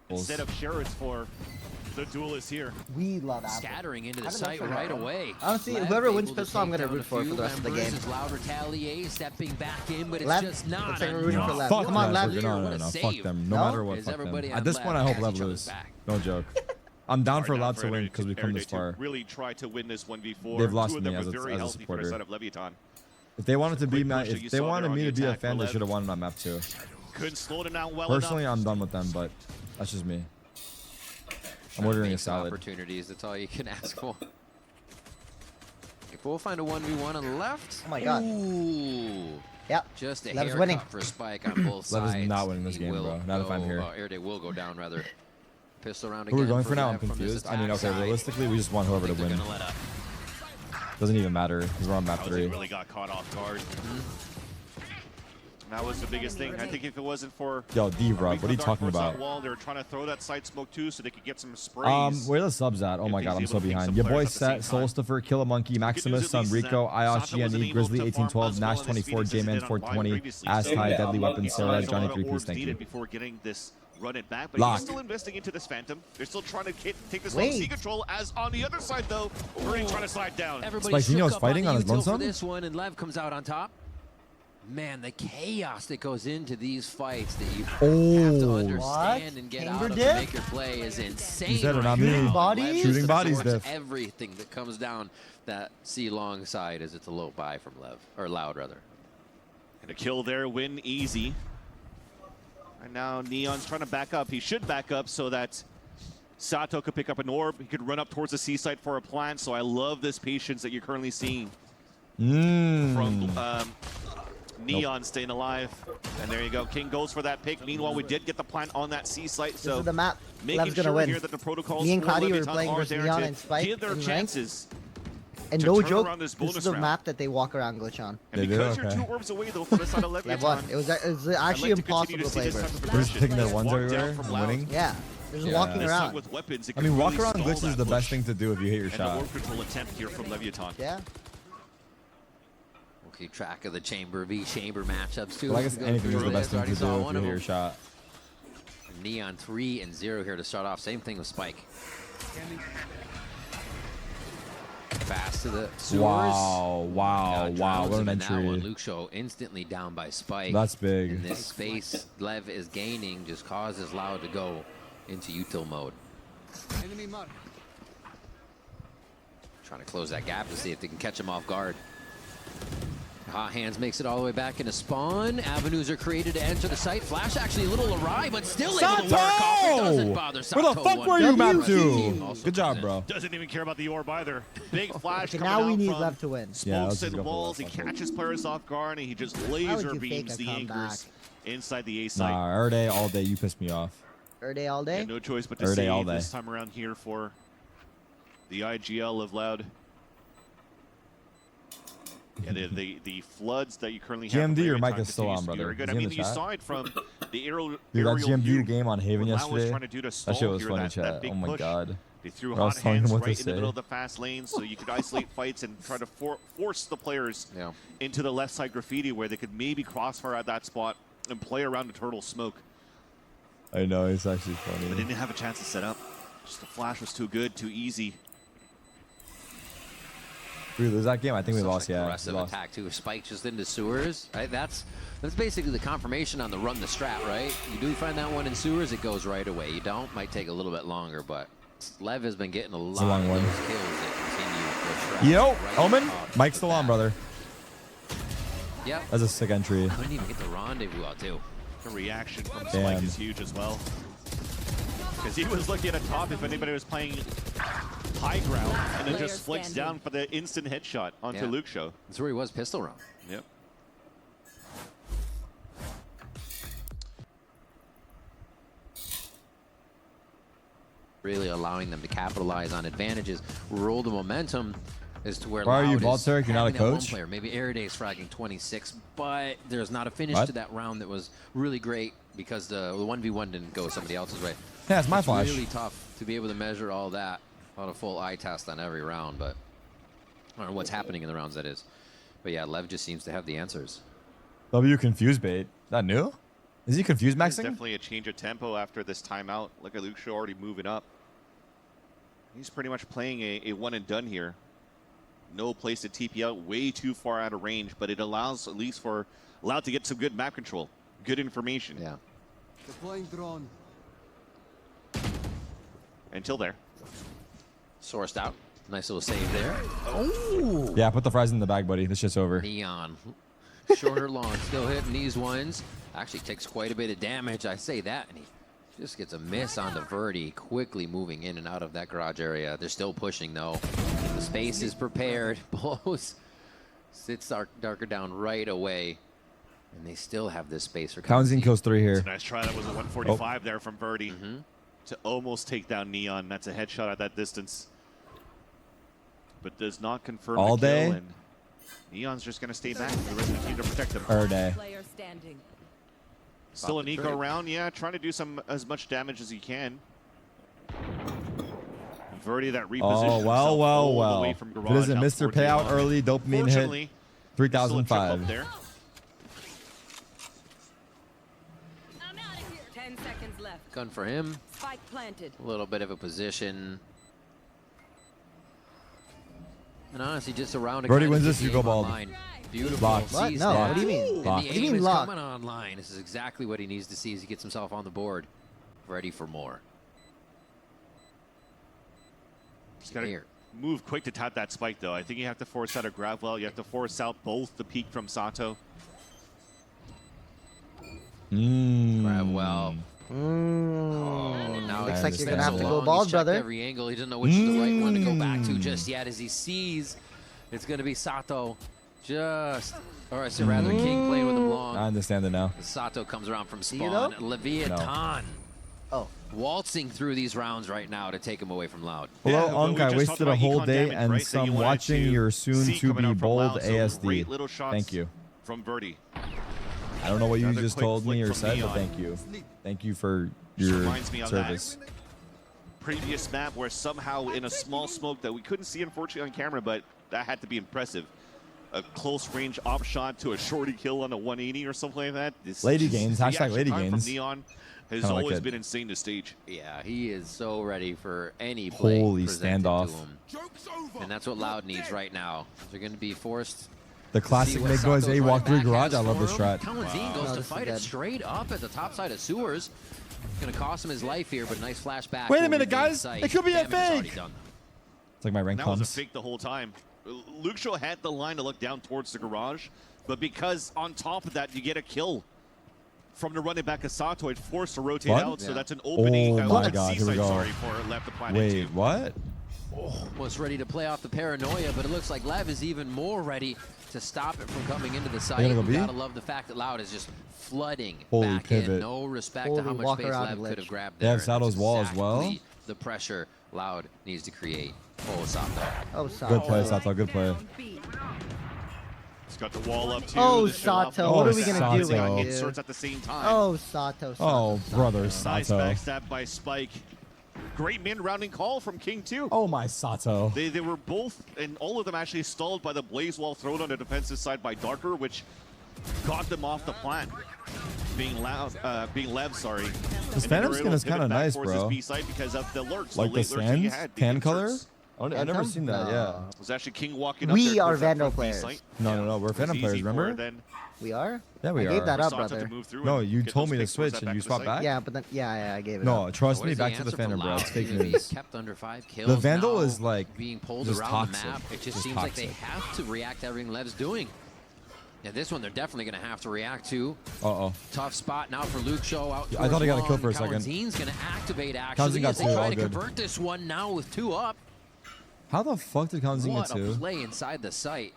instead of sheriffs for the duelists here. We love Apple. Scattering into the site right away. Honestly, whoever wins pistol, I'm gonna root for the rest of the game. Loud retaliate, stepping back in, but it's Lev, just not. looks like we're rooting for Lev. Fuck Come on, Lev. Lev. No, fuck them. No matter what, fuck them. At this point, I hope Lev lose. No joke. I'm down for Loud to win because we've come this far. Really try to win this 1v4. They've lost Two of me them as were very a healthy for the supporter. side of Leviathan. If they wanted to be Quick my, push that if you they saw wanted there on me the to be a attack fan, for they Lev. should have won on that map too. Couldn't slow it down well Personally, enough. I'm done with them, but that's just me. I'm ordering a salad. Opportunities, that's all you can ask for. If we'll find a 1v1 on the left. Oh my god. Ooh. Yep. Just a Lev's haircut winning. for Spike on both Lev sides. is not winning this He game, will bro. Not if I'm go- here. Air Day will go down, rather. Pistol round Who are we again going for now? I'm Lev from this confused. I mean, attack okay, side. realistically, we just want whoever to They're win. gonna let up. Doesn't even matter because we're on map He 3. really got caught off guard. That was the biggest thing. I think if it wasn't for Yo, D-Rub, what are you Dark talking Force on about? wall, they were trying to throw that side smoke too, so they could get some sprays. Where are the subs at? Oh my god, I'm so behind. Your boy Set, Soulstifer, Killer Monkey, Maximus, Sun Rico, IOSGNE, Grizzly 1812, Nash 24, J-Man 420, Ass High, Deadly Weapon, Sarah, Johnny 3-piece, thank you. Before getting this run it back, but Lock. he's still investing into this Phantom. They're still trying to take this Wait. long sea control, as on the other side though, Birdie trying to slide down. Everybody Spikino's shook up fighting on his the util for lonesome? this one, and Lev comes out on top. Man, the chaos that goes into these fights that you have to Oh, understand and get Chamber out of dip? to make your play is insane. You said it, right not me. now. Shooting bodies? Lev Shooting just bodies, absorbs Biff. everything that comes down that C long side as it's a low buy from Lev, or Loud rather. And a kill there, win easy. And now Neon's trying to back up. He should back up so that Sato could pick up an orb. He could run up towards the seaside for a plant. So I love this patience that you're currently seeing from Neon staying alive. And there you go. King goes for that pick. Meanwhile, we did get the plant on that seaside. This So is the map. making Lev's gonna sure win. here that the protocols Me and for Cloudy were Leviathan playing are versus there Neon to and Spike give their in ranked. chances. And to no turn joke, around this this bonus is the round. map that they walk around glitch on. And They do? because you're Okay. 2 orbs away though from the side of Lev Leviathan, won. It was actually I'd like to impossible continue to see play this type versus. of We're just aggression. picking their Walk ones down everywhere from and Loud. winning. Yeah, just Yeah. walking This around. time with weapons, it I could mean, walk really around stall glitch that is the best push. thing to do if you hit your And the shot. warp control attempt here from Leviathan. Yeah. We'll keep track of the Chamber v Chamber matchups too. Well, I guess As we go anything is through the best this. thing to Already saw do if one you of hit your them. shot. Neon 3 and 0 here to start off. Same thing with Spike. Fast to the sewers. Wow, wow, wow, what an And that one, entry. Luke Show instantly down by Spike. That's In big. this space Lev is gaining just causes Loud to go into util mode. Enemy mark. Trying to close that gap to see if they can catch him off guard. Hot Hands makes it all the way back into spawn. Avenues are created to enter the site. Flash actually a little awry, but still able to work off. It doesn't bother Sato. Where the fuck were you, map 2? Good job, bro. Doesn't even care about the orb either. Big flash Okay, coming now we out need from Lev to win. Yeah, let's smokes just and go for walls. He Lev. catches players off guard and he just would laser you beams fake a the anchors comeback? inside the A site. Nah, every day, all day, you pissed me off. Every day, all Yeah, day. no choice but to Every day, all save day. this time around here for the IGL of Loud. Yeah, the floods that you currently have. GMD, your from mic Leviathan is still continues on, to be brother. very good. Is I he in mean, the you chat? saw it from the aerial. Dude, that aerial GMD view. game on Haven What Lau was yesterday, trying to do to that stall shit was here, funny, that chat. big Oh my push. god. They threw I was hot telling him hands what right to in the middle say. of the fast lanes so you could isolate fights and try to force the players Yeah. into the left side graffiti where they could maybe crossfire at that spot and play around the turtle smoke. I know, it's actually But they funny. didn't have a chance to set up. Just the flash was too good, too easy. Did we lose that game? I think we Such lost, yeah. aggressive We lost. attack too. Spike just into sewers. Right? That's basically the confirmation on the run the strat, right? You do find that one in sewers, it goes right away. You don't, might take a little bit longer, but Lev has been getting a lot long of one. those kills that continue. Yo, right Omen, off Mike's the still on, bat. brother. Yep. That's a sick entry. Couldn't even get the rendezvous out too. The reaction from Spike Damn. is huge as well. Because he was looking at a top if anybody was playing high ground and then just flicks down for the instant headshot onto Yeah. Luke Show. That's where he was pistol round. Yep. Really allowing them to capitalize on advantages, roll the momentum as to where Why are you Loud Vault is Eric? You're not a having that one coach? player. Maybe Airday's fragging 26, but there's not a finish What? to that round that was really great because the 1v1 didn't go somebody else's way. Yeah, it's my It's flash. really tough to be able to measure all that on a full eye test on every round, but I don't know what's happening in the rounds, that is. But yeah, Lev just seems to have the answers. W confused bait. That new? Is he confused, There's maxing? definitely a change of tempo after this timeout. Look at Luke Shaw already moving up. He's pretty much playing a one and done here. No place to TP out, way too far out of range, but it allows at least for Loud to get some good map control, good information. Yeah. Deploying drone. Until there. Sourced out. Nice little save there. Oh! Yeah, put the fries in the bag, buddy. This shit's over. Neon. Shorter launch. Still hitting these ones. Actually takes quite a bit of damage. I say that. And he just gets a miss on the Verdi. Quickly moving in and out of that garage area. They're still pushing, though. The space is prepared. Blows. Sits darker down right away. And they still have this space for Kawanzin kills 3 here. It's a nice try. That was a 145 there from Verdi to almost take down Neon. That's a headshot at that distance. But does not confirm All the kill, day? and Neon's just going to stay back for the rest of the team to protect them. Or day. Player standing. Still About an to eco trade. round, yeah, trying to do as much damage as he can. Verdi that repositioned Oh, himself well, all well, the way well. from If garage it isn't out Mr. towards the Payout line. early, dopamine hit, Fortunately, still a trip up 3005. there. 10 seconds left. Gun for him. Spike planted. A little bit of a position. And honestly, just a round. Verdi wins this, you go bald. Beautiful. Locked. What? Sees No, that. what do you mean? And Locked. the What do you aim mean is locked? coming online. This is exactly what he needs to see as he gets himself on the board. Ready for more. Just got to Here. move quick to tap that spike, though. I think you have to force out a grab well. You have to force out both the peak from Sato. Grab well. Oh, now Looks it's like you're gonna have to so go long. bald, He's checked brother. every angle. He doesn't know which is the right one to go back to just yet as he sees it's going to be Sato. Or I say rather, King playing with him long. I understand it now. Sato comes around from you know? spawn. Leviathan Oh. waltzing through these rounds right now to take him away from Loud. Hello, Yeah, well, we Unk. I just talked wasted a about whole econ day damage, and right, that some you wanted watching to your see soon-to-be coming out from bold Loud, so ASD. great little shots Thank you. from Verdi. I don't know what you Another just quick told me flick or from said, but Neon. thank you. Thank you for Just your reminds me of that. service. Previous map where somehow in a small smoke that we couldn't see unfortunately on camera, but that had to be impressive. A close range op shot to a shorty kill on a 180 or something like that. Lady gains, the hashtag action lady time gains. From Neon has Kinda like always it. been insane to stage. Yeah, he is so ready for any play Holy presented standoff. to him. And that's what Loud needs right now. They're going to be forced. The to classic see what make noise Sato's A walk running through back garage. has I love for this him. strat. Kawanzin goes No, to this fight is it dead. straight up at the top side of sewers. Going to cost him his life here, but nice flashback. Wait a will minute, regain guys. sight. It could be a Damage is already fake. done. It's like my rank That was a comes. fake the whole time. Luke Shaw had the line to look down towards the garage, but because on top of that you get a kill from the running back of Sato, it's forced to rotate What? out, so Yeah. that's an opening. Oh my that's God, here we Seaside, go. sorry, for left the planet Wait, too. what? Was ready to play off the paranoia, but it looks like Lev is even more ready to stop it from coming into the site. gonna go You B? gotta love the fact that Loud is just flooding Holy back in. pivot. No respect Holy to how much walk space around Lev glitch. could have grabbed They there. have and that's Sato's wall as well? exactly the pressure Loud needs to create. Oh, Sato. Oh, Good Sato. play, Sato. Good play. He's got the wall up too. Oh, to show off Sato, the what are we back. gonna do He's got with you? inserts at the same time. Oh, Sato. Sato, Oh, Sato. brother, Nice Sato. backstab by Spike. Great mid-rounding call from King too. Oh my Sato. They were both, and all of them actually stalled by the blaze wall thrown on the defensive side by Darker, which got them off the plant. Being Lev, sorry. This And then Phantom they skin were able is to pivot kinda back nice, towards bro. his B side because of the lurks, Like the late lurks that you sands, had, the tan color. inserts. I've never Phantom? seen that. No. Yeah. It was actually King walking up We there are towards that Vandal front B players. site. No, we're It was Phantom easy players. for Remember? then We are? Yeah, we I gave are. that up, Sato to brother. move through No, and you get told those me to picks towards switch that and you back swapped to the site. back. Yeah, but then, yeah, I gave it No, up. trust What me. is Back to the answer for Phantom, bro. Loud? It's fake Gonna be news. Kept under 5 kills. The Vandal now is, like, being pulled just around toxic. the map. It just Just seems like they toxic. have to react to everything Lev's doing. Yeah, this one they're definitely going to have to react to. Uh-oh. Tough spot now for Luke Shaw out. I thought he got a towards kill for a long. second. Kawanzin's going to activate Kawanzin actually got as they two, try all to good. convert this one now with 2 up. How the fuck did Kawanzin What get a two? play inside the site.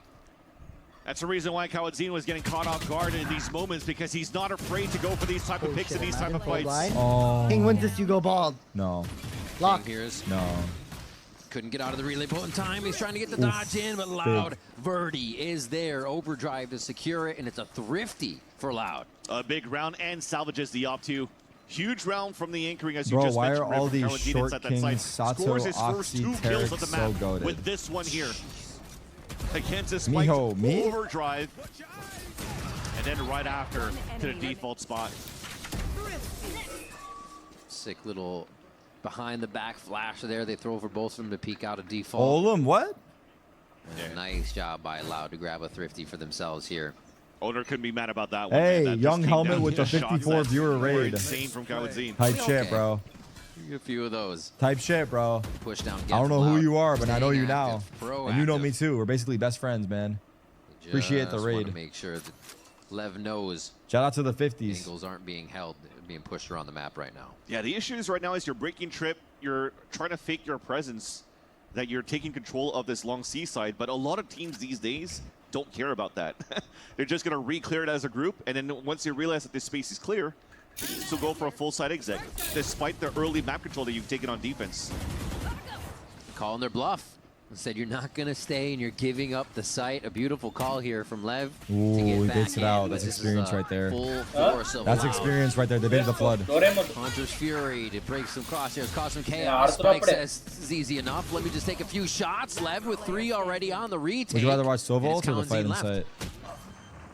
That's the reason why Kawanzin was getting caught off guard in these moments, because he's not afraid to go for these type of Oh, picks shit, and these type imagine of full fights. blind. Oh. King wins this, you go bald. No. Lock. King here's No. couldn't get out of the relay point in time. He's trying to get the dodge in, but Loud Verdi is there. Overdrive to secure it, and it's a thrifty for Loud. A big round and salvages the op 2. Huge round from the anchoring, as you Bro, just why mentioned. are right all from these Kawanzin short inside that kings, site. Sato, Scores his first Oxy, 2 kills Tarek, of the so map goated. with this one here. Against a spike Miho, me? overdrive. And then right after to the default spot. Sick little behind the back flash there. They throw for both of them to peek out a default. Hold him, what? And nice job by Loud to grab a thrifty for themselves here. Owner couldn't be mad about that one. Hey, man. That just Young came Helmet down with to the shots 54 that viewer were raid. insane from Kawadzin. Type Okay. shit, bro. A few of those. Type shit, bro. Push down. I don't know who Loud. you are, but I know Staying you now. active, And you know proactive. me too. We're basically best friends, man. Appreciate the Just wanna raid. make sure that Lev knows Shout out to the 50s. angles aren't being held, they're being pushed around the map right now. Yeah, the issue is right now is you're breaking trip. You're trying to fake your presence, that you're taking control of this long seaside. But a lot of teams these days don't care about that. They're just going to re-clear it as a group. And then once you realize that this space is clear, they can still go for a full side exec, despite the early map control that you've taken on defense. Calling their bluff. Said you're not going to stay and you're giving up the site. A beautiful call here from Lev. Ooh, to get he back baits it in, out. but That's this is experience a right there. Full force of That's Loud. experience right there. They baited the flood. Hunter's Fury to break some crosshairs, cause some chaos. Arthur Spike Apre. says this is easy enough. Let me just take a few shots. Lev with 3 already on the retake. Would you rather watch Sovolt And or it's the fight Kalenzi left. inside?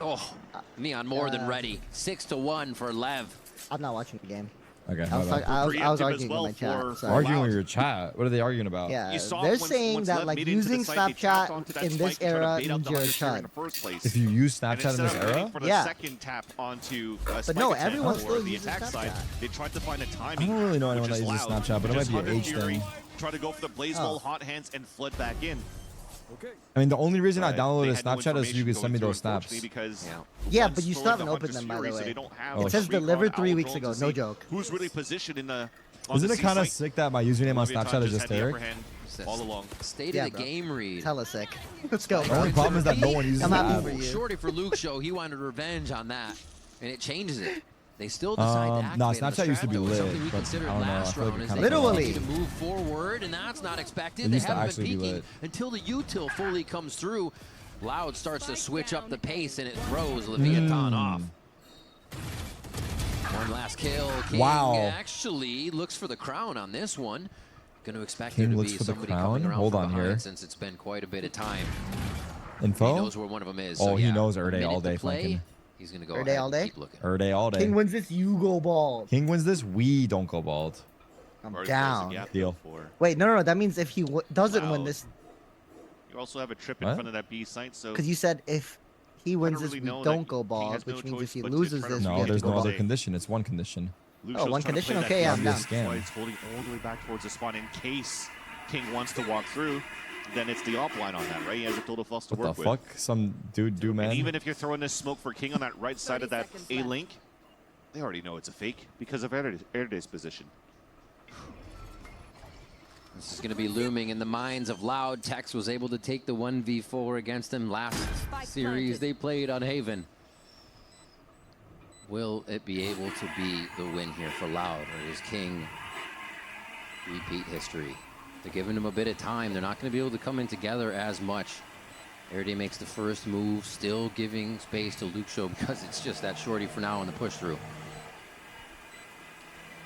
Oh, Neon more than ready. 6-1 for Lev. I'm not watching the game. Okay, I was, my bad. I was Preemptive as arguing well with my chat. for- Sorry. Arguing Loud. with your chat. What are they arguing about? Yeah, You saw they're once- saying once that Lev like made it into the using site, they tapped Snapchat onto that in spike this to try to era bait out means the you're a Hunter's Fury in chud. the first place. If you use And Snapchat in instead this of waiting era? for the Yeah. second tap onto But no, spike everyone attempt still for the uses attack side, Snapchat. they tried to find a I timing. don't really know anyone which that is uses Loud. Snapchat, but it Just might be an Hunter age Fury thing. Try to go for the blaze Oh. ball, hot hands, and flood back in. I mean, the only reason I But downloaded they had no Snapchat is so you information could send going me through, those snaps. unfortunately, because Yeah, one's but you still throwing haven't the opened Hunter's them, by Fury, the so way. they don't have It the says recon delivered owl 3 weeks drones ago, to no see joke. Who's really positioned in the on Isn't the it kind of C-site. sick that my username on Leviathan Snapchat is just just had the upper Derek? hand all along. State Yeah, of the bro. game read. Hella sick. Let's go. The only problem is that no one uses I'm the happy app. for you. Shorty for Luke show, he wanted revenge on that, and it changes it. They still decide to activate No, on the Snapchat used to be strat, though. It's lit, something we but considered I don't know, I last feel like round it is kinda they Literally. continue to move forward, and that's not expected. It They used to haven't actually be been peaking lit. until the util fully comes through. Loud starts to switch up the pace, and it throws Leviathan off. One last kill. King Wow. actually looks for the crown on this one. Going to expect King there to looks be for the somebody crown? coming around Hold from on behind here. since it's been quite a bit of time. Info? He knows where one of them is. Oh, so he yeah, knows Erde minute all to day, play. Funkin'. He's going to go Erde ahead all and day? keep looking. Erde all day. King wins this, you go bald. King wins this, we don't go bald. I'm Or down. there's a gap Deal. for- Wait, no. That means if he doesn't win Wow. this, You also have a trip in What? front of that B site, so because you said if he wins don't this, really we know don't that go King bald, has no which means if choice he but to loses try to this, No, we No, have to there's go no bald. other condition. It's one condition. Luke's Oh, just one trying to condition? play that Okay, yeah, I'm game. down. That's why it's holding all the way back towards the spawn in case King wants to walk through. Then it's the offline on that, right? He has a total fuss to What the work with. fuck? Some dude do, man. And even if you're throwing this smoke for King on that right side of that 30 seconds A left. link, they already know it's a fake because of Erde's position. This is going to be looming in the minds of Loud. Tex was able to take the 1v4 against him last Spike series planted. they played on Haven. Will it be able to be the win here for Loud, or is King repeat history? They're giving him a bit of time. They're not going to be able to come in together as much. Erde makes the first move, still giving space to Luke Show because it's just that shorty for now on the push through.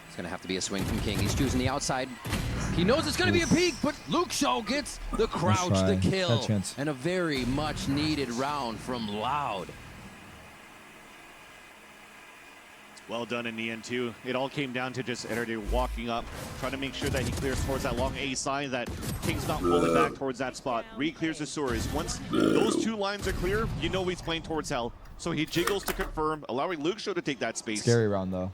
It's going to have to be a swing from King. He's choosing the outside. He knows it's going to be a peek, but Luke Show gets the crouch, the try. kill, Got a chance. and a very much needed round from Loud. Well done in the end, too. It all came down to just Erde walking up, trying to make sure that he clears towards that long A side, that King's not pulling back towards that spot. Re-clears the sewers. Once those two lines are clear, you know he's playing towards hell. So he jiggles to confirm, allowing Luke Show to take that space. Scary round, though.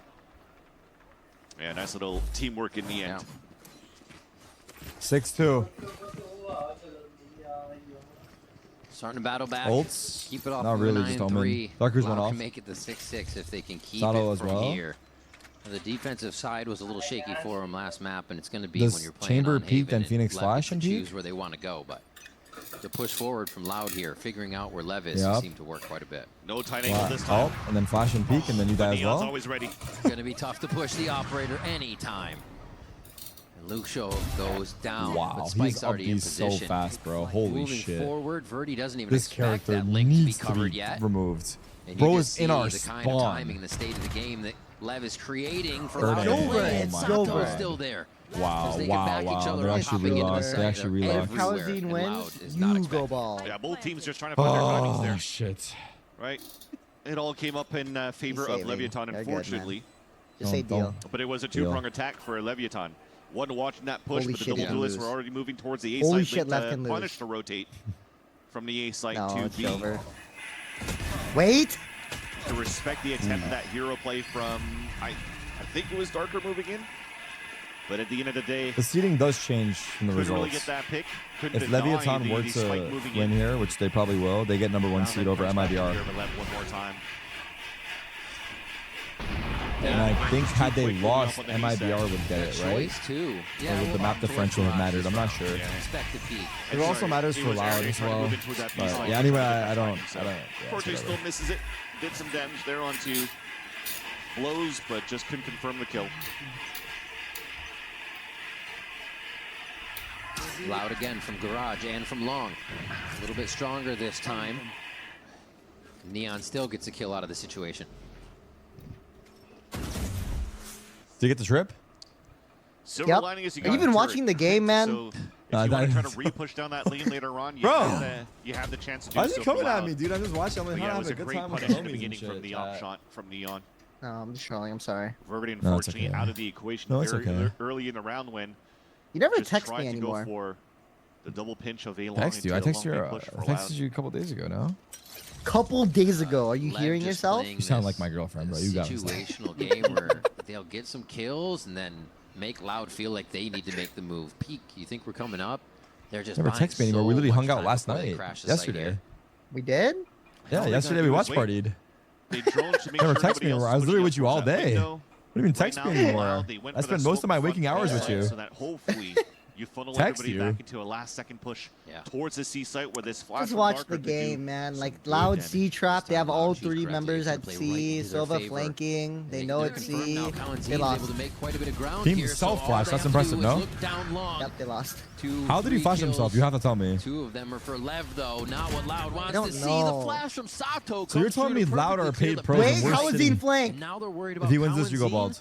Yeah, nice little teamwork in the end. 6-2. Starting to battle back. Ults? Keep it off Not of really, the just 9-3. Omen. Darkers went Loud off. can make it to 6-6 if they can keep Sato it as from well. here. The defensive side was a little shaky for him last map, and it's going to be Does when you're playing Chamber on peaked Haven and Phoenix Lev Flash can and peak? choose where they want to go, but the push forward from Loud here, figuring out where Lev is, Yep. seemed to work quite a bit. No tight angle Wow. this time. Oh, and then flash and peek, and then you die as Neon's well. always ready. Going to be tough to push the operator anytime. And Luke Show goes down, Wow, but Spike's he's up already in these so position. fast, bro. Holy Moving shit. forward, Verdi doesn't even This expect character that link to be needs to covered be yet. removed. And you Bro just is in see our the kind of timing, spawn. the state of the game that Lev is creating for Erde. Loud to It's play. over, And it's Sato's over. still there. Wow, As they get wow, back each wow. other They up, actually hopping into the relocked. site. They actually They're relocked. If everywhere, Kawazin and wins, Loud is not you go expected. bald. Yeah, both teams just trying to find their timings Oh, there, shit. right? It all came up in favor of saving. Leviathan, They're good, man. unfortunately. Just say deal. But it was a two-prong attack for Leviathan. One watching that push, Holy but the shit, double he can duelists lose. were already moving towards the A Holy site. shit, left can lose. Punish to rotate from the A site No, to it's B. over. Wait. To respect the attempt of that hero play from, I think it was Darker moving in. But at the end of the day, The seeding does change from the couldn't really results. get that pick. Couldn't If deny Leviathan the were spike to moving win in. here, which they probably will, they get number 1 seed over MIBR. One more time. And I think had they quick lost, moving up on the MIBR would get it, right? Choice too. Or would the map differential have mattered? I'm not sure. Expect to peak. It also matters He for was Loud already as trying to well. move in towards that B But site. yeah, anyway, I don't. So, Yeah, Forte it's still whatever. misses it. Did some damage there onto blows, but just couldn't confirm the kill. Loud again from Garage and from Long. A little bit stronger this time. Neon still gets a kill out of the situation. Did you get the trip? Silver Yep. lining is you Are got you even a watching the turret. game, man? So if Nah, you want to that- try to re-push down that lane later on, Bro. you have the chance to do Why so. is he for coming at Loud. me, dude? I'm just watching. I'm But like, yeah, it having was a a good great time with punish the in the homies beginning and from the shit. op shot from Neon. No, I'm just trolling. I'm sorry. Vergity, No, it's unfortunately, okay. out of the equation No, it's very okay. early in the round when You never just text tried me to anymore. go for the double pinch of A long. Text you. I into a texted you. long I push for texted Loud. you a couple days ago. No. Couple days ago. Are you Lev hearing just yourself? playing You sound this like my girlfriend, bro. You got me. situational game where they'll get some kills and then make Loud feel like they need to make the move. Peak, you think we're coming up? They're just Never buying text me anymore. We so literally much hung out time last before they night. crash the site Yesterday. here. We did? Yeah, All they yesterday gotta we do is watch wait. partied. They drone to make Never sure text me nobody else anymore. is I was pushing literally up with you towards all that day. window. What do you mean Right text now, me they anymore? allowed- they went I for spend that most of my smoke waking front hours door with you. So that hopefully you funnel Text everybody you. back into a last-second push Yeah. towards the C site where this flash Just from watch Darker the could do game, man. some Like good Loud damage. C trap. They have all Choose three correctly. members It's at gonna play right C. into their Silva favor. flanking. They know they're it's confirmed C. now. Cowan's They team's lost. able to make quite a bit of ground Team here, so all self-flash, they that's have to impressive, do is no? look down Long. Yep, they lost. How did he flash himself? You have to tell me. Two of them are for Lev, though. Not what Loud wants don't to see. know. The flash from Sato. So you're comes telling through me to Loud are perfectly clear paid the pros path. and Wait, we're how is sitting- he flanked? And now they're worried If about he wins this, you go Cowan's bald.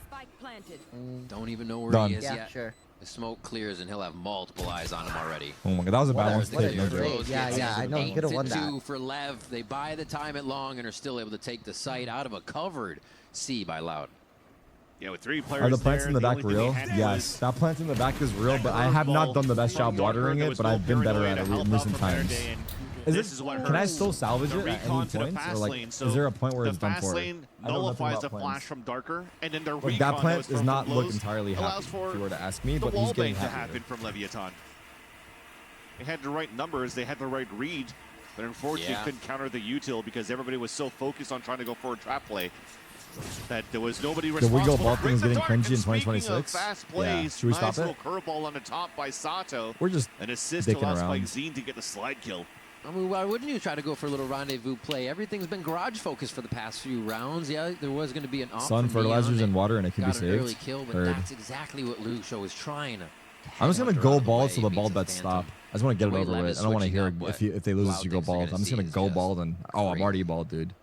Spike planted. Don't even know where Done. he is Yeah, yet. sure. The smoke clears and he'll have multiple eyes on him already. Oh my god, that was a bad one There's to the What a take, no clear. trade. joke. Rose Yeah, gets yeah, it. I know. He could have won 8-2 that. for Lev. They buy the time at Long and are still able to take the site out of a covered C by Loud. Yeah, with three players Are the plants there, in the back only thing they real? had Yes, was that plant in the back is real, that but I have not curveball done the best from job Darker. watering There it, was but no I've been better paranoia at to it help in out recent from their times. day, and Is this it? is what Can I hurts still salvage the it at recon any to the point, or fast like, lane. is So there a point where the it's done fast for? lane I know nothing nullifies about the plans. flash from Darker, and then the Like, recon that that plant was does from not look blows entirely happy, allows if for you were to ask me, the but he's wall getting bang to happier. happen from Leviathan. They had the right numbers, they had the right read, but unfortunately Yeah. couldn't counter the util because everybody was so focused on trying to go for a trap play that there was nobody The responsible. Wiggle ball to thing is bring the getting dark. cringy in And speaking 2026. of fast Yeah. plays, Should we nice stop little it? curveball on the top by Sato. We're just An assist dicking allows around. Spike Zine to get the slide kill. I mean, why wouldn't you try to go for a little rendezvous play? Everything's been garage focused for the past few rounds. Yeah, there was going to be an op sun, from fertilizers, Neon. and water, and it can be Got an early saved. kill, but Heard. that's exactly what Lucio is trying to. I'm just gonna headhunt go out of the bald way, so the beats bald a bets phantom. stop. I just want to get it The way over Lev with. is I don't want to switching hear up what if they lose Loud you go thinks they're bald. gonna I'm just see gonna is go just bald and I'm great. already bald, dude.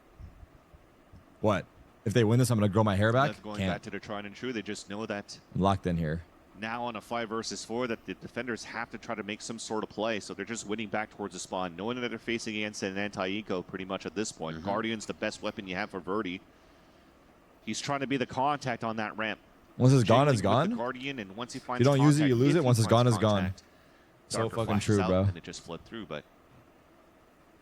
What? If they win this, I'm gonna grow my hair back. Lev going Can't. back to the tried and true. They just know that I'm locked in here. now on a 5 versus 4 that the defenders have to try to make some sort of play. So they're just winning back towards the spawn, knowing that they're facing against an anti-eco pretty much at this point. Guardian's the best weapon you have for Verdi. He's trying to be the contact on that ramp. Once it's gone, it's Jiggling with gone. the Guardian, and once he finds you don't use it, contact, you lose if it. he Once it's finds gone, it's gone. contact, So Darker fucking flashes true, out, bro. And it just flipped through, but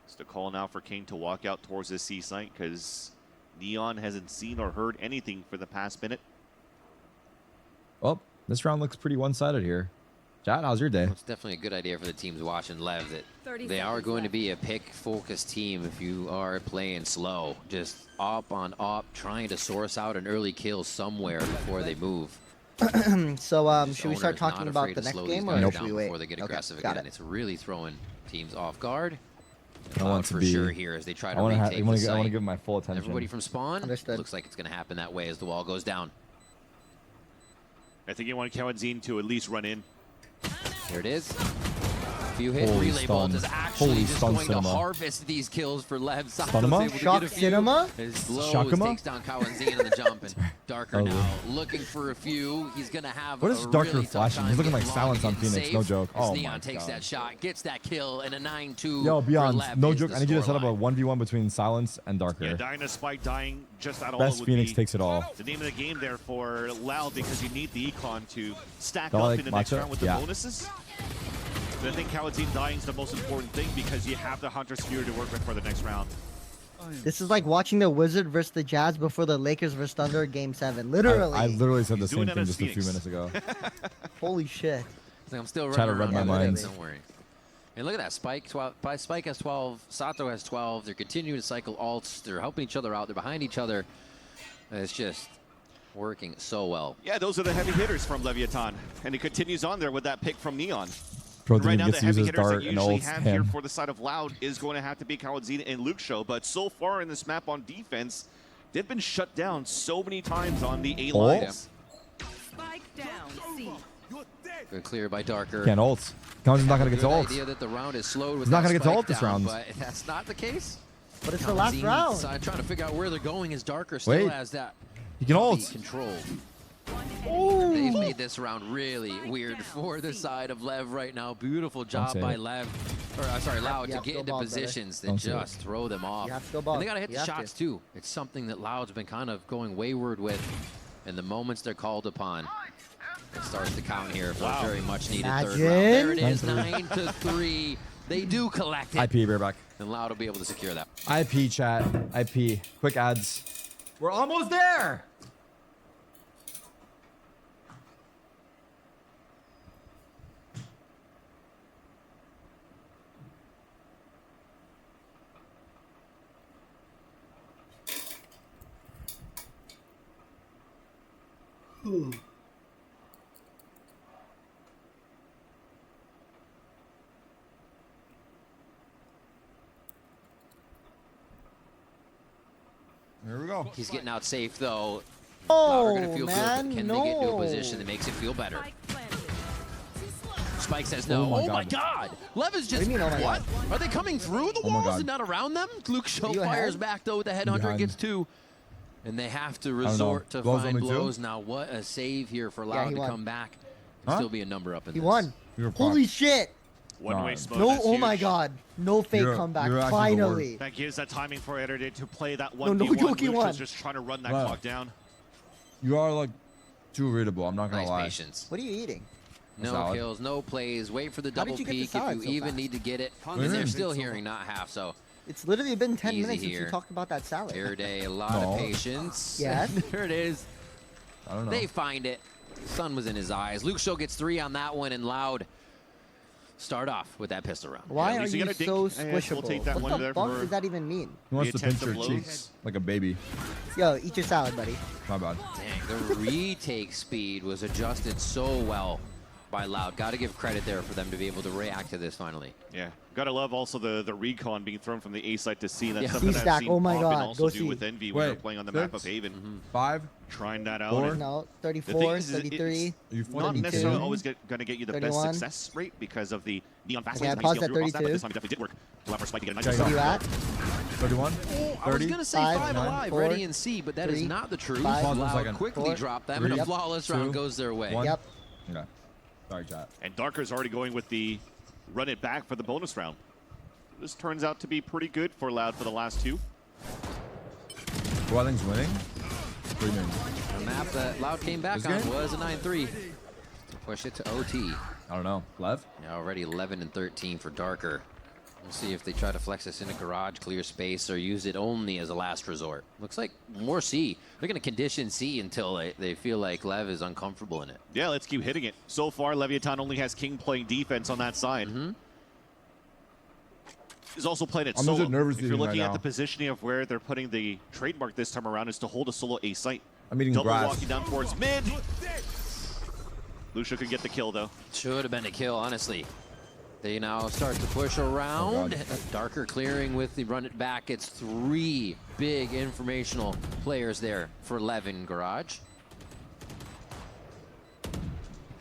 it's the call now for King to walk out towards the C site because Neon hasn't seen or heard anything for the past minute. Well, this round looks pretty one-sided here. Chad, how's your day? It's definitely a good idea for the teams watching Lev that 30 they are seconds going to left. be a pick-focused team if you are playing slow. Just op on op, trying to source out an early kill somewhere before they move. So, This should we owner start is not talking about afraid the to next slow these game, guys or down should we wait? before they get aggressive got again? it. It's really throwing teams off guard. I want Loud it to for be. sure here as they try I to want retake to. the I site. want to give my full attention. Everybody from spawn. Understood. Looks like it's going to happen that way as the wall goes down. I think you want Kawanzine to at least run in. Here it is. few hits. Holy Relay Bolt is stun. actually Holy just stun going to cinema. harvest these kills for Lev. Stunema? Shock cinema? His Shock blows him up? takes down Kawanzine on the jump, and Darker Oh, now yeah. looking for a few. He's gonna have What is a Darker really tough flashing? time He's looking like getting Silence on long and Phoenix, safe no joke. as Oh Neon my takes God. that shot, gets that kill, and a 9-2 Yo, for Beyond, Lev no is joke. the I need you to set up a scoreline. 1v1 between Silence and Darker. Yeah, Dyna Spike dying just at all Best would Phoenix be takes it all. the name of the game there for Loud, because you need the econ to stack Don't up like in the next matchup? round with the Yeah. bonuses. But I think Kaladin dying is the most important thing because you have the Hunter Sphere to work with for the next round. This is like watching the Wizard versus the Jazz before the Lakers versus Thunder Game 7. Literally. I literally said the He's doing same that thing as just a few Phoenix. minutes ago. Holy shit. It's like I'm still Try to running read around my with it, minds. Don't worry. And look at that. Spike has 12. Sato has 12. They're continuing to cycle alts. They're helping each other out. They're behind each other. And it's just working so well. Yeah, those are the heavy hitters from Leviathan. And he continues on there with that pick from Neon. Pro Right team now, the gets to use heavy his hitters that dart you and usually ults have here him. for the side of Loud is going to have to be Kawadzina and Luke Show. But so far in this map on defense, they've been shut down so many times on the A Oh. lines. Spike down. C. Good clear by Darker. Can't ult. Kawanzine's not gonna get to Good ult. idea that the round is slowed with He's not that gonna get to spike ult this down, round. But that's not the case. But it's the last Kawanzine round. trying to figure out where they're going as Darker still Wait. has that He can ult. control. Ooh. They've made this round really weird for the side of Lev right now. Beautiful job say by it. Lev, or sorry, Loud, You to have get to go into ball, brother. positions that Don't say it. just throw them off. You have to go ball. And they gotta hit You the have to. shots too. It's something that Loud's been kind of going wayward with, and the moments they're called upon. It starts to count here for a very much needed third round. There it is, 9-3. They do collect it, IP, bareback. and Loud will be able to secure that. IP, chat. IP. Quick ads. We're almost there. Here we go. He's getting out safe though. Loud Oh, are gonna feel man, good, but can no. they get into a position that makes it feel better? Spike planted. Spike says no. Oh Oh my my God! Lev is just do you mean, oh my what? Are they coming through the Oh my walls God. and not around them? Luke Show Are you fires ahead? back though with the headhunter, Behind. gets two, and they have to know. resort to Blows find only two? blows now. What a save here for Loud he to won. come back. Huh? Still be a number up in He this. won. You're Holy fucked. shit. One-way No. smoke. No, that's oh my huge. god. No fake You're comeback. actually the Finally. That gives that timing for Editor to play that No, 1v1. no joke, he Luke won. was just trying to run that Wow. clock down. You are like too readable. I'm not gonna Nice lie. patience. What are you eating? No Salad. kills, no plays. Wait for the How double did you get the peek if salad you so even fast? need to get it. What And do you they're mean? still hearing not half. So It's literally been 10 Easy minutes since here. you talked about that salad. Air Day, a lot No. of patience. Yes. There it is. I don't know. They find it. Sun was in his eyes. Luke Show gets 3 on that one, and Loud start off with that pistol round. Why at are least you you got a dink. so Hey, we'll squishable? take that one What the there fuck for- does that even mean? He wants The to pinch attempt your of cheeks blows. like a baby. Yo, eat your salad, buddy. My bad. Dang, the retake speed was adjusted so well by Loud. Got to give credit there for them to be able to react to this finally. Yeah, gotta love also the recon being thrown from the A site to C. That's Yeah. something that C-stack, I've seen oh my Poppin God, also go do C. with Envy when they're Wait, playing on the map of 6? Haven. 5? Trying that out. 4? and No, the thing 34, is, 33. Are you not 42? necessarily always gonna get you the 31. best success rate because of the neon fast Okay, lanes. I paused at But 32. this time it definitely did work. Allow for Spike to get a nice Okay, Where result. you at? 31? I was 30? going to say 5, 5 alive, 4, ready and C, but that is 3, not the truth. 5, Pause 1 Loud second. quickly 4, dropped them, and a 3, flawless round 2, goes their way. 1. Yep. Okay. Sorry, chat. And Darker's already going with the run it back for the bonus round. This turns out to be pretty good for Loud for the last two. Who I think's winning? What do you mean? The map that Loud came back This on game? was a 9-3. To push it to OT. I don't know. Lev? Now already 11 and 13 for Darker. We'll see if they try to flex this into garage, clear space, or use it only as a last resort. Looks like more C. They're going to condition C until they feel like Lev is uncomfortable in it. Yeah, let's keep hitting it. So far, Leviathan only has King playing defense on that side. He's also playing it I'm solo. legit nervous If you're eating looking right at now. the positioning of where they're putting the trademark this time around is to hold a solo A site. I'm eating Double grass. walking down towards mid. Lucia could get the kill though. Should have been a kill, honestly. They now start to push around. God. Darker clearing with the run it back. It's 3 big informational players there for Lev in garage.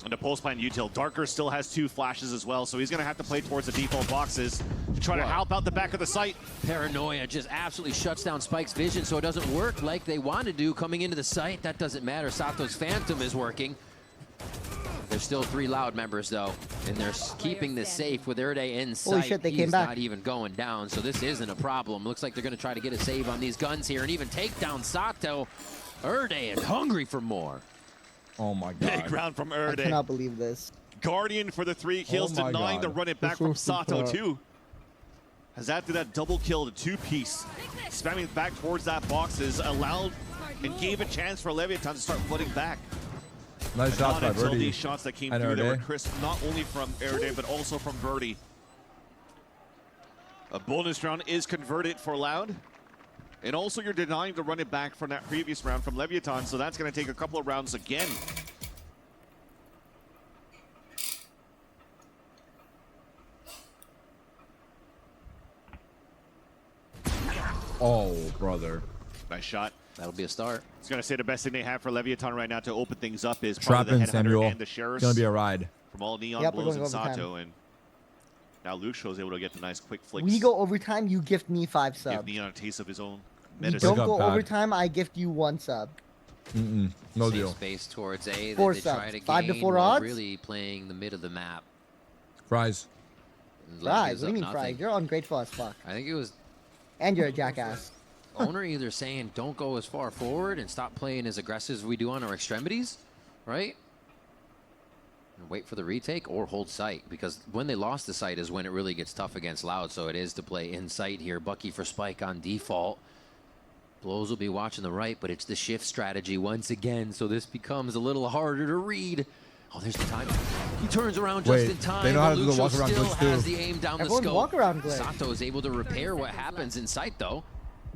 And the post plant util. Darker still has 2 flashes as well, so he's going to have to play towards the default boxes to try to help out the back of the site. Paranoia just absolutely shuts down Spike's vision, so it doesn't work like they want to do coming into the site. That doesn't matter. Sato's Phantom is working. There's still 3 Loud members, though, and they're keeping this safe with Erde in sight. Holy shit, they He's came back. not even going down, so this isn't a problem. Looks like they're going to try to get a save on these guns here and even take down Sato. Erde is hungry for more. Oh my god. Big round from I Erde. cannot believe this. Guardian for the 3 kills, Oh my denying the God. run it back from Sato, too. As after that double kill, the 2-piece, spamming back towards that boxes, allowed and gave a chance for Leviathan to start flooding back. Nice shot Not by until Birdie. these shots that came And through that were Erde. crisp, not only from Erde, but also from Birdie. A bonus round is converted for Loud. And also you're denying to run it back from that previous round from Leviathan, so that's going to take a couple of rounds again. Oh, brother. Nice shot. That'll be a start. I was going to say the best thing they have for Leviathan right now to open things up is Trap probably the in, Headhunter Samuel. and the Sheriffs Gonna be a ride. from all Neon Yep, we're blows going and overtime. Sato. And now Lucio is able to get the nice quick flicks. We go overtime, you gift me 5 Give subs. Neon a taste of his own We medicine. don't Wake up, go bad. overtime, I gift you 1 sub. No Safe deal. space towards A. 4 They try subs. to 5 to gain 4 while odds? really playing the mid of the map. Fries. And Fries, gives what do you up mean nothing. fries? You're ungrateful as fuck. I think it was And you're a jackass. owner either saying don't go as far forward and stop playing as aggressive as we do on our extremities, right? And wait for the retake or hold sight, because when they lost the sight is when it really gets tough against Loud, so it is to play in sight here. Bucky for Spike on default. Blows will be watching the right, but it's the shift strategy once again, so this becomes a little harder to read. Oh, there's the time. He turns around just Wait, in time. they know how but to do the Lucio walk-around still glitch, has too. the aim down Everyone's the scope. walk-around glitch. Sato is able to repair what happens in sight, though.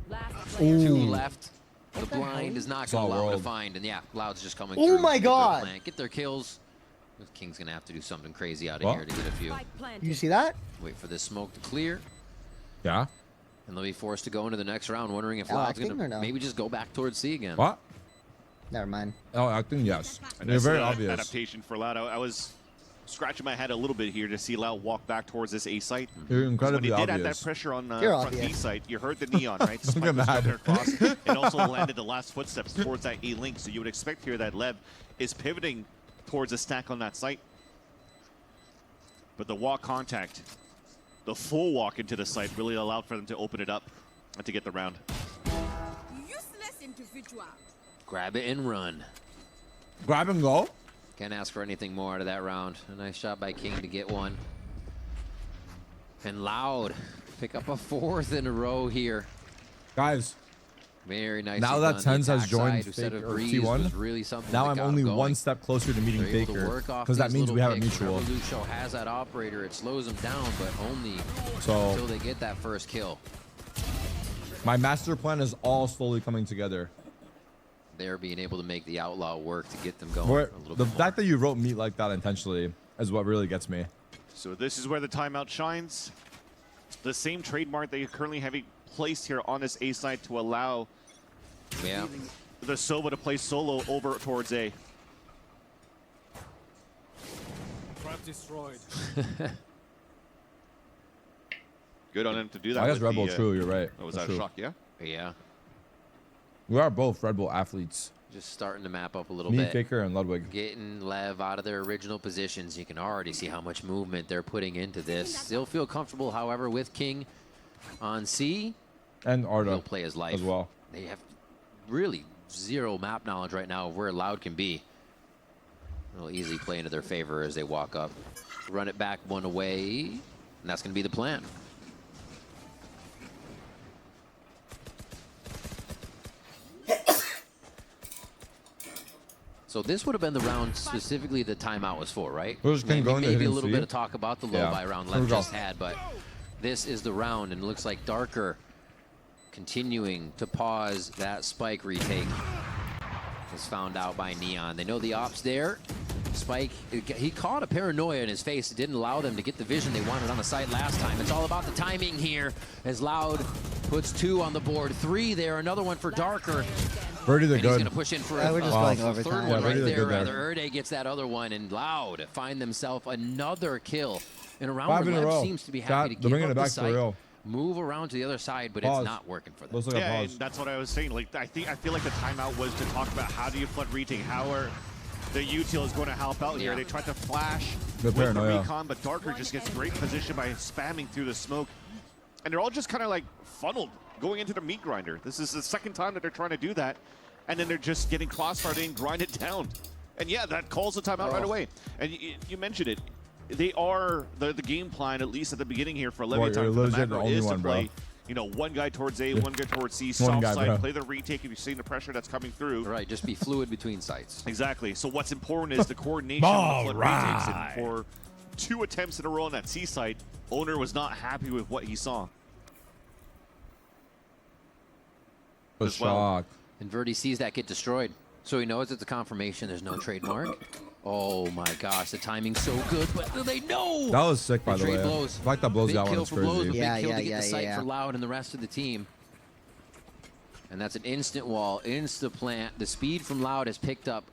Last Ooh. player. 2 left. The What the blind hell? is not It's going all to allow him to world. find. And yeah, Loud's just coming Oh through. my with their God. plan. Get their kills. This King's going to have to do something crazy out of What? here to get a few. Spike planted. You see that? Wait for this smoke to clear. Yeah? And they'll be forced to go into the next round, wondering if Oh, Loud's acting going or to no? maybe just go back towards C again. What? Never mind. Oh, I think yes. And They're that's very an obvious. adaptation for Loud. I was scratching my head a little bit here to see Loud walk back towards this A site. They're When incredibly he did add that obvious. pressure on You're front B obvious. site, you heard the neon, right? Don't Spike get was mad. coming across and also landed the last footsteps towards that A link. So you would expect here that Lev is pivoting towards a stack on that site. But the walk contact, the full walk into the site really allowed for them to open it up and to get the round. Useless individual. Grab it and run. Grab and go. Can't ask for anything more out of that round. A nice shot by King to get one. And Loud pick up a 4th in a row here. Guys, Very nice. Now that Tens has joined Fake or T1, really something now that I'm got only him going. one step closer to meeting They're able to Faker. work off Because that these means we little have a picks. mutual. Whenever Lucio has that operator, it slows him down, but only So until they get that first kill. my master plan is all slowly coming together. They're being able to make the outlaw work to get them going Where, a little the bit more. fact that you wrote meat like that intentionally is what really gets me. So this is where the timeout shines. The same trademark that you're currently having placed here on this A side to allow Yeah. the Sova to play solo over towards A. Trap destroyed. Good on him to do that. I guess with Red Bull the, true, you're right. Oh, was That's that a true. shock? Yeah. Yeah. We are both Red Bull athletes. Just starting to map up a little Me, bit. Faker, and Ludwig. Getting Lev out of their original positions. You can already see how much movement they're putting into this. Still feel comfortable, however, with King on C. And He'll Arda play his life. as well. They have really zero map knowledge right now of where Loud can be. It'll easily play into their favor as they walk up. Run it back one away, and that's going to be the plan. So this would have been the round specifically the timeout was for, right? Who's King going to Maybe hit a him little C? bit of talk about the low Yeah. buy round Here we Lev go. just had, but this is the round, and it looks like Darker continuing to pause that Spike retake. Is found out by Neon. They know the op's there. Spike, he caught a paranoia in his face. It didn't allow them to get the vision they wanted on the site last time. It's all about the timing here as Loud puts 2 on the board. 3 there, another one for Darker. Birdie, they're And he's good. going to push in for Yeah, we're a just third going overtime. one Yeah, right they're there. good there. Rather, Erde gets that other one, and Loud find themselves another kill in a round 5 where in a Lev row. seems to be Chat, happy to they're give bringing up it the back for site, real. move around to the other side, but Pause. it's not working for them. Looks like a Yeah, pause. and that's what I was saying. Like, I feel like the timeout was to talk about how do you flood retake, how are the util is going to help out here. Yeah. They tried to flash Good with the paranoia. recon, but Darker just gets great position by spamming through the smoke, and they're all just kind of like funneled going into the meat grinder. This is the second time that they're trying to do that, and then they're just getting crossfired and grinded down. And yeah, that calls the timeout right away. And you mentioned it. They are the game plan, at least at the beginning here for Boy, Leviathan you're for the legit the macro, only is to one, bro. play, one guy towards A, one guy towards C, One soft guy, side, bro. play the retake if you're seeing the pressure that's coming through. Right, just be fluid between sites. Exactly. So what's important is the coordination of the flood retakes. And for 2 attempts in a row on that C site, Owner was not happy with what he saw. Was as well. shocked. And Verdi sees that get destroyed. So he knows it's a confirmation. There's no trademark. Oh my gosh, the timing's so good, but they know. That was sick, by the trade way. blows. The fact that blows Big got one kill is for blows, crazy. but Yeah, big kill yeah, to get yeah, the site yeah. for Loud and the rest of the team. And that's an instant wall, insta plant. The speed from Loud has picked up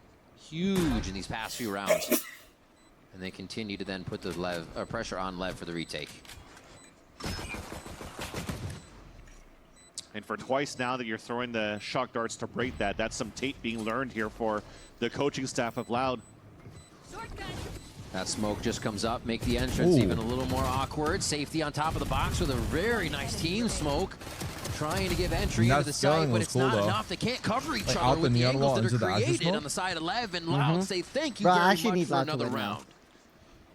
huge in these past few rounds. And they continue to then put the pressure on Lev for the retake. And for twice now that you're throwing the shock darts to break that, that's some tape being learned here for the coaching staff of Loud. That smoke just comes up, make the entrance Ooh. even a little more awkward. Safety on top of the box with a very nice team smoke. Trying to give entry And into that the scaling site, but was it's cool, not though. enough. They can't cover each Like, other out the with the neon angles wall that into are the Asher created smoke? on the side of Lev, and Loud say thank you Bro, very I actually much need for Loud to another win now. round.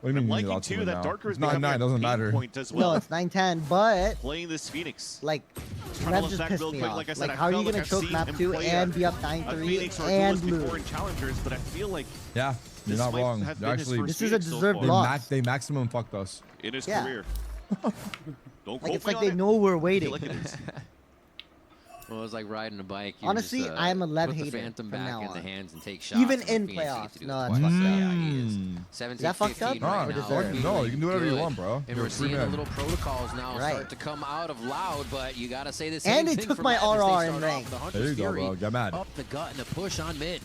What do you I'm mean you liking lost too it that now? Darker is It's 9-9, becoming a doesn't pain matter. point as well. No, it's 9-10, but Playing this Phoenix. like Trying to that look just back pissed real me quick, off. like I said, Like, I how are felt you like gonna I've choke seen map him 2 play and be up a 9-3 Phoenix or a and Duelist before lose? in Challengers, but I feel like Yeah, you're this not might wrong. have They're been his actually, first This is a Phoenix so deserved far loss. they maximum fucked us. in his Yeah. career. Don't Like quote it's me like on they it. know we're I feel waiting. like it is. Well, it's like riding a bike. You Honestly, just, I am a Lev put the hater Phantom from back now in the on. hands and take shots. Even and in Phoenix, you get playoffs. to do No, it that's twice. fucked up. Yeah, he is. Mm. 17, that fucked up 15 or right deserved? now. No, you can do whatever you Good. want, bro. And You're we're a free seeing the man. little protocols now Right. start to come out of Loud, but you got to say the same And they thing took for my Lev as they RR in start off rank. the Hunter's There you go, Fury bro. Get mad. Up the gut and a push on mid.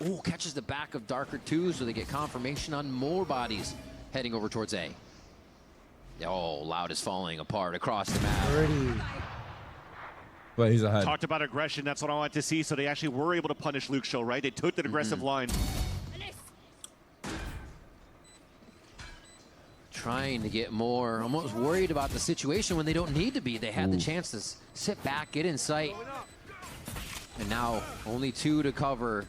Oh, catches the back of Darker 2, so they get confirmation on more bodies heading over towards A. Oh, Loud is falling apart across the map. Dirty. But he's ahead. Talked about aggression. That's what I wanted to see. So they actually were able to punish Luke Show, right? They took the aggressive line. Trying to get more, almost worried about the situation when they don't need to be. They had the chance to sit back, get in sight. And now only 2 to cover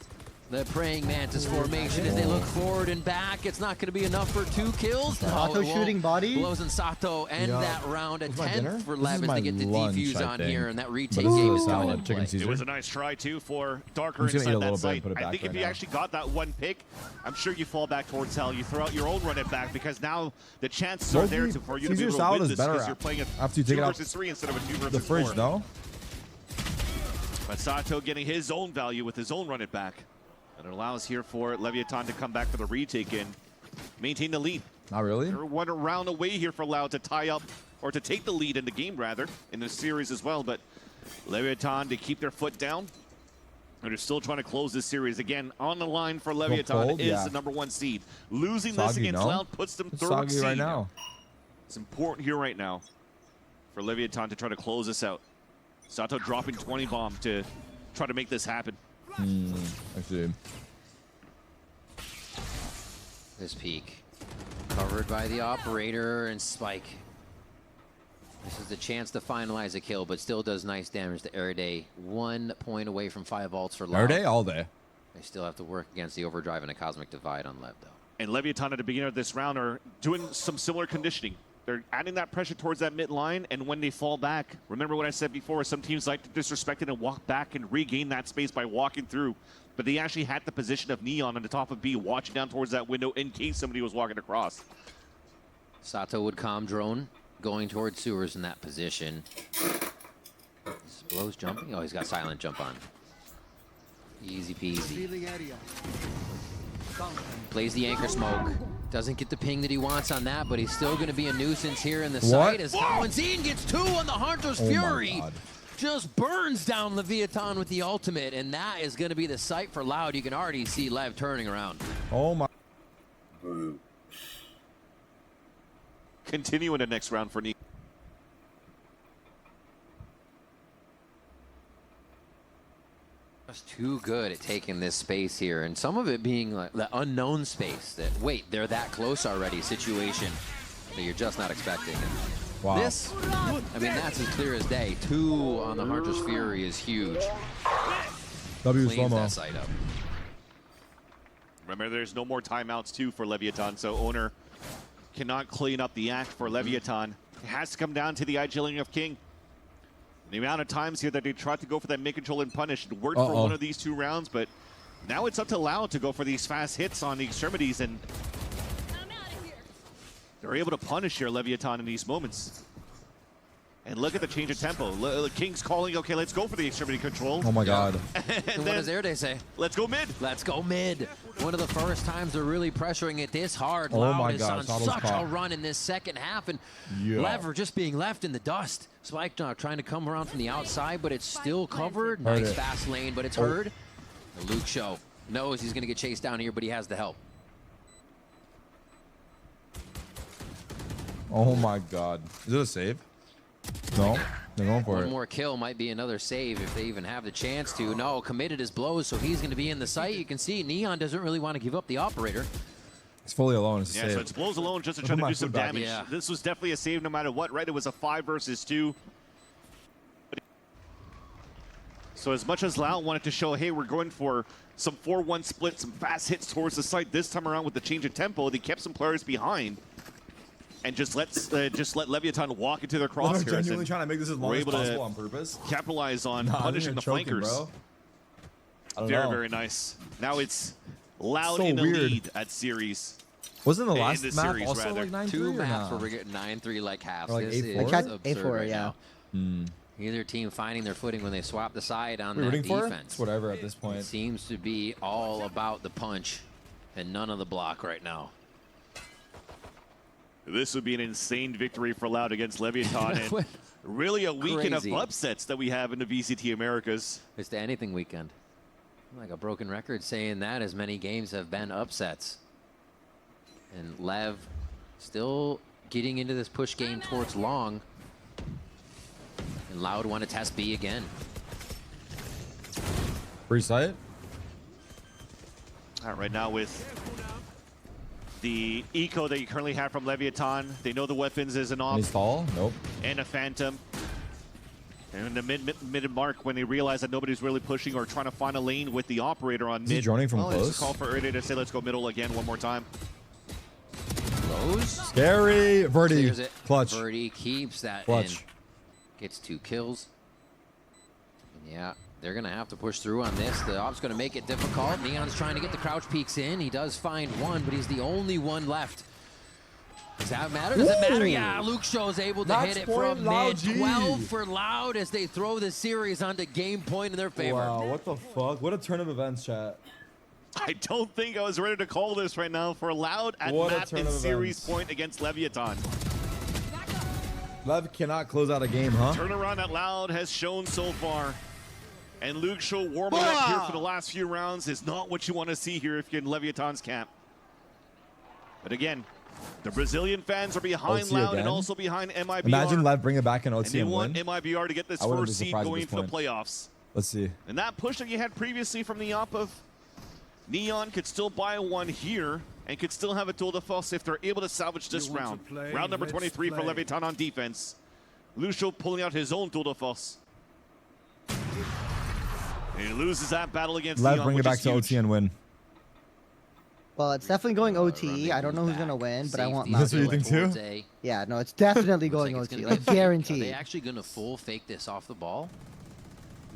the Praying Mantis formation as they look forward and back. It's not going to be enough for 2 kills. No, Sato it won't. shooting body? Blows in Sato end Yeah. that round. A What's my dinner? 10th for This is Lev as my they get the lunch, defuse I on think. here, and that But retake this is game a is coming salad, into chicken play. Caesar. It was a nice try, too, for Darker I'm just gonna inside eat a that little bit and site. put it I back think if right you now. actually got that one pick, I'm sure you fall back towards hell. You throw out your own run it back because now the chances are there for you to be Caesar able to salad win is this better because you're playing a after you take 2 it out versus 3 instead of a 2 versus the fridge, 4. no? But Sato getting his own value with his own run it back. And it allows here for Leviathan to come back for the retake and maintain the lead. Not really. They're 1 round away here for Loud to tie up, or to take the lead in the game, rather, in the series as well. But Leviathan to keep their foot down. And they're still trying to close this series. Again, on the line for Leviathan cold? is Yeah. the #1 seed. Losing this Soggy, against no? Loud puts them It's 3rd soggy seed. right now. It's important here right now for Leviathan to try to close this out. Sato dropping 20 bomb to try to make this happen. I see. This peak covered by the operator and Spike. This is the chance to finalize a kill, but still does nice damage to Erday. 1 point away from 5 ults for Loud. Every day, all day. They still have to work against the overdrive and a cosmic divide on Lev, though. And Leviathan at the beginning of this round are doing some similar conditioning. They're adding that pressure towards that mid line, and when they fall back, remember what I said before, some teams like to disrespect it and walk back and regain that space by walking through. But they actually had the position of Neon on the top of B, watching down towards that window in case somebody was walking across. Sato would calm drone, going towards sewers in that position. Is Blows jumping? Oh, he's got silent jump on. Easy peasy. Plays the anchor smoke. Doesn't get the ping that he wants on that, but he's still going to be a nuisance here in the site as Howenstein gets 2 on the Hunter's Oh my Fury. God. just burns down Leviathan with the ultimate, and that is going to be the sight for Loud. You can already see Lev turning around. Oh my. Continue in the next round for Nico. Just too good at taking this space here, and some of it being like the unknown space that, wait, they're that close already situation that you're just not expecting. Wow. This, I mean, that's as clear as day. 2 on the Hunter's Fury is huge. W Cleans slow-mo. that site up. Remember, there's no more timeouts, too, for Leviathan, so Owner cannot clean up the act for Leviathan. It has to come down to the idling of King. The amount of times here that they tried to go for that mid-control and punish, it worked for one of these 2 rounds, but now it's up to Loud to go for these fast hits on the extremities, and they're able to punish here Leviathan in these moments. And look at the change of tempo. King's calling, okay, let's go for the extremity control. Oh my god. And what does Airday say? Let's go mid. Let's go mid. One of the first times they're really pressuring it this hard. Oh Loud my is God, on Saddle's such caught. a run in this second half, and Yeah. Lever just being left in the dust. Spike trying to come around from the outside, but it's still covered. Heard Nice it. fast lane, but it's heard. And Luke Show knows he's going to get chased down here, but he has the help. Oh my god. Is it a save? No. They're going for One it. more kill might be another save if they even have the chance to. No, committed his blows, so he's going to be in the site. You can see Neon doesn't really want to give up the operator. It's fully alone. It's a Yeah, save. so it's blows alone just to Look try at to my do some foot back. damage. Yeah. This was definitely a save no matter what, right? It was a 5 versus 2. So as much as Loud wanted to show, hey, we're going for some 4-1 split, some fast hits towards the site, this time around with the change of tempo, they kept some players behind and just let Leviathan walk into their I'm crosshairs genuinely and trying to make this as long as able to possible on purpose. capitalize on Nah, I think punishing you're the choking, flankers. bro. I don't Very, know. very nice. Now it's Loud So in the weird. lead at series. Wasn't the In last this map series, also rather. like 9-3 Two or maps nah? where we're getting 9-3 like halves. Or like This 8-4? is I checked absurd 8-4, right yeah. now. Either team finding their footing when they swap the side on We're that rooting for it? defense. It's whatever at this It point. seems to be all about the punch and none of the block right now. This would be an insane victory for Loud against Leviathan, and really a weekend Crazy. of upsets that we have in the VCT Americas. It's the anything weekend. Like a broken record saying that, as many games have been upsets. And Lev still getting into this push game towards long. And Loud want to test B again. Free sight? All right, right now with the eco that you currently have from Leviathan, they know the weapons is an Any op stall? Nope. and a phantom. And in the mid mark, when they realize that nobody's really pushing or trying to find a lane with the operator on Is he mid, droning from well, it's close? a call for Erdy to say let's go middle again one more time. Rose Scary. Verdi. clears it. Clutch. Verdi keeps that in. Clutch. Gets 2 kills. And yeah, they're going to have to push through on this. The op's going to make it difficult. Neon's trying to get the crouch peeks in. He does find one, but he's the only one left. Does that matter? Does it matter? Yeah, Luke Show's able to Match hit it point, from Loud mid. G. 12 for Loud as they throw the series onto game point in their favor. Wow, what the fuck? What a turn of events, chat. I don't think I was ready to call this right now for Loud at What a map turn and of series events. point against Leviathan. Lev cannot close out a game, huh? Turnaround that Loud has shown so far. And Luke Show warming up here for the last few rounds is not what you want to see here if you're in Leviathan's camp. But again, the Brazilian fans are behind OT Loud again? and also behind MIBR. Imagine Lev bring it back in and OT they and want win. MIBR to get this I wouldn't be first seed surprised at going this into the point. playoffs. Let's see. And that push that you had previously from the op of Neon could still buy one here and could still have a tour de force if they're able to salvage this You want round. to play? Round number Let's 23 for play. Leviathan on defense. Lucio pulling out his own tour de force. And he loses that battle against Lev Neon, bring it which back is to huge. OT and win. Well, it's definitely going OT. Running I don't know who's back. gonna win, but I want Safety Loud. That's what you still think too? towards A. Yeah, no, it's definitely Looks going like it's OT. gonna Like be fake. Are guaranteed. they actually going to full fake this off the ball?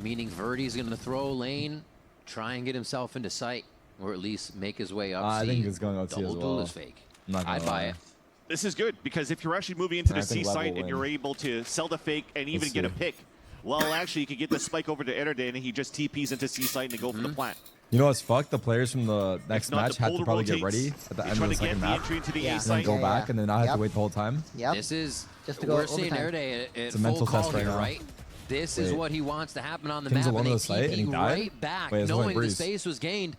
Meaning Verdi's going to throw lane, try and get himself into sight, or at least make his way up. I think C. it's going OT Double as duel well. is fake. I'm not gonna I'd buy lie. it. This is good because if you're actually moving into I the think C Lev site will and you're win. able to sell the fake and even Let's get a see. pick, well, actually, you could get the spike over to Erdy and he just TPs into C site and they go for Mm-hmm. the plant. You know what's fucked? The players from the next If not, match the had to polar probably get rotates. ready at the You're end of trying the to get second the map. entry into the Yeah. A And then site. go Yeah, back, yeah. and then I have Yep. to wait the whole time. Yep. This is Just to go we're seeing overtime. Erday at It's a full mental call test right here, now. right? This is what he wants to happen on the King's map, alone and on they the site, and he TP died? right back, Wait, it's only knowing the Breeze. space was gained.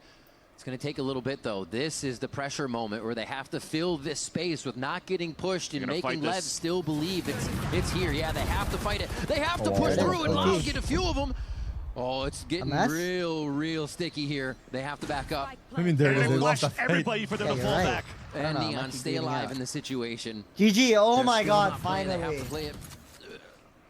It's going to take a little bit, though. This is the pressure moment where they have to fill this space with not getting pushed and making Lev still believe it's here. Yeah, they have to fight it. They have to push through and Loud get a few of them. Oh, it's getting real sticky here. They have to back up. I mean, they lost the fight. everybody for them to fall back. And Neon stay alive in the situation. GG, oh my They're still god, not playing. They have finally. to play it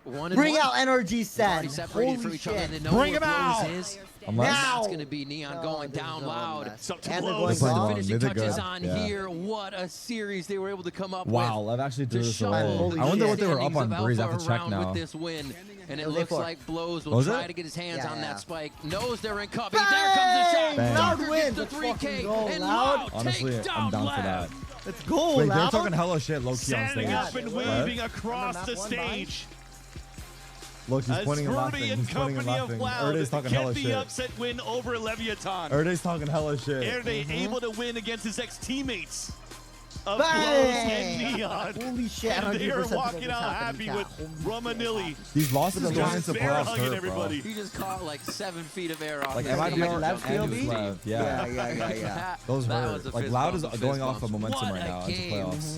one and Bring one. out NRG Already Sen. separated from Holy each other. shit. They know Bring where him out. Blows is. Unless Now. It's going to be Neon going this is down no loud. mess. Up to And they're blows. going They're long. Finishing They're touches good. on Yeah. here. What a series they were able to come up Wow, with. Lev actually The threw this shuffle. away. Holy I wonder shit. what they were up on Standings of Breeze. I have Alpha to check around now. with this win, and it What are they looks for? like Blows will Was try it? to get his hands Yeah, on yeah. that spike. Knows they're in cubby. There comes the shot. Bang! Loud Tucker wins. gets the Let's 3K, fucking go, and Loud. Loud Honestly, takes I'm down down for that. Lev. Let's go, Wait, they're Loud. talking hella shit low-key on Standing stage. up and waving across Map the one, stage. Look, he's As pointing and laughing. Fruity He's and pointing and company of laughing. Loud Erde's talking get hella the shit. upset win over Leviathan. Erde's talking hella shit. Erde able to win against his ex-teammates of Bang! Blows and Neon. Holy shit, And they are 100% walking out happy with Romanilli. These losses With the going last into bear playoffs hugging hurt, bro. everybody. He just caught like 7 feet of air off. Like, his am I stage. being left And field his beat? team. Yeah. Those That hurt. was a Like, fist Loud bump, is a fist going off bump. of momentum What right a now into game. playoffs.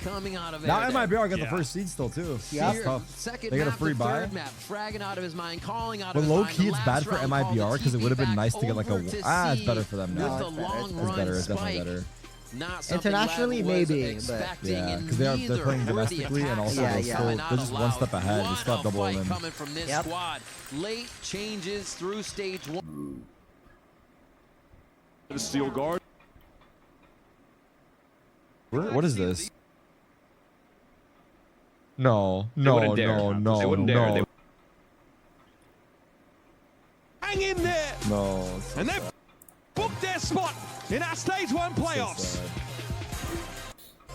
Coming out of Now Erde. MIBR got the Yeah. first seed still, too. Yep. It's tough. Second They got a map, free the buy. third map, fragging out of his mind, calling out But of his low mind. key, The it's bad last for round called MIBR the because it would have been TP nice to get like over a. to It's C better for them with now. the it's better, long it's run better. It's definitely spike. better. Not something Internationally, Lev was maybe, but- expecting, Yeah, and because they're neither playing were the domestically and also Yeah, they're yeah. still coming they're out just of one step Loud. ahead. They What still have a double fight win. coming from this Yep. squad. Late changes through stage 1. The steel guard. What is this? No, no, wouldn't dare. no, They no, wouldn't dare. no, Hang in there, no. and they've booked their spot in our stage 1 playoffs.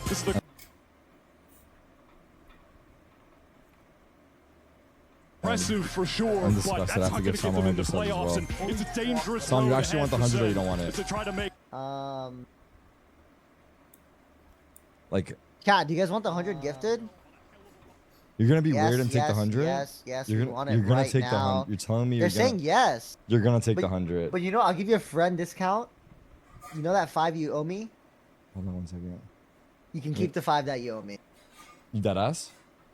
This is the impressive for sure, I'm but disgusted. that's I have not to going give to get Sam them into 100% as playoffs, well. and it's a dangerous Sam, you road actually want the ahead 100 or you for don't want Zen it? to try to make Like, Chat, do you guys want the 100 gifted? you're gonna be Yes, weird and take the yes, 100. Yes, You're we gonna, want it you're gonna right take the now. 100. You're telling me They're you're gonna, saying yes. you're gonna take But- the 100. But you know, I'll give you a friend discount. You know that 5 you owe me? Hold on one second. You can keep the 5 that you owe me. You dead ass?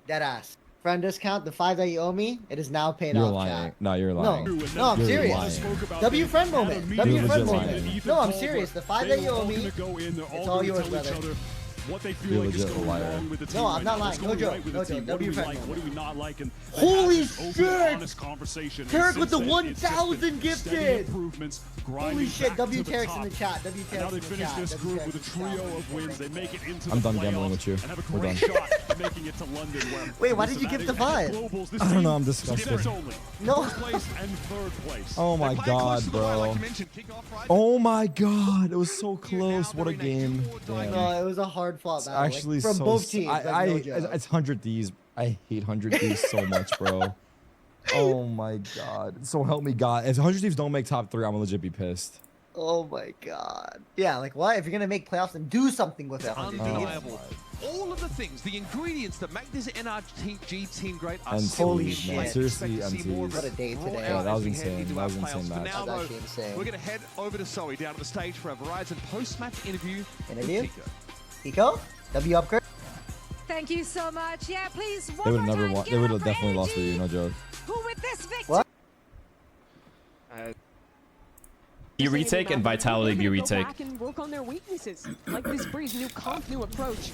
Dead ass. Friend discount, the 5 that you owe me, it is now paid You're off, lying. chat. No, you're lying. No, I'm You're serious. lying. W friend moment. You're W friend legit moment. lying. No, I'm serious. The 5 that you owe me, it's all yours, brother. what they feel You're like is legit a going liar. wrong with the team. No, I'm right not now. What's lying. No going joke. right with No the team? joke. What do we W like? friend What do we not like? And Holy have this open, shit! honest conversation. And Turk since with the then, it's just been 1,000 steady gifted. improvements, Holy grinding shit, back W to the Terex top. in the chat. W And now Terex they in the finish chat. this W group Terex with a in the chat. trio of wins. They make it into I'm the done gambling playoffs with you. and have a We're great done. shot at making it to London. Where Wait, why did you give the 5? Globals, this I don't know, I'm team disgusted. dips only. No. First place and third place. Oh my god, bro. Oh my god, it was so close. What a game. Damn. No, it was a hard fought It's battle. actually from so both teams. Like, no joke. it's 100 Ds. I hate 100 Ds so much, bro. Oh my god. So help me God. If 100 Thieves don't make top 3, I'm gonna legit be pissed. Oh my god. Yeah, like what? If you're gonna make playoffs, then do something with it. 100 Thieves. Undeniable. All of the things, the ingredients that make this NRG team great are And still holy in shit. play. Seriously, Expect to see more of What a it day roll today. out Yeah, that was as we head insane. into That our was an insane playoffs. For match. now, That was though, actually insane. we're going to head over to Zoe down at the stage for a Verizon post-match interview. Interview? with Tico. Pico? W upgrade? Thank you so much. Yeah, please. They would have never won. They would have definitely lost for you, no joke. Who with this victory? What? B retake and Vitality B retake. Back and work on their weaknesses, like this Breeze new comp, new approach.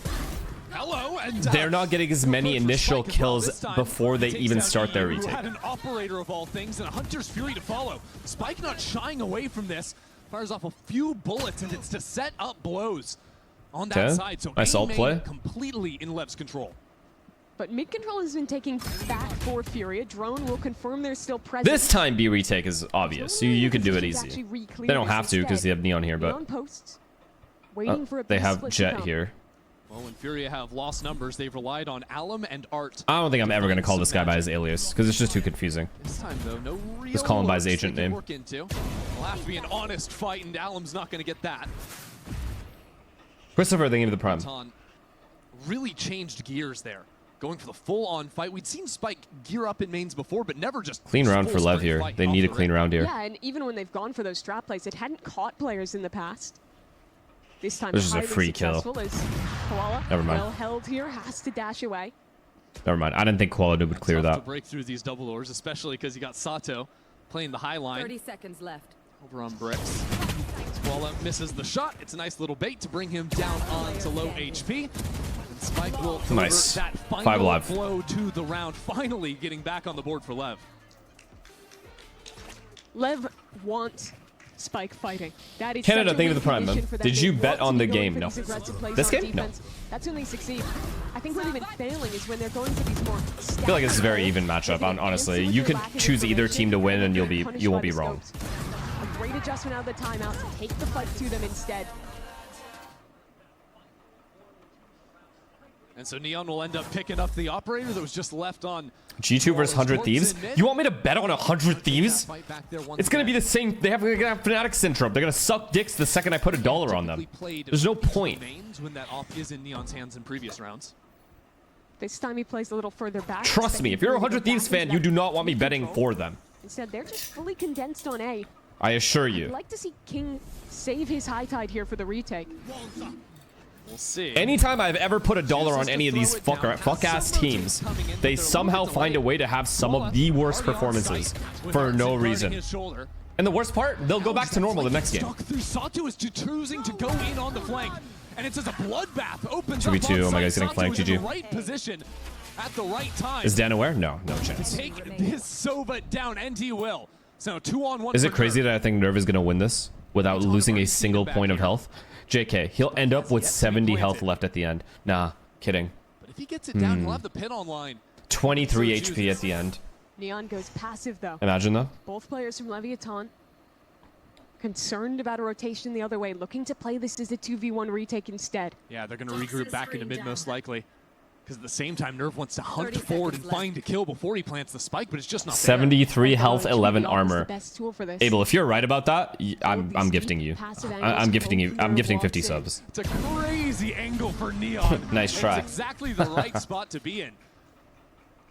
Hello, and They're not getting as many initial kills before they even start their Who retake. had an operator of all things and a Hunter's Fury to follow. Spike not shying away from this. Fires off a few bullets, and it's to set up blows on that Okay. side. So Nice ult A-main play. completely in Lev's control. But mid control has been taking back for Fury. A drone will confirm they're still present. This time B retake is obvious. You can do it easy. They don't have to because they have Neon here, but Neon posts, waiting for a they peace have split to Jet come. here. Well, when Furia have lost numbers, they've relied on Alum and Art. I don't think I'm ever going to call this guy by his alias because it's just too confusing. This time, though, no real Just call him by his looks agent they can name. work into. It'll have to be an honest fight, and Alum's not going to get that. Christopher, thank you for the prime. Ton really changed gears there. going for the full-on fight. We'd seen Spike gear up in mains before, but never just Clean round for Lev here. They need a clean round here. Yeah, and even when they've gone for those strat plays, it hadn't caught players in the past. This time, This is a highly free kill. successful as Koala, Never mind. well held here, has to dash away. Never mind. I didn't think Quality would clear Tough to that. break through these double doors, especially because you got Sato playing the high line. 30 seconds left. Over on bricks. Swallow misses the shot. It's a nice little bait to bring him down onto low HP. And Spike will deliver Nice. that 5 final alive. blow to the round, finally getting back on the board for Lev. Lev wants Spike fighting. That is Canada, such a thank you for win the prime, condition man. for them. Did They you want bet to on be the going game? for No. these aggressive plays This on game? No. defense. That's when they succeed. I think where they've been failing is when they're going for these more. I feel like this is a very even matchup, honestly. You could choose either team to win and you won't be wrong. A great adjustment out of the timeout to take the fight to them instead. And so Neon will end up picking up the operator that was just left on. G2 versus 100 Thieves? You want me to bet on 100 Thieves? It's going to be the same. They're going to have Fnatic syndrome. They're going to suck dicks the second I put $1 on them. There's no point. When that op is in Neon's hands in previous rounds. This time he plays a little further back. Trust me, if you're a 100 Thieves fan, you do not want me betting for them. Instead, they're just fully condensed on A. I assure I'd you. like to see King save his high tide here for the retake. We'll see. Anytime I've ever put $1 on any of these fuck-ass teams, they somehow find a way to have some of the worst performances for no reason. And the worst part, they'll go back to normal the next game. Sato is choosing to go in on the flank, and it's as a bloodbath opens 2v2, up. oh my God, he's getting Sato flanked, is in GG. the right position at the right time. Is Dan aware? No, no chance. Take this Sova down, and he will. So 2-on-1. Is it crazy that I think Nerve is going to win this without losing a single point of health? JK, he'll end up with 70 health left at the end. Nah, kidding. But if he gets it down, he'll have the pin online. 23 HP at the end. Neon goes passive though. Imagine though. Both players from Leviathan concerned about a rotation the other way, looking to play this as a 2v1 retake instead. Yeah, they're going to regroup back into mid most likely. Because at the same time, Nerve wants to hunt forward and find a kill before he plants the spike, but it's just not 73 health, 11 The armor. best tool for this. Abel, if you're right about that, I'm gifting you. I'm gifting you. I'm gifting 50 subs. It's a crazy angle for Neon. Nice try. It's exactly the right spot to be in.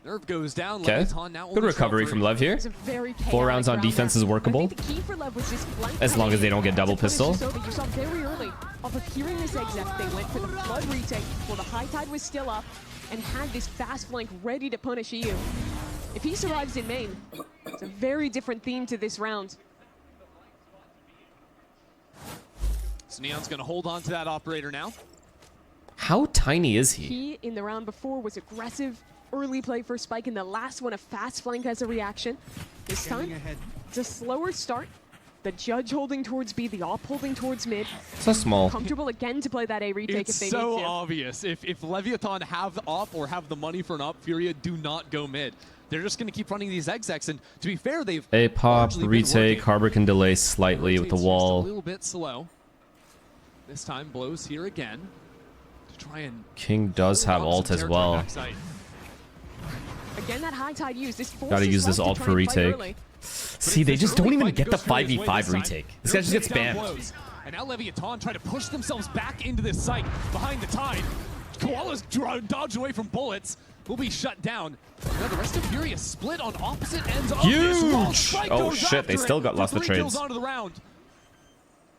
Nerve goes down. Okay. Leviathan now Good only recovery from Lev here. It's a very 4 rounds on chaotic round defense there. is workable. I think the key for Lev was just flank As long as they don't get double to punish pistol. Sova. You saw very early, off of hearing this exec, they went for the flood retake while the high tide was still up and had this fast flank ready to punish EU. If he survives in main, it's a very different theme to this round. So Neon's going to hold on to that operator now. How tiny is he? He, in the round before, was aggressive, early play for Spike, in the last one, a fast flank as a reaction. This time, it's a slower start. The Judge holding towards B, the op holding towards mid. So small. Comfortable again to play that A retake It's if they so need to. obvious. If Leviathan have op or have the money for an op, Furia do not go mid. They're just going to keep running these execs, and to be fair, they've A pop, largely been retake, working. Harbor can delay slightly with the Rotates just a wall. little bit slow. This time blows here again to try and King does have hold ult some as territory well. backside. Again, that high tide use. This forces Gotta use this Lev to ult try for and fight retake. early. See, they just don't even get the 5v5 retake. This guy just gets spammed. And now Leviathan try to push themselves back into this site behind the tide. Koala's dodged away from bullets. Will be shut down. Now the rest of Furia split on opposite ends of this wall. Huge! Spike Oh goes shit, they after still it got for lost the 3 kills trades. onto the round.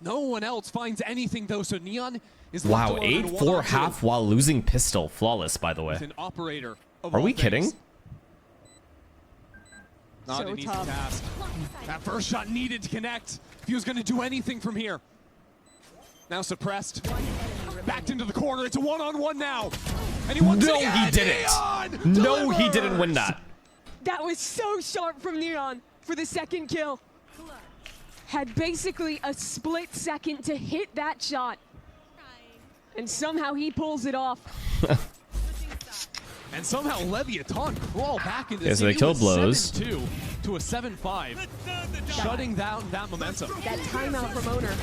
No one else finds anything though, so Neon is Wow, left alone in a 8-4 1-on-2 half while losing pistol. Flawless, by the way. with an operator of Are all we things. kidding? Not So an easy tough. task. That first shot needed to connect if he was going to do anything from here. Now suppressed. Backed into the corner. It's a one-on-one now. And he wants No, it he again. didn't. Neon No, he didn't delivers. win that. That was so sharp from Neon for the second kill. Had basically a split second to hit that shot. And somehow he pulls it off. And somehow Leviathan crawl back into Yeah, so they kill blows. 7-2 to a 7-5, shutting down that momentum. That timeout from Owner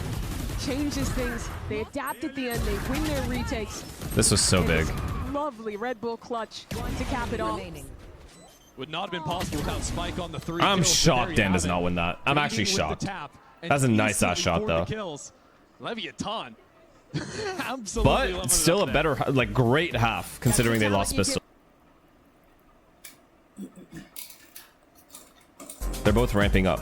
changes things. They adapt at the end. They win their retakes. This was so And big. this lovely Red Bull clutch to cap it off. Would not have been possible without Spike on the 3 I'm kills, but shocked there you Dan have does it. not win that. I'm actually Trading with the shocked. tap and That's a nice ass easily shot, for the though. kills. Leviathan. Absolutely. But still a better, like, great half considering they lost pistol. They're both ramping up.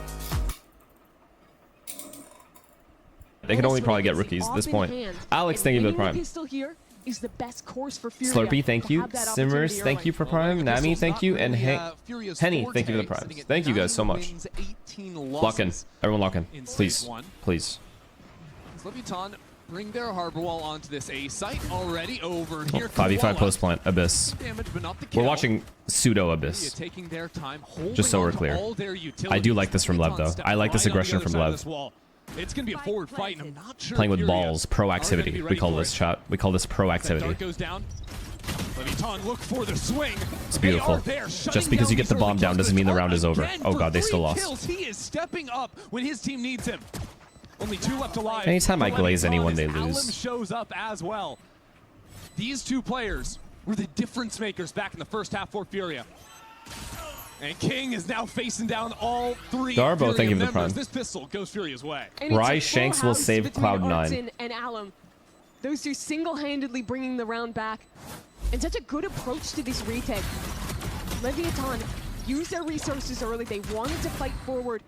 They can only probably get rookies at this point. Alex, thank you for the prime. Pistol here is the best course for Furia Slurpee, thank to you. have that Simmers, opportunity thank early. you for prime. Nami, thank you. And Henny, thank you for the primes. Thank you guys so much. Lock in. Everyone lock in. Please. Please. Leviton bring their harbor wall onto this A site already over here. 5v5 post plant. Abyss. Damage, but not the kill. We're watching pseudo Abyss. Taking their time, Just so we're holding clear. on to all their I do like this from Lev, Leviton though. stepped I like this right on the aggression other from side of Lev. this wall. It's going to be a forward fight, and I'm not sure Playing with Furia balls. are gonna be Proactivity. We ready call for this it. chat. We call this That proactivity. dart goes down. Leviton look for the swing. It's beautiful. Just because you get the bomb down doesn't mean the round is over. Oh god, they still lost. Kills. He is stepping up when his team needs him. Only 2 left alive. Anytime I glaze anyone, they Alum lose. shows up as well. These 2 players were the difference makers back in the first half for Furia. And King is now facing down all 3 Darbo, Furia thank you for the members. prime. This pistol goes Furia's way. And it's a Rye full Shanks will house save between Cloud9. Artson and Alum. Those 2 single-handedly bringing the round back. And such a good approach to this retake. Leviathan used their resources early. They wanted to fight forward.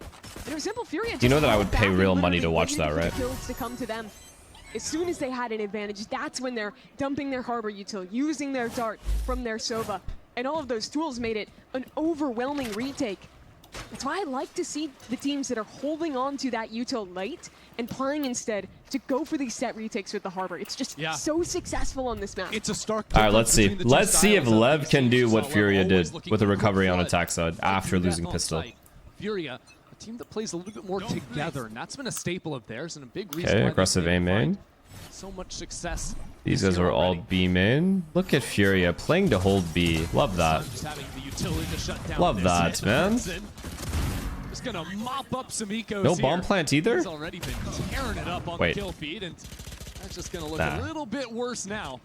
And it was simple. Furia You know just that I fought would back pay and real money literally to watch waited that, for the right? kills to come to them. As soon as they had an advantage, that's when they're dumping their harbor util, using their dart from their Sova. And all of those tools made it an overwhelming retake. That's why I like to see the teams that are holding on to that util late and playing instead to go for these set retakes with the harbor. It's just so successful on this map. It's a stark All right, let's see. difference between the two Let's see if styles of Lev these can do teams. what So Furia we're did always looking with the for recovery on blood. attack side after Through that losing on pistol. site. Furia, a team that plays a little bit more together, and that's been a staple of theirs and a big reason Okay, why aggressive they've A main. so much success. These this guys year are all already. B main. Look at Furia playing to hold B. Love that. Just having the utility to shut down Love this that, hit. man. Hudson Just gonna mop up some ecos No here. bomb plant either? He's already been tearing it up on Wait. the kill feed, and that's just gonna look Nah. a little bit worse now.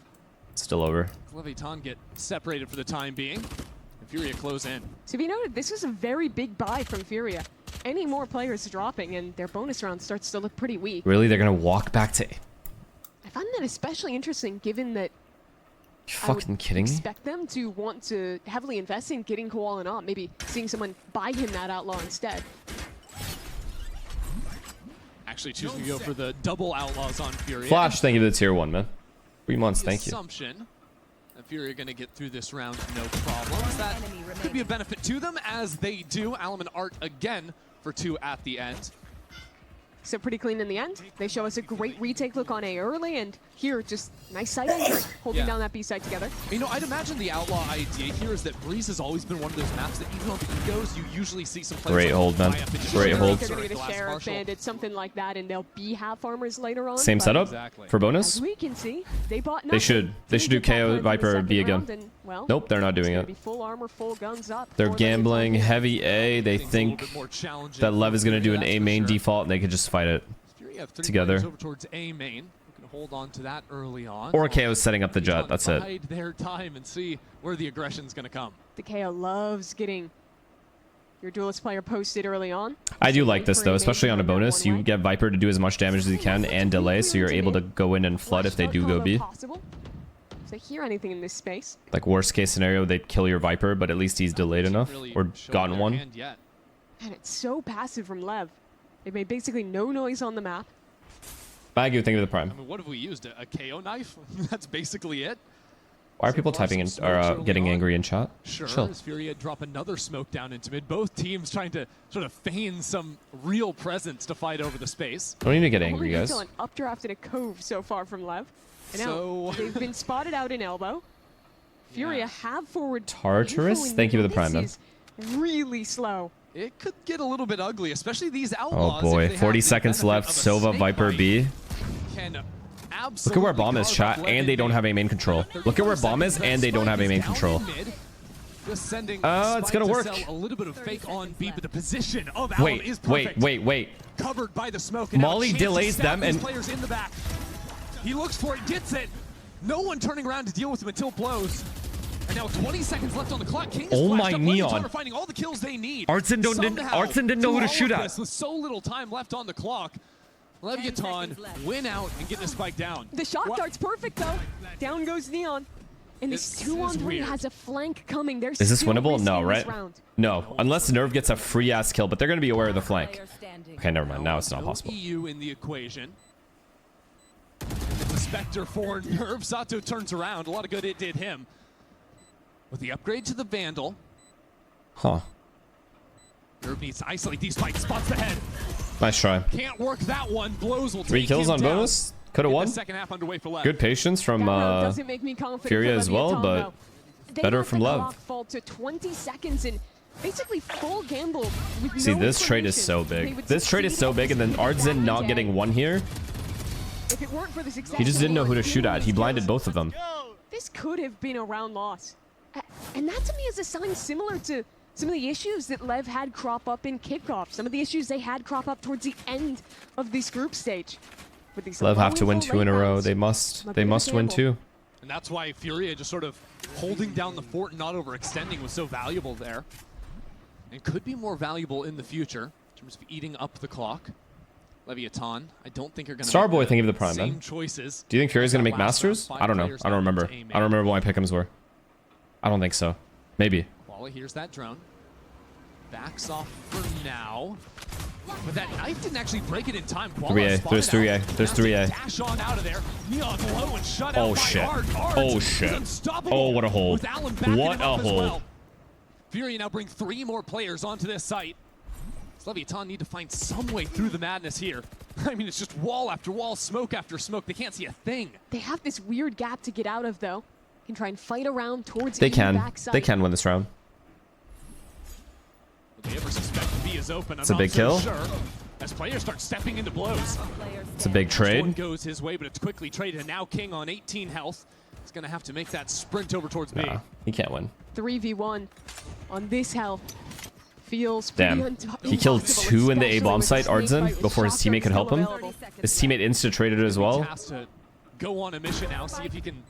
Still over. Leviton get separated for the time being, and Furia close in. To be noted, this was a very big buy from Furia. Any more players dropping, and their bonus round starts to look pretty weak. Really? They're gonna walk back to... I find that especially interesting, given that You I would fucking kidding me? expect them to want to heavily invest in getting Koala up, maybe seeing someone buy him that Outlaw instead. Actually choosing to go for the double outlaws on Furia. Flash, thank you to the tier 1, man. 3 months, The thank you. assumption that Furia are going to get through this round no problems. That could be a benefit to them, as they do. Alum and Art again for 2 at the end. So pretty clean in the end. They show us a great retake look on A early, and here just nice side entry, holding Yeah. down that B side together. You know, I'd imagine the Outlaw idea here is that Breeze has always been one of those maps that even on the egos, you usually see some players Great hold, man. buy up and just Great share hold. They're going to get a Glass share of Marshal. Bandit, something like that, and they'll be half armors later on. Same but setup Exactly. for As bonus? we can see, they bought They nothing. should. They should do Didn't get that KO card in the Viper second B again. round, and, well, Nope, they're not doing it's gonna it. be full armor, full guns up. They're for the gambling Leviton. heavy A. They Things a little think bit more challenging that Lev for is going to do an Furia, A that's for main sure. default and they could just fight it. Furia have 3 together. players over towards A main. We can hold on to that early on. Or KO setting up the jet. That's it. Bide their time and see where the aggression's going to come. The KO loves getting your duelist player posted early on. I do So like wait this for though, a especially on a main one bonus. You way. get Viper to do as much damage as he can and delay, so you're able to go in and flood if they do go B. Possible. If they hear anything in this space. Like worst case scenario, they'd kill your Viper, but at least he's delayed enough Really or showing gotten their one. hand yet. And it's so passive from Lev. They made basically no noise on the map. Bagu, thank you for the prime. I mean, what have we used? A KO knife? That's basically it. Why are people typing in or getting angry in chat? Sure, Chill. as Furia drop another smoke down into mid. Both teams trying to sort of feign some real presence to fight over the space. Don't need to get angry, Only guys. until an updraft in a cove so far from Lev. And So- now they've been spotted out in elbow. Furia Yeah. have forward. Tartarus? info in Thank you for the middle. prime, man. This is really slow. It could get a little bit ugly, especially these Oh outlaws. if boy, they have 40 the seconds benefit left. of a Sova, snake Viper bite, B. can Look absolutely at where bomb is, carve chat, up Lev and they in don't mid. have a main control. Look at where bomb is, and they don't have a main control. Just sending It's Spike gonna to work. sell a little bit of fake on B, but the position of Alum is perfect. Wait. Covered by the smoke. And now a Molly chance to delays stab them these and- players in the back. He looks for it, gets it. No one turning around to deal with him until blows. And now 20 seconds left on the clock. King is Oh flashed my up. Neon. Leviton are finding all the kills they need. Artson didn't know who to shoot Through all of at. this, with so little time left on the clock, Leviton win out and get the spike down. The shot dart's perfect though. Down goes Neon. And this 2-on-3 has a flank coming. There's Is this still winnable? risk No, in this right? round. No, unless Nerve gets a free ass kill, but they're going to be aware of the flank. Okay, never mind. Now it's not No possible. EU in the equation. It's a Spectre for Nerve. Sato turns around. A lot of good it did him. With the upgrade to the Vandal, Huh. Nerve needs to isolate these spikes. Spots the head. Nice try. Can't work that one. Blows will 3 take kills him on down. bonus. Could have Get won. the second half underway for Lev. Good patience from That round doesn't make me confident Furia for as well, Leviathan, but though. They better let from the Lev. clock fall to 20 seconds and basically full gamble with See, no this trade is information. so They big. would This trade is succeed so big, and then at that Ardzin not retake. getting one here. If it weren't for the success He just didn't know who to shoot at. He of blinded both of them. This could have been a round loss. And that to me is a sign similar to some of the issues that Lev had crop up in kickoff. Some of the issues they had crop up towards the end of this group stage. With these Lev have to win lonely 2 in a row. rounds. They must win 2. And that's why Furia just sort of holding down the fort and not overextending was so valuable there. And could be more valuable in the future in terms of eating up the clock. Leviathan, I don't think you're going to Starboy, thank you for the prime, same man. choices. Do you think Fury's going to make Last round, Masters? 5 I don't know. players I don't now remember. to aim I don't remember what my pick'ems were. I don't think so. Maybe. Koala hears that drone. Backs off for now. But that knife didn't actually break it in time. Koala 3A. spotted There's 3A. out. There's Now to 3A. Dash on out of there. Neon low and shut out Oh by shit. Ard. Ard Oh is shit. unstoppable Oh, what a hold. with Allen backing What him a up as hold. well. Fury now bring 3 more players onto this site. Does Leviathan need to find some way through the madness here? I mean, it's just wall after wall, smoke after smoke. They can't see a thing. They have this weird gap to get out of, though. Can try and fight around towards They the can. backside. They can win this round. Would they ever suspect the B is open? It's a I'm big not so kill. Sure. As players start stepping into blows. It's a big First one trade. goes his way, but it's quickly traded. And now King on 18 health. He's going to have to make that sprint over towards B. Nah, he can't win. 3v1 on this health. Feels Damn. pretty He killed impossible, 2 in the especially A-bomb with site, Snake Ardzin, Bite with before his shotgun teammate could help still him. available. His teammate insta-traded it as well. Has to go on a mission now, see if he can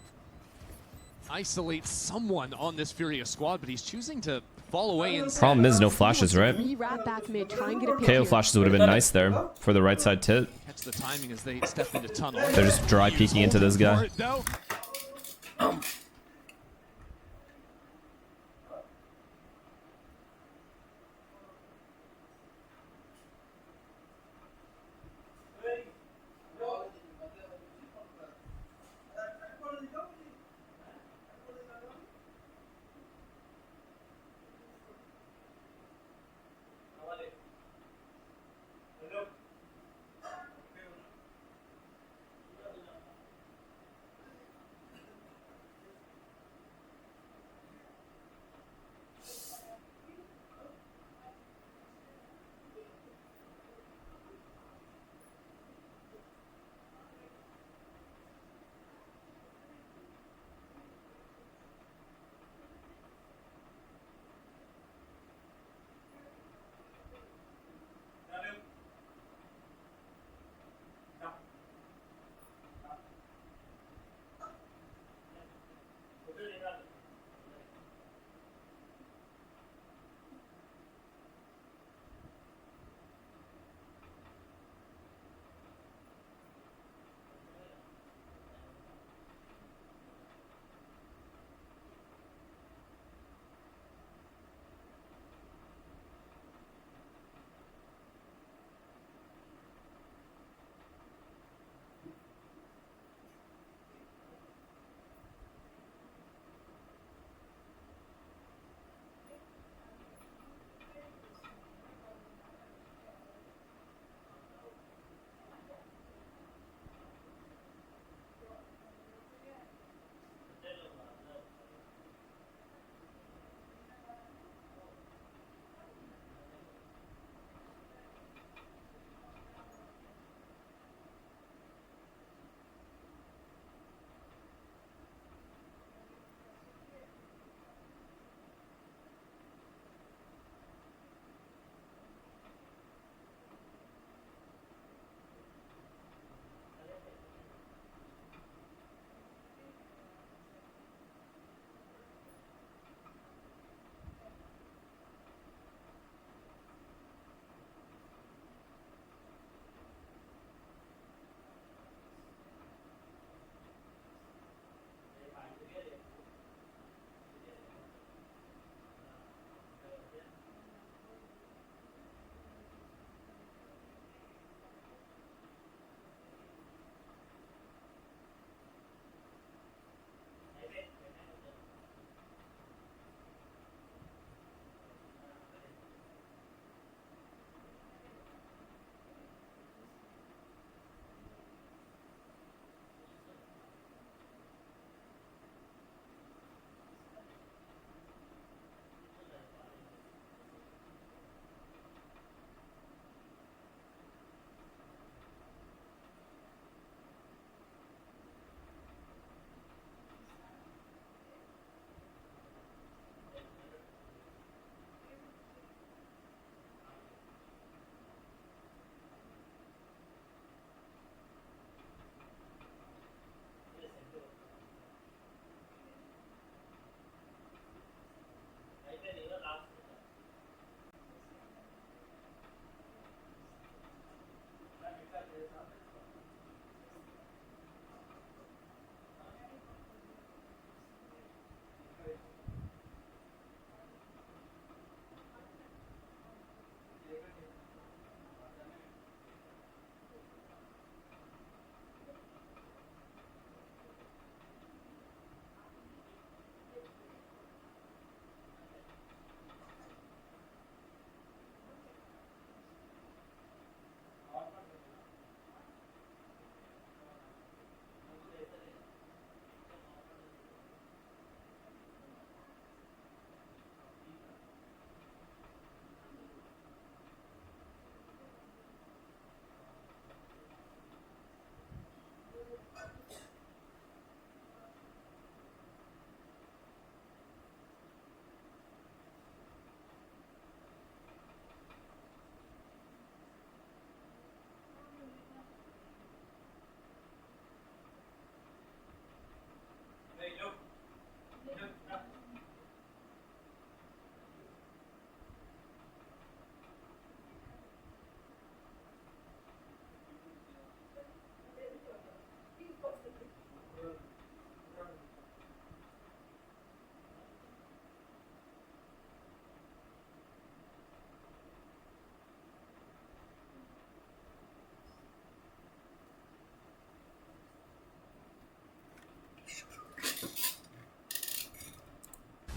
isolate someone on this Furious squad, but he's choosing to fall away instead. Problem is no flashes, right? Re-wrap back mid, try and get a pick KO here. flashes would have been nice there for the right side tit. Catch the timing as they step into tunnel. They're just dry peeking into this guy. For it, though.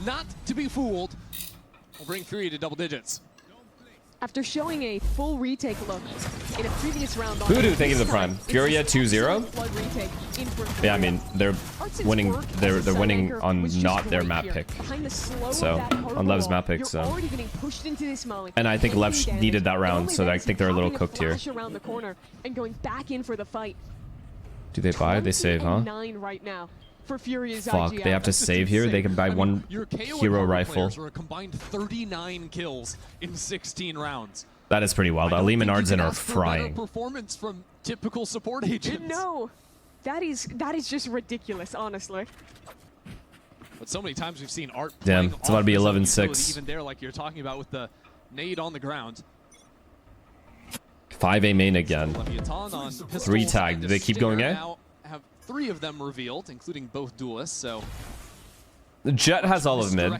not to be fooled, will bring Fury to double digits. After showing a full retake look in a previous round on Voodoo, thank you for the prime. Fury at 2-0. Yeah, I mean they're winning. They're winning on not their map pick. So on Lev's map pick. So. And I think Lev needed that round, so I think they're a little cooked here. Around the corner and going back in for the fight. Do they buy? They save, huh? 9 right now for Furious Fuck, IGL. they have to save here. They can buy one hero rifle. Are a combined 39 kills in 16 rounds. That is pretty wild. Ali and Ardzin are frying. Performance from typical support agents. No, that is just ridiculous, honestly. But so many times we've seen Art. Damn, it's about to be 11-6. Even there, like you're talking about with the nade on the ground. 5A main again. 3 tagged. Do they keep going A? Now have 3 of them revealed, including both duelists. So Jet has all of mid.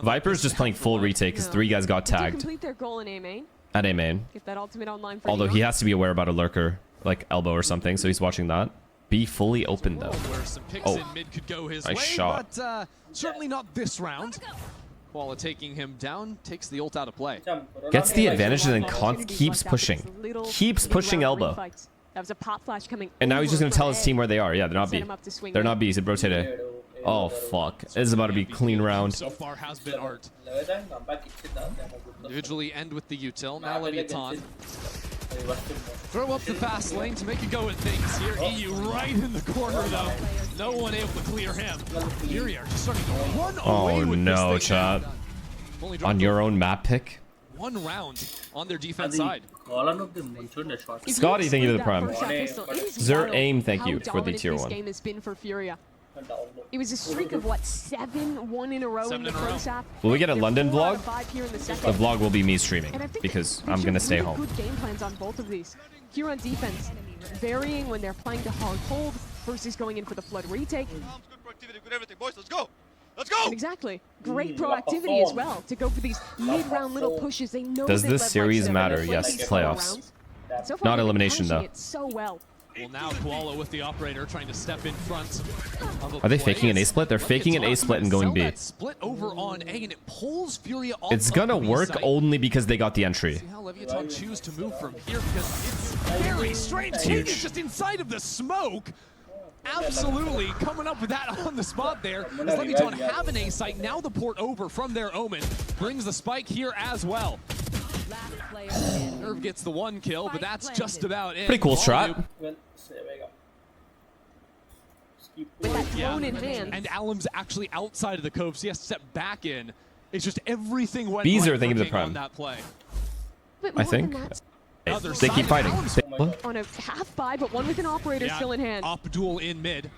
Viper's just playing full retake because 3 guys got tagged. Complete their goal in A main. At A main. Get that ultimate online for Although he has to be aware about a lurker, like elbow or something, so he's watching that. B fully open though. Oh, nice shot. But certainly not this round. Koala taking him down, takes the ult out of play. Gets the advantage and then keeps pushing. Keeps pushing elbow. That was a pop flash coming. And now he's just going to tell his team where they are. Yeah, they're not B. They're not B. He's at rotate A. Oh, fuck. This is about to be a clean round. So far has been Art. Individually end with the util. Now Leviathan. Throw up the fast lane to make it go with things here. EU right in the corner though. No one able to clear him. Fury are just starting to run away with no, this chat. On your own map pick? 1 round on their defense side. Scotty, thank you for the prime. Zer Aim, thank you for the tier 1. Game has been for Furia. It was a streak of what, 7 in a row in the first half. Will we get a London vlog? The The vlog will be me streaming because I'm gonna stay home. Good game plans on both of these. Here on defense, varying when they're playing to hard hold versus going in for the flood retake. Let's go! Exactly. Great proactivity as well to go for these mid-round little pushes. They know Does that this Lev series likes to matter? play Yes, these playoffs. rounds. So far, Not they're elimination, managing though. it so well. Well, now Koala with the operator trying to step in front. Are they faking an A split? They're faking an A split and going B. Split over on A and it pulls Furia off. It's gonna work only because they got the entry. See how Leviathan choose to move from here because it's very strange. Huge. He's just inside of the smoke. Absolutely coming up with that on the spot there. As Leviathan have an A site, now the port over from their Omen brings the spike here as well. Nerve gets the 1 kill, but that's just about it. Pretty cool strat. With that drone in hand. And Alam's actually outside of the cove, so he has to step back in. It's just everything went Bees are right thinking for the King on prime. that play. But I more think. than that, They keep fighting. on a half buy, but one with an operator still in hand. Op duel in mid.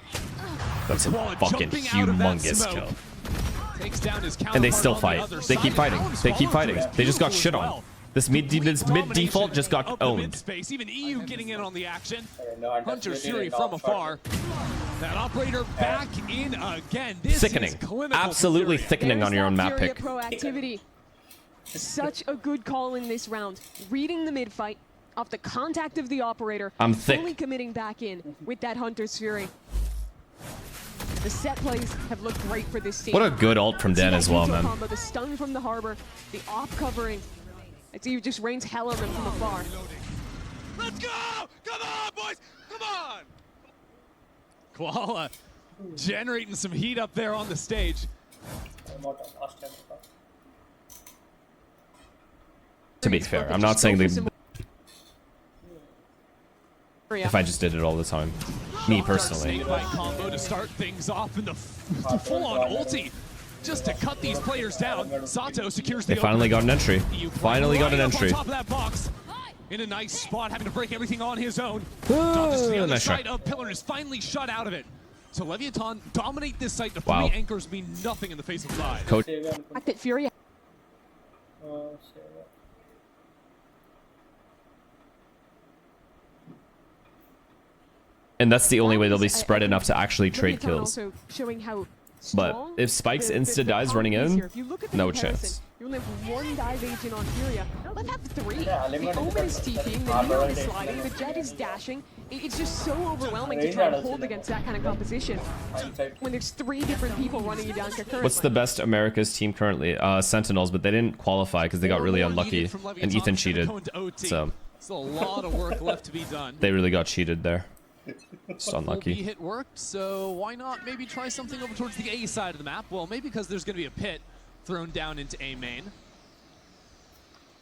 That's a Koala fucking jumping out of that humongous smoke. kill. Takes down his And they counterpart still on the fight. other They keep side. fighting. Alam's They keep follow-through fighting. is They just got beautiful shit as on. well. This mid default just got Of the owned. mid-space. Even EU getting in on the action. Hunter Fury from afar. That operator back in again. This Thickening. is clinical. Absolutely Fury. thickening on your own map Furia pick. proactivity. Such a good call in this round. Reading the mid fight off the contact of the operator. I'm thick. Fully committing back in with that Hunter's Fury. The set plays have looked great for this team. What a good ult from Dan as well, man. Combo, the stun from the harbor, the off covering. I see you just rains hell on them from afar. Let's go! Come on, boys! Come on! Koala generating some heat up there on the stage. To be fair, I'm not saying the. If I just did it all the time, me personally. Snakebite combo to start things off in the full-on ulti. Just to cut these players down. Sato secures the They finally got an entry. Finally got an entry. On top of that box. In a nice spot, having to break everything on his own. Dodges to the other Nice side try. of Pillar is finally shut out of it. So Leviathan dominate this site. The Wow. 3 anchors mean nothing in the face of Zai. Coach. Fact that Fury And that's the only way they'll be spread enough to actually trade Leviathan kills. also showing how But strong if Spike's the insta dies running combo is in, here. If you look at the no comparison, chance. You're We only have one dive agent on Furia. Let's have 3. The Omen is TPing, the Neon is sliding, the Jet is dashing. It's just so overwhelming to try and hold against that kind of composition when there's 3 different people running you down concurrently. What's the best America's team currently? Sentinels, but they didn't qualify because they got really unlucky and Ethan cheated. So still a lot of work left to be done. they really got cheated there. Just Full B unlucky. hit worked, so why not maybe try something over towards the A side of the map? Well, maybe because there's going to be a pit thrown down into A main.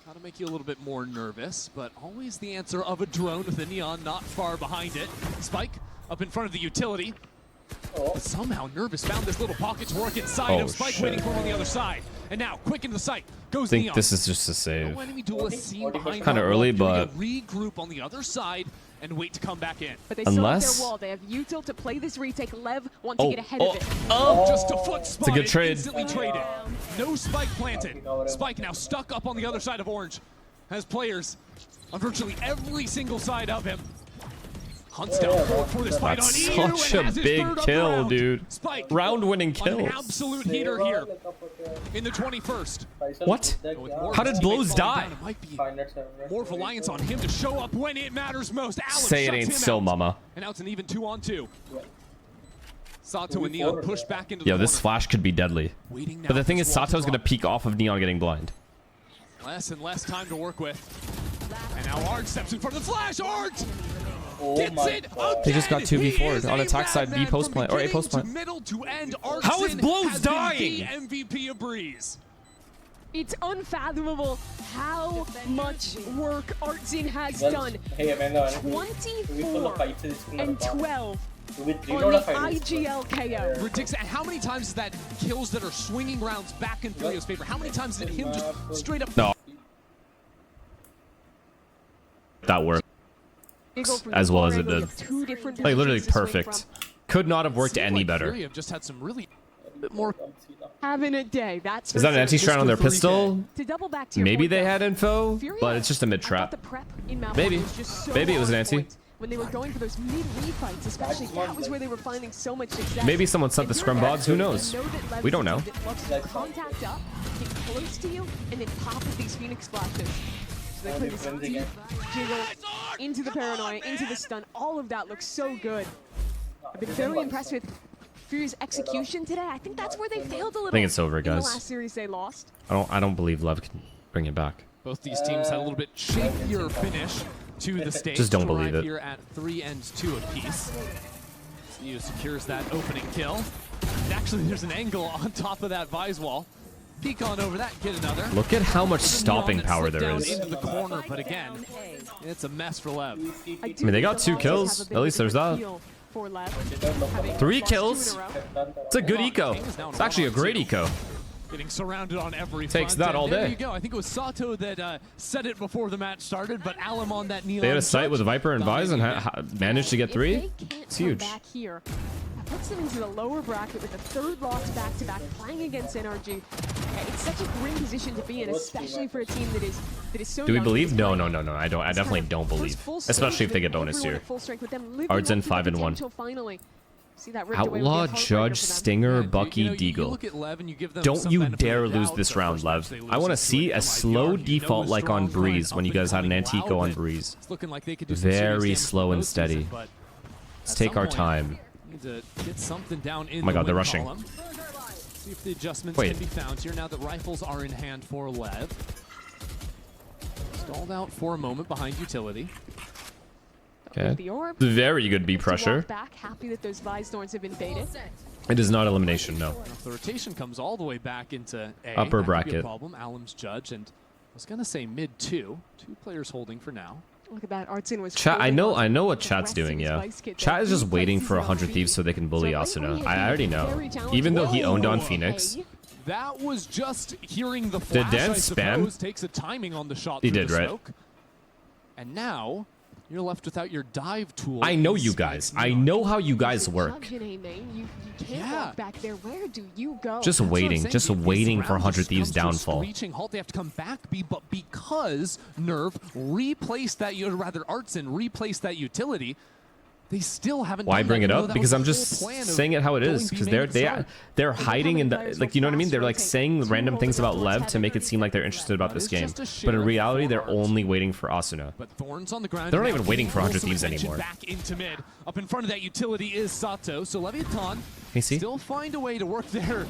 Gotta make you a little bit more nervous, but always the answer of a drone with a Neon not far behind it. Spike up in front of the utility. But somehow Nervous found this little pocket to work inside of Spike, waiting for him on the other side. And now, quick into the site, goes I think Neon. this is just a save. No enemy duelist seen behind Kind of that early, wall. but Regroup on the other side and wait to come back in. But they still have unless their wall. They have util to play this retake. Lev wants to get ahead of it. Just a foot spot. It's a good trade. Instantly traded. No Spike planted. Spike now stuck up on the other side of Orange. Has players on virtually every single side of him. Hunts down for this fight on That's EU such and a has his big third of kill, the round. dude. Spike Round-winning on an kills. absolute heater here in the 21st. What? With more How of his did Blows teammates falling die? down, it might be more reliance on him to show up when it matters most. Allen Say it shuts ain't him so, out. mama. And now it's an even 2-on-2. Sato and Neon pushed back into the Yo, this corner. flash could be deadly. Waiting now But the for thing this is, wall to Sato's gonna drop. peek off of Neon getting blind. Less and less time to work with. And now Art steps in front of the flash. Art gets it again. They just got 2v4'd He on is attack a side, B madman post from plant, or A beginning post to plant. middle to end. How is Artson Blows has been dying? the MVP of Breeze. It's unfathomable how much work Artzin has done. 24 and 12 on the IGL KO. Ridiculous. And how many times is that kills that are swinging rounds back in Furio's favor? How many times did him just straight up... No. That worked as well as it did. Like literally perfect. Could not have worked any better. Fury have just had some really bit more... Having a day, that's Is that an anti-strand on their pistol? To double back to your Maybe point, they though, had info, Fury, but it's just a I thought mid-trap. the prep in map Maybe. one was just so Maybe it was an on anti. point. When they were going for those mid-refights, especially, that was where they were finding so much success. Maybe someone sent the scrum bods, who knows? We don't know. Loves to contact up, get close to you, and then pop with these Phoenix splashes. So they play this deep jiggle into the paranoia, into the stun. All of that looks so good. I've been very impressed with Fury's execution today. I think that's where they failed a little. I think it's over, in the guys. last series they lost. I don't believe Lev can bring it back. Both these teams had a little bit shakier finish to the stage. Just don't to believe arrive it. Here at 3 and 2 apiece. CU secures that opening kill. And actually, there's an angle on top of that Vise wall. Peek on over that, get another. Look at how much Neon stopping that power slipped there down is. into the corner, but again, it's a mess for Lev. I mean, they got 2 kills. At least there's that. 3 kills. It's a good eco. It's actually a great eco. Getting surrounded on every Takes front, that and all there day. you go. I think it was Sato that said it before the match started, but Alum on that Neon. They had a sight with Viper and Vise and managed to get 3. If they can't It's come huge. back here, that puts them into the lower bracket with the 3rd loss back-to-back, playing against NRG. It's such a grim position to be in, especially for a team that is so. Do we young. believe? It's No, playing no, no, no. I don't. I this definitely kind of don't believe. full Especially if they get strength, bonus everyone here. at full strength with them living Arts in up to the 5 and 1. potential finally. See that ripped away with the Outlaw, heartbreaker Judge, for them. Stinger, Yeah, Bucky, you Deagle. look at Lev and you give them Don't some you benefit dare of the lose doubt. this The round, first Lev. match they lose I want to to see an a slow MIBR. You know default a like on strong Breeze line when you up and guys had an coming Antico loud, on but Breeze. it's looking like they could do some serious Very damage slow for and most steady. season, but Let's at take some our point, time. need to get something down in Oh my the God, they're win rushing. column. See if the adjustments Wait. can be found here now that rifles are in hand for Lev. Stalled out for a moment behind utility. With the orb, Okay. Very good B gets to walk pressure. back, happy that those Vise Thorns have been baited. It is not elimination, no. If the rotation comes all the way back into A, Upper that could be a bracket. problem. Alum's Judge, and I was gonna say mid 2. 2 players holding for now. Look at that, Artsin was Chat, I holding know on what the chat's rest doing, of his yeah. Vice kit Chat there. is just 3 waiting places for on 100 B. Thieves so they can bully So Asuna. Lately, I already know. very talented. Even though he owned on Whoa. Phoenix. That was just hearing the flash, Dan I spam? suppose, takes a timing on the shot He through did, the right? smoke. And now, you're left without your dive tool. I know in you Spike's guys. I Neon. know how you guys As a work. judge in A main, you can't Yeah. walk back there. Where do you go? Just That's what I'm waiting, saying. just This waiting for round 100 just Thieves comes to a downfall. Screeching halt. They have to come back B, but because Nerve replaced that, or rather Artsin replaced that utility, They still haven't. Why done bring that, it even though up? that Because was I'm the just whole plan of saying it how it is. going Because B main at the start. they're hiding in the, like, you know what I mean? They're like saying random things about Lev to make it seem like they're interested about this game, but in reality they're only waiting for Asuna. But Thorns on the ground. They're not Now even waiting for 100 also Thieves mentioned anymore. Back into mid. Up in front of that utility is Sato. So Leviathan Hey, see? still find a way to work their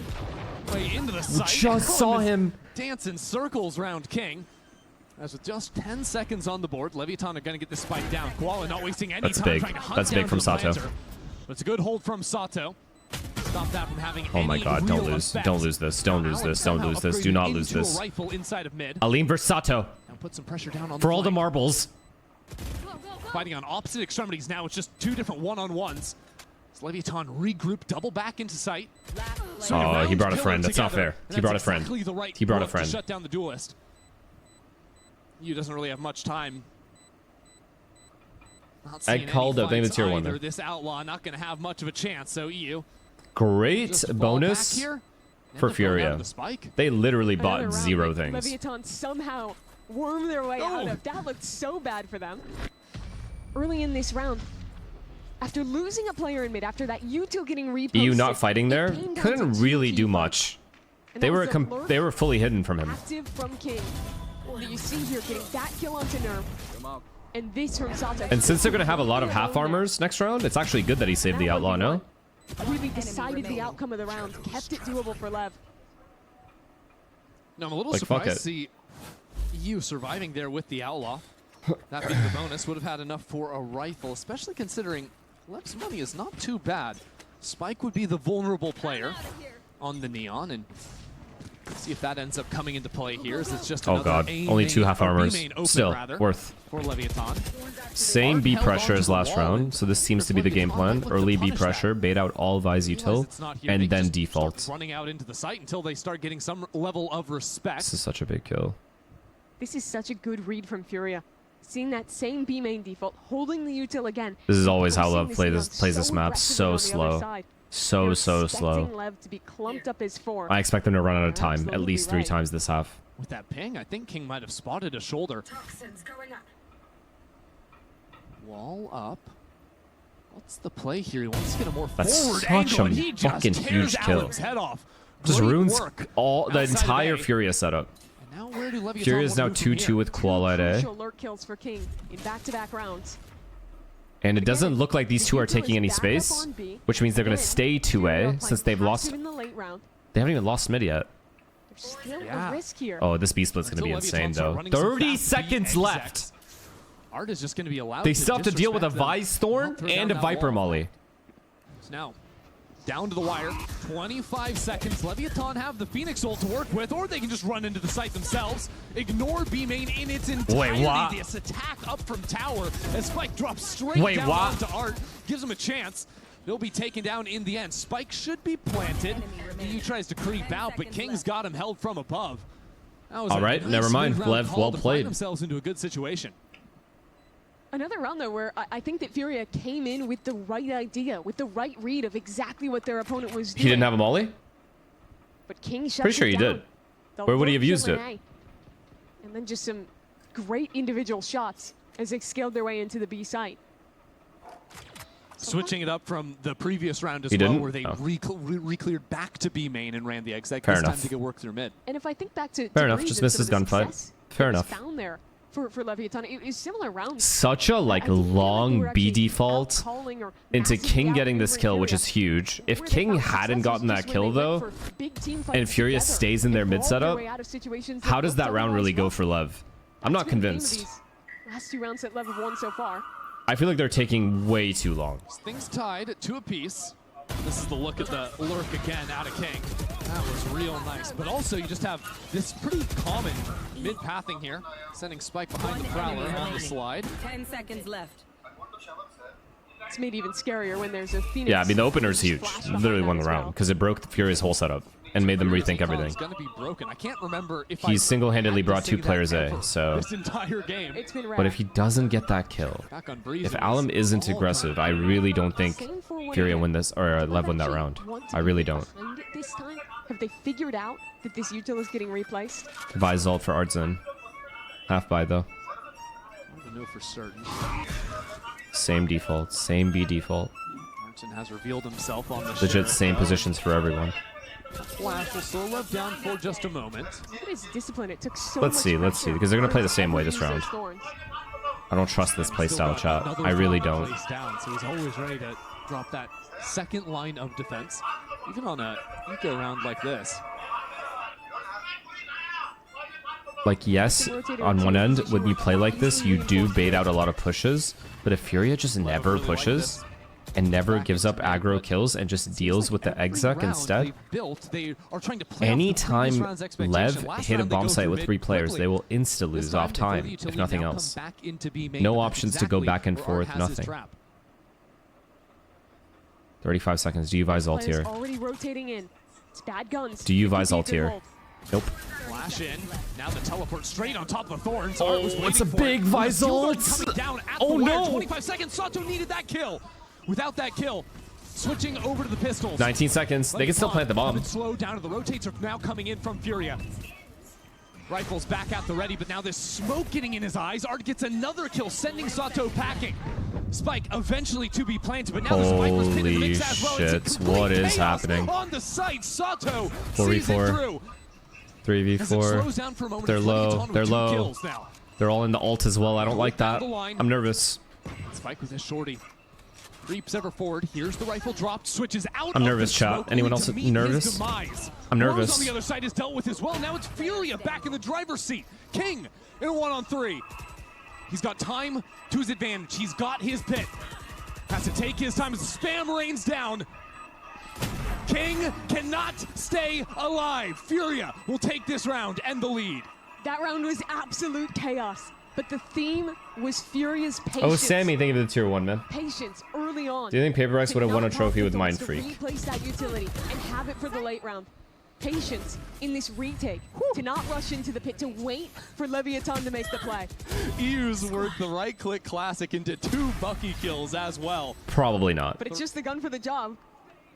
way into the site. just saw him. Dance in circles round King. As with just 10 seconds on the board, Leviathan are going to get this spike down. Koala not wasting any That's time big. trying to hunt That's down big from to the Sato. planter. But it's a good hold from Sato. Stop that from having Oh my any god, don't real lose. effect. Don't lose this. Don't lose this. Don't lose this. Do not lose Into a this. rifle inside of mid. Alim versus Sato. Now put some pressure down on For all the flank. marbles. Fighting on opposite extremities now. It's just two different one-on-ones. As Leviathan regroup, double back into sight. Oh, he brought a friend. That's not fair. He brought a friend. Exactly the right He brought a move to friend. shut down the duelist. Yu doesn't really have much time. Not I seeing called any up. I think fights it's tier 1 either. there. This outlaw not going to have much of a chance. So EU Great just fall bonus back here, for end up going out Furia. of the spike. They literally Another bought round zero that things. Leviathan somehow wormed their way out of. That looked so bad for them. Early in this round, after losing a player in mid, after that U2 getting reposted, EU not fighting there it came down couldn't to two really key do fights. much. And They that were was the lurk they were fully hidden from him. active from King. That you see here getting that kill onto Nerve. And this from Sato. And since they're going to have a lot of half armors next round, it's actually good that he saved the outlaw, no? Really decided the outcome of the round, kept it doable for Lev. No, I'm a little Like, fuck surprised it. to see EU surviving there with the outlaw. That being the bonus, would have had enough for a rifle, especially considering Lev's money is not too bad. Spike would be the vulnerable player on the Neon, and see if that ends up coming into play here. As it's just Oh another god, A only main, 2 half or B armors. main open, Still, rather, worth. for Leviathan. Same B pressure as last round, so this seems to be the game plan. Early B pressure, bait out all Vise Realize util, it's not here. They and then just default. start running out into the site until they start getting some level of respect. This is such a big kill. This is such a good read from Furia. Seeing that same B main default, holding the util again. This is always how Forcing Lev plays this map. aggressively So on the other slow. side. So They're slow. expecting Lev to be clumped up as 4. I expect them to run out of time at Absolutely least 3 right. times this half. With that ping, I think King might have spotted a shoulder. Wall up. What's the play here? He wants to get a more That's forward such angle, a and he just fucking tears huge kill. Alan's head off. Just Great ruins work all the outside of entire A. Furia setup. And now where do Leviathan Furia is wanna now move from 2-2 here? with Koala at A. Crucial lurk kills for King in back-to-back rounds. And it doesn't look like these two are taking any space, which means they're going to stay 2A since they've lost. In the late round. They haven't even lost mid yet. There's still Yeah. a risk here. Oh, this B split's going to be Until insane Leviathan start though. running some 30 fast seconds B left. execs. Art is just going to be allowed They to still have to deal with a disrespect them, Vise Thorn not throw and down a that Viper wall. Molly. So now, down to the wire. 25 seconds. Leviathan have the Phoenix ult to work with, or they can just run into the site themselves. Ignore B main in its entirety. what? This attack up from tower as Spike drops straight Wait, down what? onto Art. Gives him a chance. They'll be taken down in the end. Spike should be planted. EU tries to creep out, but King's got him held from above. That was All a right, nice never mind. mid-round Lev, call well to find played. themselves into a good situation. Another round, though, where I think that Furia came in with the right idea, with the right read of exactly what their opponent was doing. He didn't have a Molly? But King shuts Pretty sure it he down. did. The Where would he lurk have used kill it? in A. And then just some great individual shots as they scaled their way into the B site. Switching it up from the previous round as He well, didn't? where they Oh. re-cleared back to B main and ran the exec. Fair This time enough. to get work through mid. And if I think back to Fair enough, Breeze just and some misses of the gunfight. success Fair that was enough. found there for Leviathan, it was similar rounds. Such a like I didn't feel like they long were B actually default outcalling or into massively King getting this outmaneuvering kill, which Furia. is huge. If Where they King found hadn't success gotten was that just kill when they though, went for big team and fights Furia together, stays in their mid evolved their setup, way out of situations how that does that looked round really otherwise go for Lev? I'm not That's been the theme of convinced. these last 2 rounds that Lev have won so far. I feel like they're taking way too long. Things tied at 2 apiece. This is the look at the lurk again out of King. That was real nice. But also you just have this pretty common mid-pathing here, sending Spike behind the Prowler on the slide. 10 seconds left. It's made even scarier when there's a Phoenix. Yeah, I mean the opener's huge. flash behind Literally that won the as round well. because it broke the Furious whole setup and made them rethink everything. It's gonna be broken. I can't remember if He's I single-handedly had to brought say 2 that players A, ever so. this entire game. It's been rare. But if he doesn't get that kill, Back on Breeze, if it Alum was isn't all aggressive, I turned. really don't think Same for one Furia again. win this or Do they Lev win that actually round. want to I be really don't. behind it this time? Have they figured out that this util is getting replaced? Vise ult for Artzen. Half buy though. I don't know for certain. Same default. Same B default. Martin has revealed himself on the Legit sheriff, same though. positions for everyone. Flash will slow Lev down for just a moment. Look at his discipline. It took so Let's much see, pressure because they're gonna play the same for way him this to use round. those thorns. I don't trust this Still playstyle, got chat. another I really round don't. placed down, so he's always ready to drop that second line of defense, even on a eco round like this. Like, yes, on one end, when you play like this, you do bait out a lot of pushes, but if Furia just never pushes and never gives up aggro kills and just deals with the exec instead, anytime Lev hit a bomb site with 3 players, they will insta-lose off time, if nothing else. No options to go back and forth, nothing. 35 seconds. Do you Vise ult Players here? already rotating in. It's bad guns. Do you It could Vise be a ult good here? hold. Nope. Flash in. Now the teleport straight on top of Thorns. Oh, Art was waiting it's a for big it. Vise Fuel gun ult. coming down at Oh, the wire. no. 25 seconds. Sato needed that kill. Without that kill, switching over to the pistols. 19 seconds. They can still plant the bomb. Slow down to the rotates are now coming in from Furia. Rifles back at the ready, but now there's smoke getting in his eyes. Art gets another kill, sending Sato packing. Spike eventually to be planted, but now the Spike was pinned in the mix as well. Holy It's a shit, complete what is chaos happening? on the site. Sato 4v4. sees it through. 3v4. They're low. They're low. They're all in the ult as well. I don't like that. I'm nervous. Spike with his shorty. Creeps ever forward. Here's the rifle dropped. Switches out. I'm of nervous, the chat. smoke, Anyone only else to meet his nervous? demise. I'm Rose nervous. on the other side is dealt with as well. Now it's Furia back in the driver's seat. King in a 1-on-3. He's got time to his advantage. He's got his pit. Has to take his time as the spam rains down. King cannot stay alive. Furia will take this round and the lead. That round was absolute chaos, but the theme was Furia's patience. Oh, Sammy, thank you for the tier 1, man. Patience early on. Do you think Paper Rex would have won a trophy with Mind To Freak? replace that utility and have it for the late round. Patience in this retake. To not rush into the pit, to wait for Leviathan to make the play. Ears worked the right-click classic into 2 Bucky kills as well. Probably not. But it's just the gun for the job.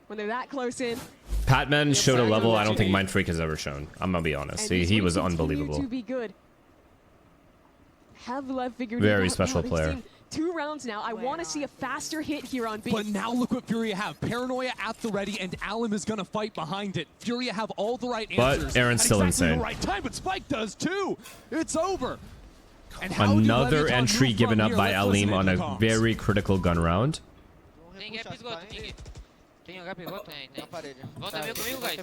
When they're that close in. Patman showed a exactly level what I don't you think need. Mind Freak has ever shown. I'm gonna be honest. And He was will continue unbelievable. To be good. Have Lev figured Very it out special now. They've player. seen 2 rounds now. I want to see a faster hit here on B. But now look what Furia have. Paranoia at the ready, and Alum is going to fight behind it. Furia have all the right But answers. Aaron's at still exactly insane. the right time, but Spike does too. It's over. And how do Another Leviathan entry move given from up here? by Let's listen Alim on into a the comms. very critical gun round. Tem HP, volta. Tem. Volta meio comigo, guys.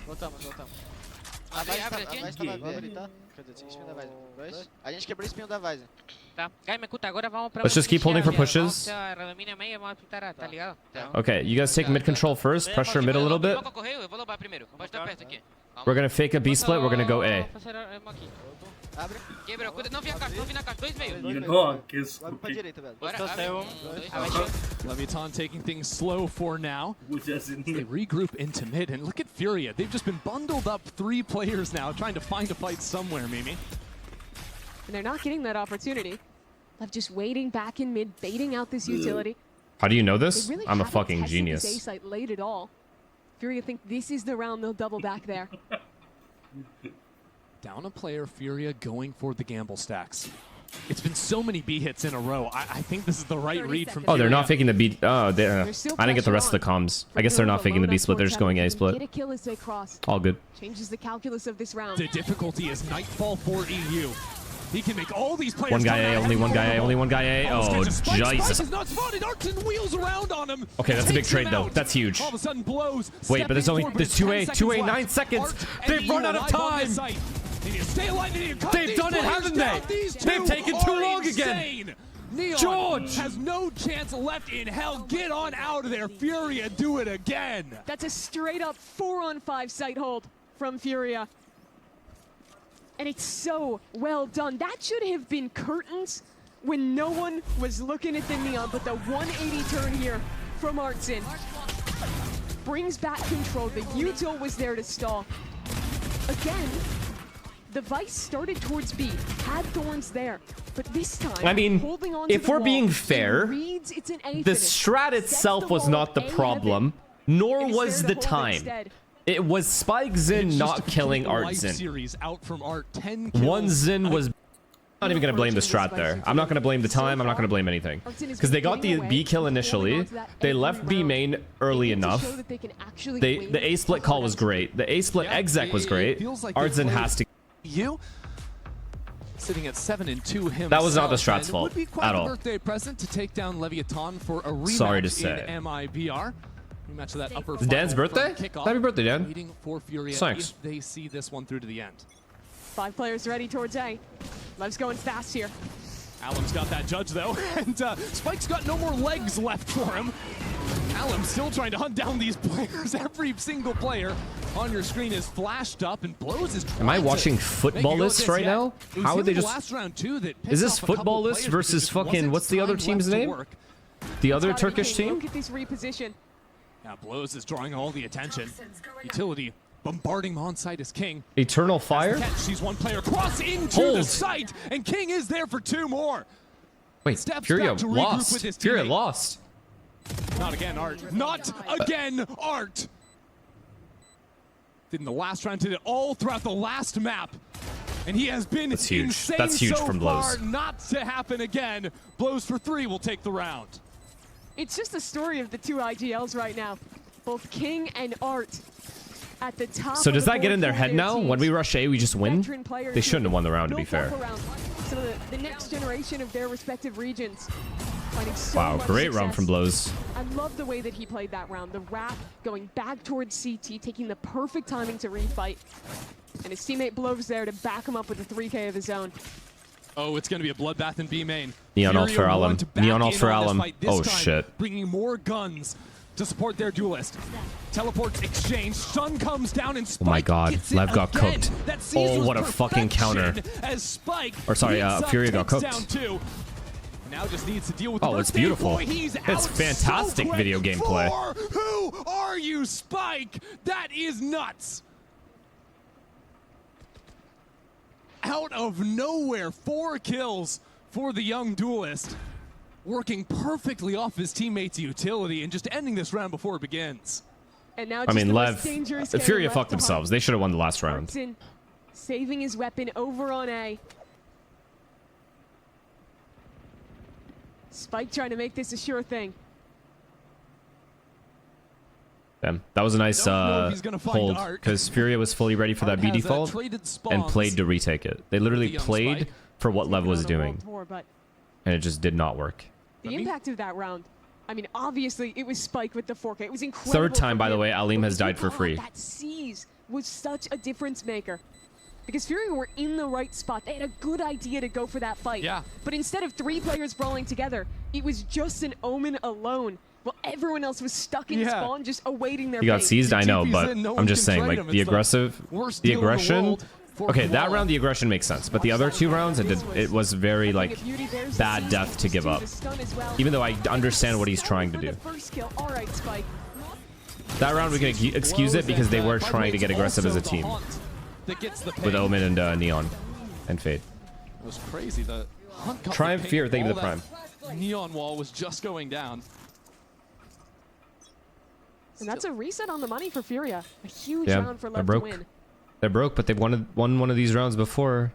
Voltamos. A Vise tava B ali, tá? Cadê? Tem espinho da Vise. 2. A gente quebrou o espinho da Vise. Tá. Guys, me escuta, agora vamos pra... Let's just keep holding for pushes. Tá ligado? Okay, you guys take mid control first. Pressure mid a little bit. Eu vou lobar primeiro. Pode estar perto aqui. We're gonna fake a B split. We're gonna go A. Abre. Quebra, cuida. Não vi na caixa. 2 meio. Vai pra direita, velho. Bora, abre. Leviathan taking things slow for now. They regroup into mid, and look at Furia. They've just been bundled up 3 players now, trying to find a fight somewhere, Mimi. And they're not getting that opportunity. Lev just waiting back in mid, baiting out this utility. How do you know They this? really I'm a haven't fucking tested this A genius. site late at all. Furia think this is the round they'll double back there. Down a player, Furia going for the gamble stacks. It's been so many B hits in a row. I think this is the right read from Oh, they're Furia. not faking the B. Oh, I didn't get the rest of the comms. I guess they're not faking the B split. They're just going A Get split. a kill as they cross. All good. Changes the calculus of this round. The difficulty is Nightfall for EU. He can make all these players One guy come A, out only and one guy A, vulnerable. only one guy A. All this Oh, catches Spike. Spike Jesus. is not spotted. Arton wheels around on him. Okay, that's a big Takes him trade, though. out. That's huge. All of a sudden blows. Wait, but there's stepping only forward, there's but 2A, 10 2A, seconds 9 left. seconds. Art and They've EU run out of alive on time. this site. They need to stay alive. They need to cut They've these done it, players haven't down. they? These They've two taken too are long again. insane. Neon George has no chance left in hell. Get on out of there, Furia. Do it again. That's a straight up 4-on-5 site hold from Furia. And it's so well done. That should have been curtains when no one was looking at the Neon, but the 180 turn here from Artson brings back control. The util was there to stall. Again, the Vice started towards B, had Thorns there, but this time, I mean, holding on to if the we're wall, being it fair, reads it's an A the finish. strat Sets itself the was wall not the A problem, heaven, nor and is was there the to hold time. instead. It was Spike Zin It's just not to killing complete the Art life Zin. series out from Art. 10 kills. One Zin was Not even going to blame the strat there. I'm not going to blame the time. I'm not going to blame anything. Because they got the B kill initially. They left B main early enough. The A split call was great. The A split exec was great. Arzen has to... You sitting at 7-2 himself. That was not the strat's fault It would be quite at a all. birthday present to take down Leviathan for a rematch Sorry to say. in MIBR. Rematch of that upper It's Dan's final birthday? from kickoff. Happy birthday, Dan. Waiting for Furia Thanks. if they see this one through to the end. 5 players ready towards A. Lev's going fast here. Alum's got that judge though, and Spike's got no more legs left for him. Alum still trying to hunt down these players. Every single player on your screen is flashed up, and Blows is trying. Am I watching to football make lists right now? How would they just... last round too that Is this pissed off a couple football list players because versus it fucking... wasn't What's the other time team's left to name? work. The other Turkish team? Look at this reposition. Now Blows is drawing all the attention. Utility bombarding him on site as King. Eternal Fire? She's one player cross into the site, and King is there for 2 more. Wait, Steps Furia back to regroup lost. with his Furia teammate. lost. Not again, Art. Not again, Art. Did in the last round, did it all throughout the last map. And he has been That's huge. insane That's huge so from far. Blows. Not to happen again. Blows for 3 will take the round. It's just the story of the 2 IGLs right now. Both King and Art at the top. So does of the that get in board their for head their now? teams. When we rush A, we just win? Veteran players They shouldn't have won the round, to be built fair. up around some of the next generation of their respective regions. Finding so Wow, much great round success. from Blows. I love the way that he played that round. The wrap going back towards CT, taking the perfect timing to refight. And his teammate Blows there to back him up with a 3K of his own. Oh, it's going to be a bloodbath in B main. Neon ult for Furia Alum. want to back Neon ult in for on this Alum. fight this Oh, time, shit. Bringing more guns to support their duelist. Teleports exchange. Sun comes down and Spike Oh my god, gets it Lev got again. cooked. That sees Oh, was what a fucking counter. perfection as Spike Or sorry, heats up, Furia got takes cooked. down 2. Now just needs to deal with Oh, the it's birthday beautiful. boy. He's It's out fantastic so quick. video game play. Who are you, Spike? That is nuts. Out of nowhere, 4 kills for the young duelist. Working perfectly off his teammate's utility and just ending this round before it begins. And now I just mean, the most Lev, dangerous Furia game fucked left to themselves. They should have won the last round. Hartson saving his weapon over on A. Spike trying to make this a sure thing. Damn, that was a nice know if he's gonna find hold Art. because Furia was fully ready for that Art B has, default traded and spawns played to retake it. They literally with the young played Spike. for what Lev was Taking on a doing, world tour, but and it just did not work. the impact of that round, I mean, obviously it was Spike with the 4K. It was incredible. Third time, from by the him. way, Aleem But has died for God, free. That Seize was such a difference maker. Because Furia were in the right spot. They had a good idea to go for that fight. Yeah. But instead of 3 players brawling together, it was just an Omen alone. While everyone else was stuck in spawn, just awaiting their He got fate. seized, I know, TP's but in, no I'm one just can saying, trade like, him. the It's aggressive, worst the deal in the aggression. world for Okay, that Koala. round, the aggression makes sense, but the other 2 rounds, it was very, like, bad death to give up. Even though I understand what he's trying to do. That round, we can excuse it because they were trying to get aggressive as a team. With Omen and Neon and Fade. It was crazy. The hunt got Triumph the Fear, paint thank you for the while prime. that Neon wall was just going down. And that's a reset on the money for Furia. A huge Yeah, round for they're Lev to broke. win. They're broke, but they've won one of these rounds before.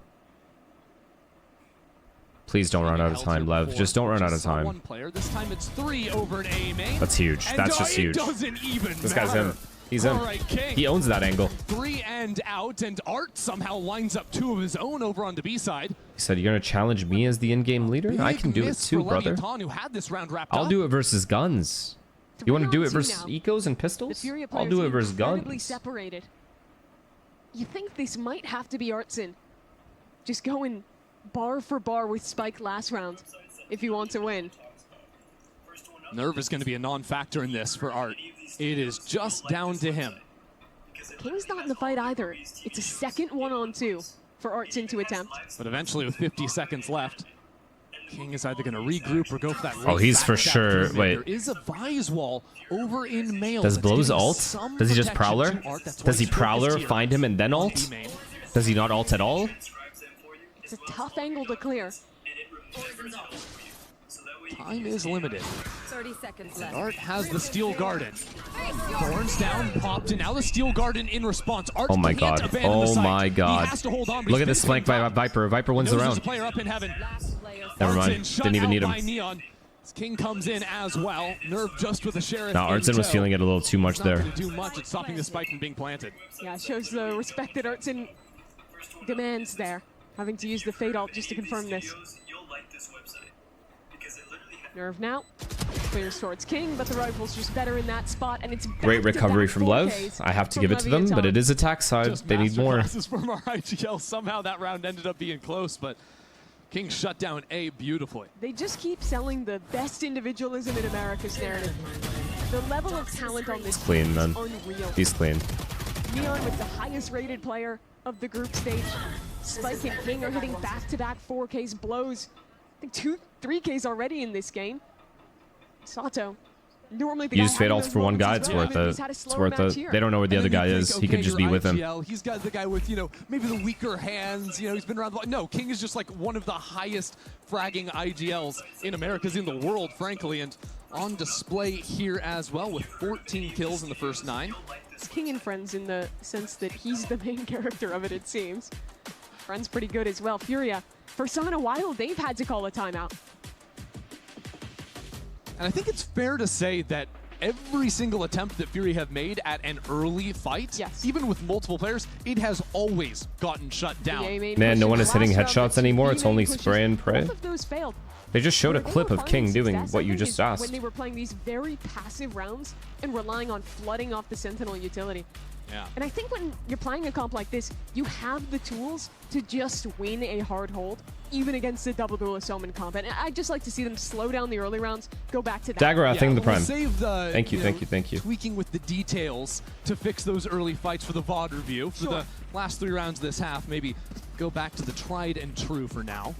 Please don't run out of time, Lev. Just don't run out of time. One player. This time it's 3 over an A main. That's huge. And That's just it huge. doesn't even This guy's matter. him. He's him. All right, King. He owns that angle. 3 and out, and Art somehow lines up 2 of his own over on the B side. He said, "You're gonna challenge me as the in-game leader? I Big can do it miss too, for brother. Leviathan, who had this round wrapped I'll up. do it versus guns. You want to do it 3-on-2 versus now. ecos and The pistols? Furia I'll players do it versus incredibly guns." separated. You think this might have to be Artson. Just going bar for bar with Spike last round if you want to win. Nerve is going to be a non-factor in this for Art. It is just down to him. King's not in the fight either. It's a second 1-on-2 for Artson to attempt. But eventually, with 50 seconds left, King is either going to regroup or go for that. Oh, he's back for stab sure. through. Wait. There is a Vise wall over in male. Does that's Blows giving ult? some Does he just protection Prowler? to Art. That's why Does he he's focused Prowler, here find him, and then on ult? B-main. Does he not ult at all? It's a tough angle to clear. Time is limited. 30 seconds left. Art has the Steel Garden. Thorns down, popped, and now the Steel Garden in response. Art Oh my can't god. abandon the Oh site. my god. He has to hold on, but Look he's at this been flank by dropped. Viper. Viper wins the Knows there's round. a player up in heaven. Never mind. Artson shut Didn't even out need him. by Neon. King comes in as well. Nerve just with the Sheriff. Now in Artson was tow. feeling it a little too much Not there. gonna do much at stopping the spike from being planted. Yeah, it shows the respect that Artson demands there. Having to use the Fade ult just to confirm this. Nerve now. Clears towards King, but the rifle's just better in that spot, and it's Great recovery from Lev. 4Ks I have to from give it to them, but Leviathan. it is attack side. Just They need more. masterclasses from our IGL. Somehow that round ended up being close, but King shut down A beautifully. They just keep selling the best individualism in America's narrative. The level of talent on this Clean, team man. is unreal. He's clean. Neon with the highest rated player of the group stage. Spike and King are hitting back-to-back 4Ks blows. I think 3Ks already in this game. Sato, normally the Use guy Fade having ult those for one moments guy. as It's well. worth I mean, it. he's had a It's slower worth match it. here. They don't know where the And other then guy you is. think, He could okay, just be your with him. IGL, he's got the guy with, maybe the weaker hands. He's been around the block. No, King is just like one of the highest fragging IGLs in America's in the world, frankly, and on display here as well with 14 kills in the first 9. It's King and Friends in the sense that he's the main character of it, it seems. Friends pretty good as well. Furia, for a while, they've had to call a timeout. And I think it's fair to say that every single attempt that Fury have made at an early fight, even with multiple players, it has always gotten shut down. Man, no one is hitting headshots anymore. It's only pushes. spray and pray. Both of those failed. They just showed a Where they clip were of King finding doing success, what I you think, just is asked. when they were playing these very passive rounds and relying on flooding off the Sentinel utility. Yeah. And I think when you're playing a comp like this, you have the tools to just win a hard hold, even against the double duelist Omen comp. And I'd just like to see them slow down the early rounds, go back to that. Dagger, I think the we'll prime. save the, Thank you, know, thank you. tweaking with the details to fix those early fights for the VOD review. For the last 3 rounds this half, maybe go back to the tried and true for now.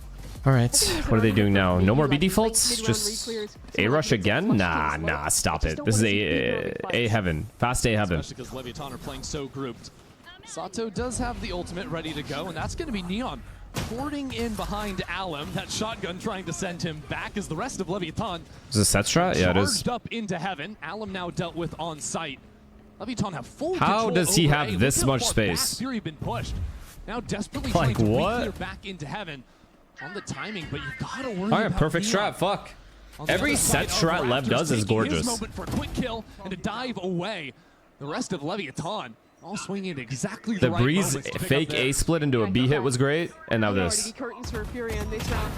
All right, what are they doing now? No more B defaults? Just A rush again? Nah, stop it. This is A heaven. Fast A heaven. Especially because Leviathan are playing so grouped. Sato does have the ultimate ready to go, and that's going to be Neon porting in behind Alum. That shotgun trying to send him back as the rest of Leviathan. Is this set strat? Yeah, it is. Charged up into heaven. Alum now dealt with on site. Leviathan have full How control does he over have A. this Look how much far space? back Fury been pushed. Now desperately Like trying to what? re-clear back into heaven. On the timing, but you've got to worry All right, about perfect Neon. strat. Fuck. On the Every other set side of strat Lev Raptors does is taking his gorgeous. moment for a quick kill and to dive away. The rest of Leviathan all swinging at exactly the The right Breeze moments to pick fake up their- A split into a B hit was great, and now Already this. curtains for Furia in this round.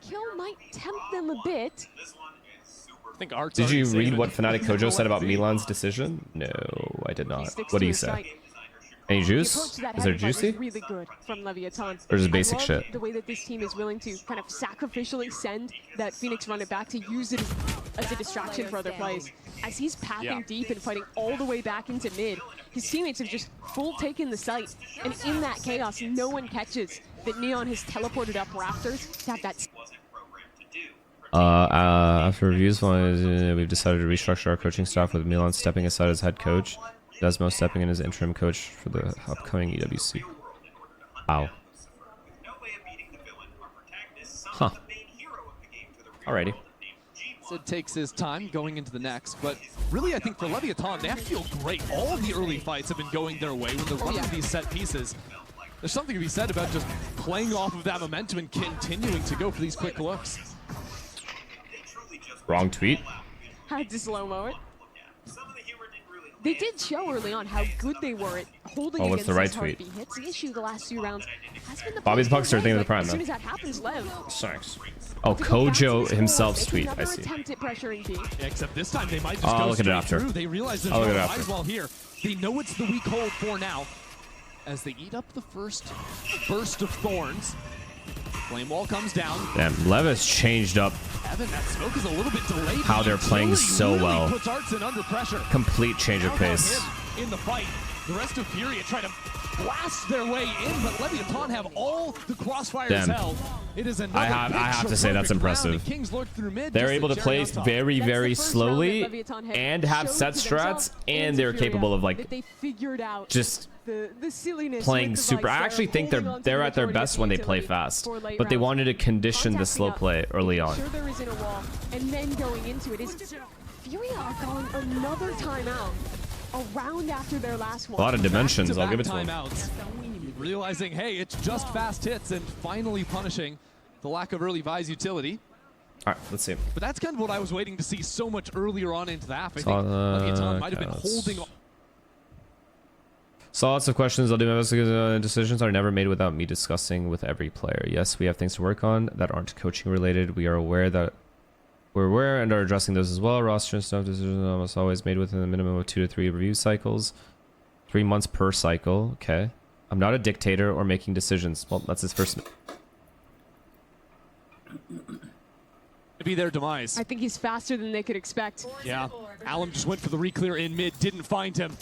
Kill might tempt them a bit. I think Art's Did you already read saving what it. Fnatic Kojo said about Milan's decision? No, I did not. What do you say? Any juice? The approach to that Is there heavy fight juicy? was really good from Leviathan. Or just I basic love shit? The way that this team is willing to kind of sacrificially send that Phoenix run it back to use it as a distraction for other plays. As he's packing deep and fighting all the way back into mid, his teammates have just full taken the site. And in that chaos, no one catches that Neon has teleported up Raptors to have that. After reviews, we've decided to restructure our coaching staff with Milan stepping aside as head coach, Desmo stepping in as interim coach for the upcoming EWC. Wow. Huh. Alrighty. Sid takes his time going into the next, but really I think for Leviathan, they have to feel great. All of the early fights have been going their way when they're running these set pieces. There's something to be said about just playing off of that momentum and continuing to go for these quick looks. Wrong tweet. Had to slow-mo it. They did show early on how good they were at holding Oh, what's against the right these hard tweet? B hits. The issue the last 2 rounds has been the Bobby's Bucks are thinking of the prime, As soon man. as that happens, Lev. Thanks. Oh, Kojo himself's tweet. I see. Attempt at pressuring B. Yeah, except this time they might just I'll go look at it straight after. through. They realize there's I'll look no at it rise after. while here. They know it's the weak hold for now. As they eat up the first burst of thorns. Flame wall comes down. Damn, Levis changed up Evan, that smoke is a little bit delayed. how they're playing so really well. Puts Artson under pressure. Complete change of Now got pace. him in the fight. The rest of Furia try to blast their way in, but Leviathan have all the crossfires Damn. held. It is another I have to say that's picture-perfect round, impressive. and Kings lurk through mid They're just able to cherry play on top. very, very That's the first round that slowly Leviathan had and have showed set to strats, themselves and to they're Furia capable of like that they figured out just the silliness playing with the super. Vice I there, actually think holding on to they're the at their majority of best the when they play utility fast, for late but they rounds. wanted to condition the Contacting slow up, play early on. sure there isn't a wall, and then going into it is Furia are calling another timeout a round after their last one. A lot of dimensions. I'll give it to them. Timeouts. Realizing, hey, it's just fast hits, and finally punishing the lack of early Vi's utility. All right, let's see. But that's kind of what I was waiting to see so much earlier on into the half. I think Leviathan might have been holding. Saw lots of questions. I'll do my best. Decisions are never made without me discussing with every player. Yes, we have things to work on that aren't coaching related. We are aware and are addressing those as well. Roster and stuff decisions are almost always made within a minimum of 2 to 3 review cycles. 3 months per cycle. Okay. I'm not a dictator or making decisions. Well, that's his first. To be their demise. I think he's faster than they could expect. Yeah. Alum just went for the re-clear in mid, didn't find him.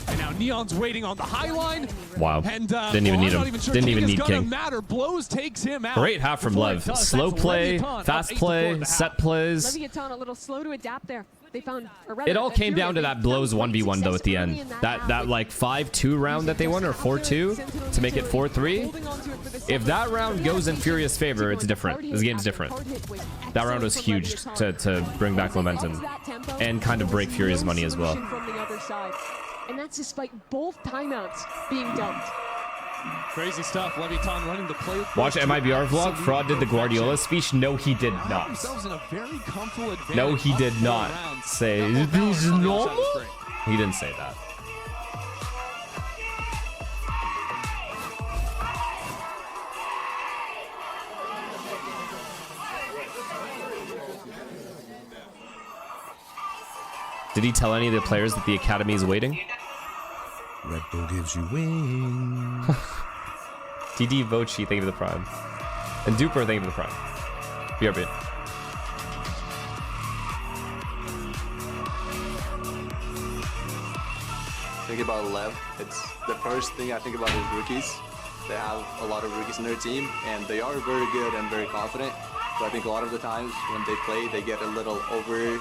And now Neon's waiting on the high line. Wow. And, didn't even need him. Didn't even need King. Matter. Blows takes him out. Great half from Lev. Slow play, fast play, set plays. Leviathan a little slow to adapt there. They found It all came down to that Blows 1v1 though at the end. That like 5-2 round that they won, or 4-2 to make it 4-3. If that round goes in Furia's favor, it's different. This game's different. That round was huge to bring back momentum and kind of break Furia's money as well. And that's despite both timeouts being dumped. Crazy stuff. Leviathan running the play. Watch MIBR vlog. Fraud did the Guardiola speech. No, he did not. No, he did not say this is normal. He didn't say that. Did he tell any of the players that the academy is waiting? Red Bull gives you wings. DD Vochi, thank you for the prime. And Duper, thank you for the prime. BRB. Think about Lev. It's the first thing I think about is rookies. They have a lot of rookies in their team, and they are very good and very confident. But I think a lot of the times when they play, they get a little over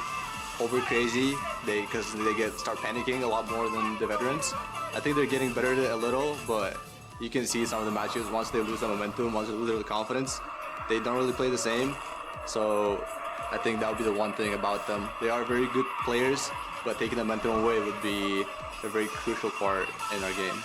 crazy. Because they start panicking a lot more than the veterans. I think they're getting better a little, but you can see some of the matches, once they lose the momentum, once they lose their confidence, they don't really play the same. So I think that would be the one thing about them. They are very good players, but taking the momentum away would be a very crucial part in our game.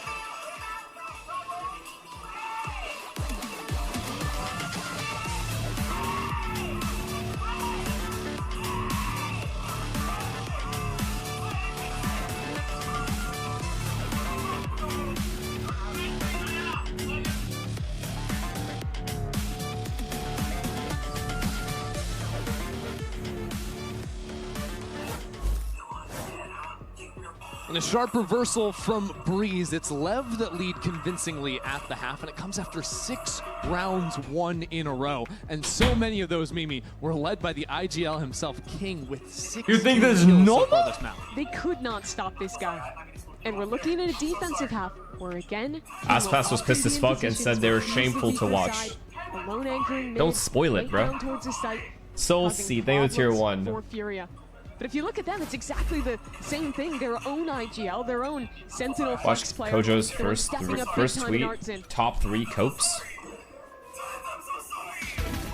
And a sharp reversal from Breeze. It's Lev that lead convincingly at the half, and it comes after 6 rounds won in a row. And so many of those, Mimi, were led by the IGL himself, King, with 6 You think this is normal? so this map. They could not stop this guy. And we're looking at a defensive half where, again, Aspas was pissed as fuck and said they were shameful to watch. Don't spoil it, bro. Soul C, thank you to tier 1. For Furia. But if you look at them, it's exactly the same thing. Their own IGL, their own Sentinel Flex Watch player. Kojo's first tweet, top 3 copes.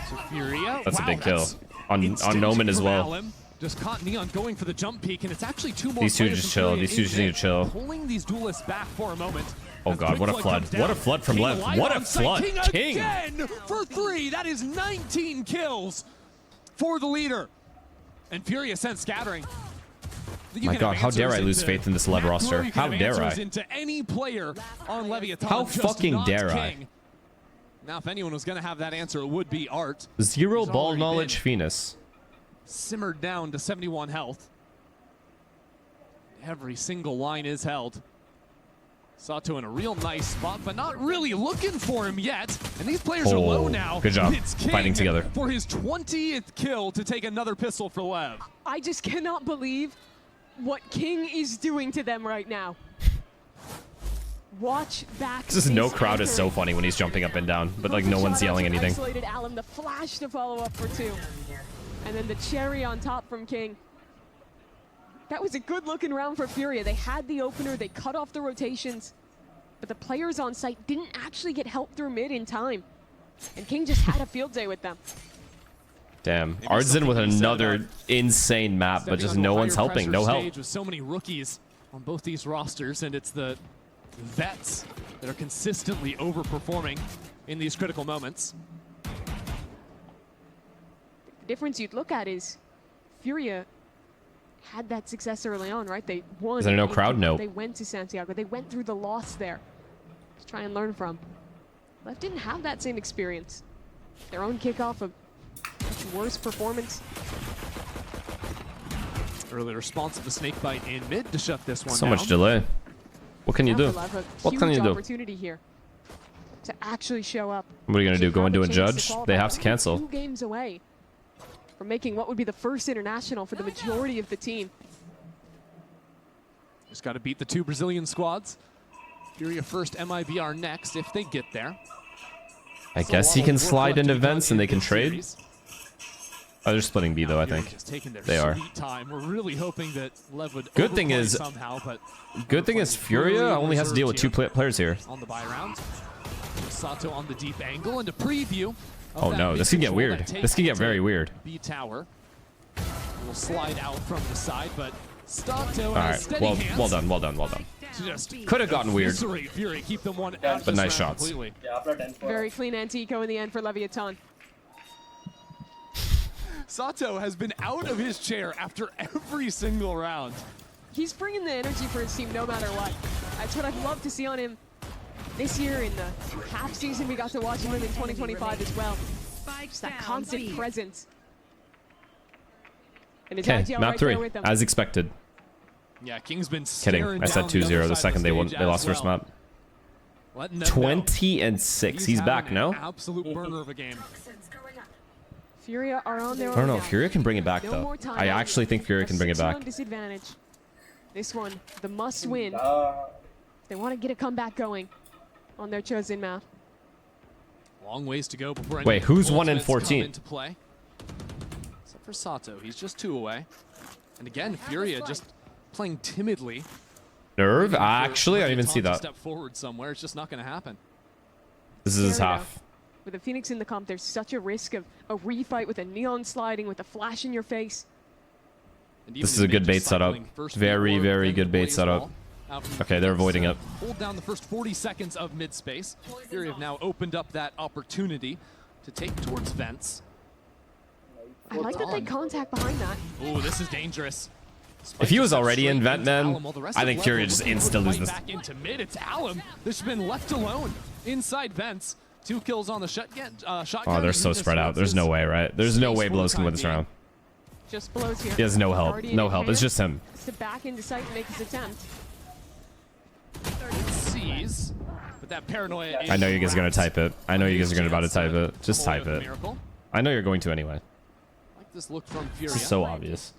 So Furia, That's a big kill. that's On Noman as well. Alum. Just caught Neon going for the jump peek, and it's actually 2 more. These two players just from chill. Furia These two in just need to mid, chill. Pulling these duelists back for a moment. Oh god, what a flood. What a flood from Lev. What a flood. King! Again for 3. That is 19 kills for the leader. And Furia sent scattering. My god, how dare I lose faith in this Lev roster? How dare I? Into any player on Leviathan, How just fucking not dare I? King. Now, if anyone was going to have that answer, it would be Art. 0 He's ball already knowledge, been Phoenix. simmered down to 71 health. Every single line is held. Sato in a real nice spot, but not really looking for him yet. And these players are low now. Good job It's King fighting together. for his 20th kill to take another pistol for Lev. I just cannot believe what King is doing to them right now. Watch back. This is no crowd is so funny when he's jumping up and down, but like no one's yelling anything. Isolated Alum, the flash to follow up for 2. And then the cherry on top from King. That was a good looking round for Furia. They had the opener, they cut off the rotations. but the players on site didn't actually get help through mid in time. And King just had a field day with them. Damn. Ardzin with another insane map, but just no one's helping. No help. With so many rookies on both these rosters, and it's the vets that are consistently overperforming in these critical moments. The difference you'd look at is Furia had that success early on, right? They won. Is there no crowd? No. They went to Santiago. They went through the loss there to try and learn from. Left didn't have that same experience. Their own kickoff, a much worse performance. Early response of the snake bite in mid to shut this one So down. much delay. What can you do? What can you do? Opportunity here to actually show up. What are you gonna do? Go into a judge? They have to cancel. 2 games away from making what would be the first international for the majority of the team. Just got to beat the 2 Brazilian squads. Furia first, MIBR next if they get there. I guess he can slide into vents and they can trade. Oh, they're splitting B though, I think. They are. Time. We're really hoping that Lev would Good thing is, somehow, but Furia only has to deal with 2 players here. On the buy round. Sato on the deep angle and a preview. Oh no, this can get weird. This can get very weird. B tower will slide out from the side, but Sato. All right, well done. Could have gotten weird, Fury, keep them one but nice shots. Completely. Very clean Antico in the end for Leviathan. Sato has been out of his chair after every single round. He's bringing the energy for his team no matter what. That's what I'd love to see on him this year in the half season we got to watch him in 2025 as well. Just that constant presence. Okay, map 3, as expected. Yeah, King's been kidding. I said 2-0 the second they lost first map. 20-6. He's back, no? Absolute burner of a game. Furia are on their own. I don't know. Now. Furia can bring it back though. I actually think Furia can bring it back. Disadvantage. This one, the must win. They want to get a comeback going on their chosen map. Long ways to go before. Wait, who's 1-14? Into play. Except for Sato, he's just 2 away. And again, Furia just playing timidly. Nerve? Actually, I didn't even see that. Step forward somewhere. It's just not going to happen. This is his half. With a Phoenix in the comp, there's such a risk of a refight with a neon sliding, with a flash in your face. This is a good bait setup. Very, very good bait setup. Okay, they're avoiding it. Hold down the first 40 seconds of mid space. Fury have now opened up that opportunity to take towards vents. I like that they contact behind that. Oh, this is dangerous. If he was already in vent, man, I think Fury just insta-loses this. Back into mid, it's Alum that's been left alone inside vents. 2 kills on the shotgun. Oh, they're so spread out. There's no way, right? There's no way Blows can win this round. Just Blows here. He has no help. No help. It's just him. To back into sight and make his attempt. Sees, but that paranoia. I know you guys are gonna type it. I know you guys are gonna about to type it. Just type it. I know you're going to anyway. Like this look from Furia. This is so obvious.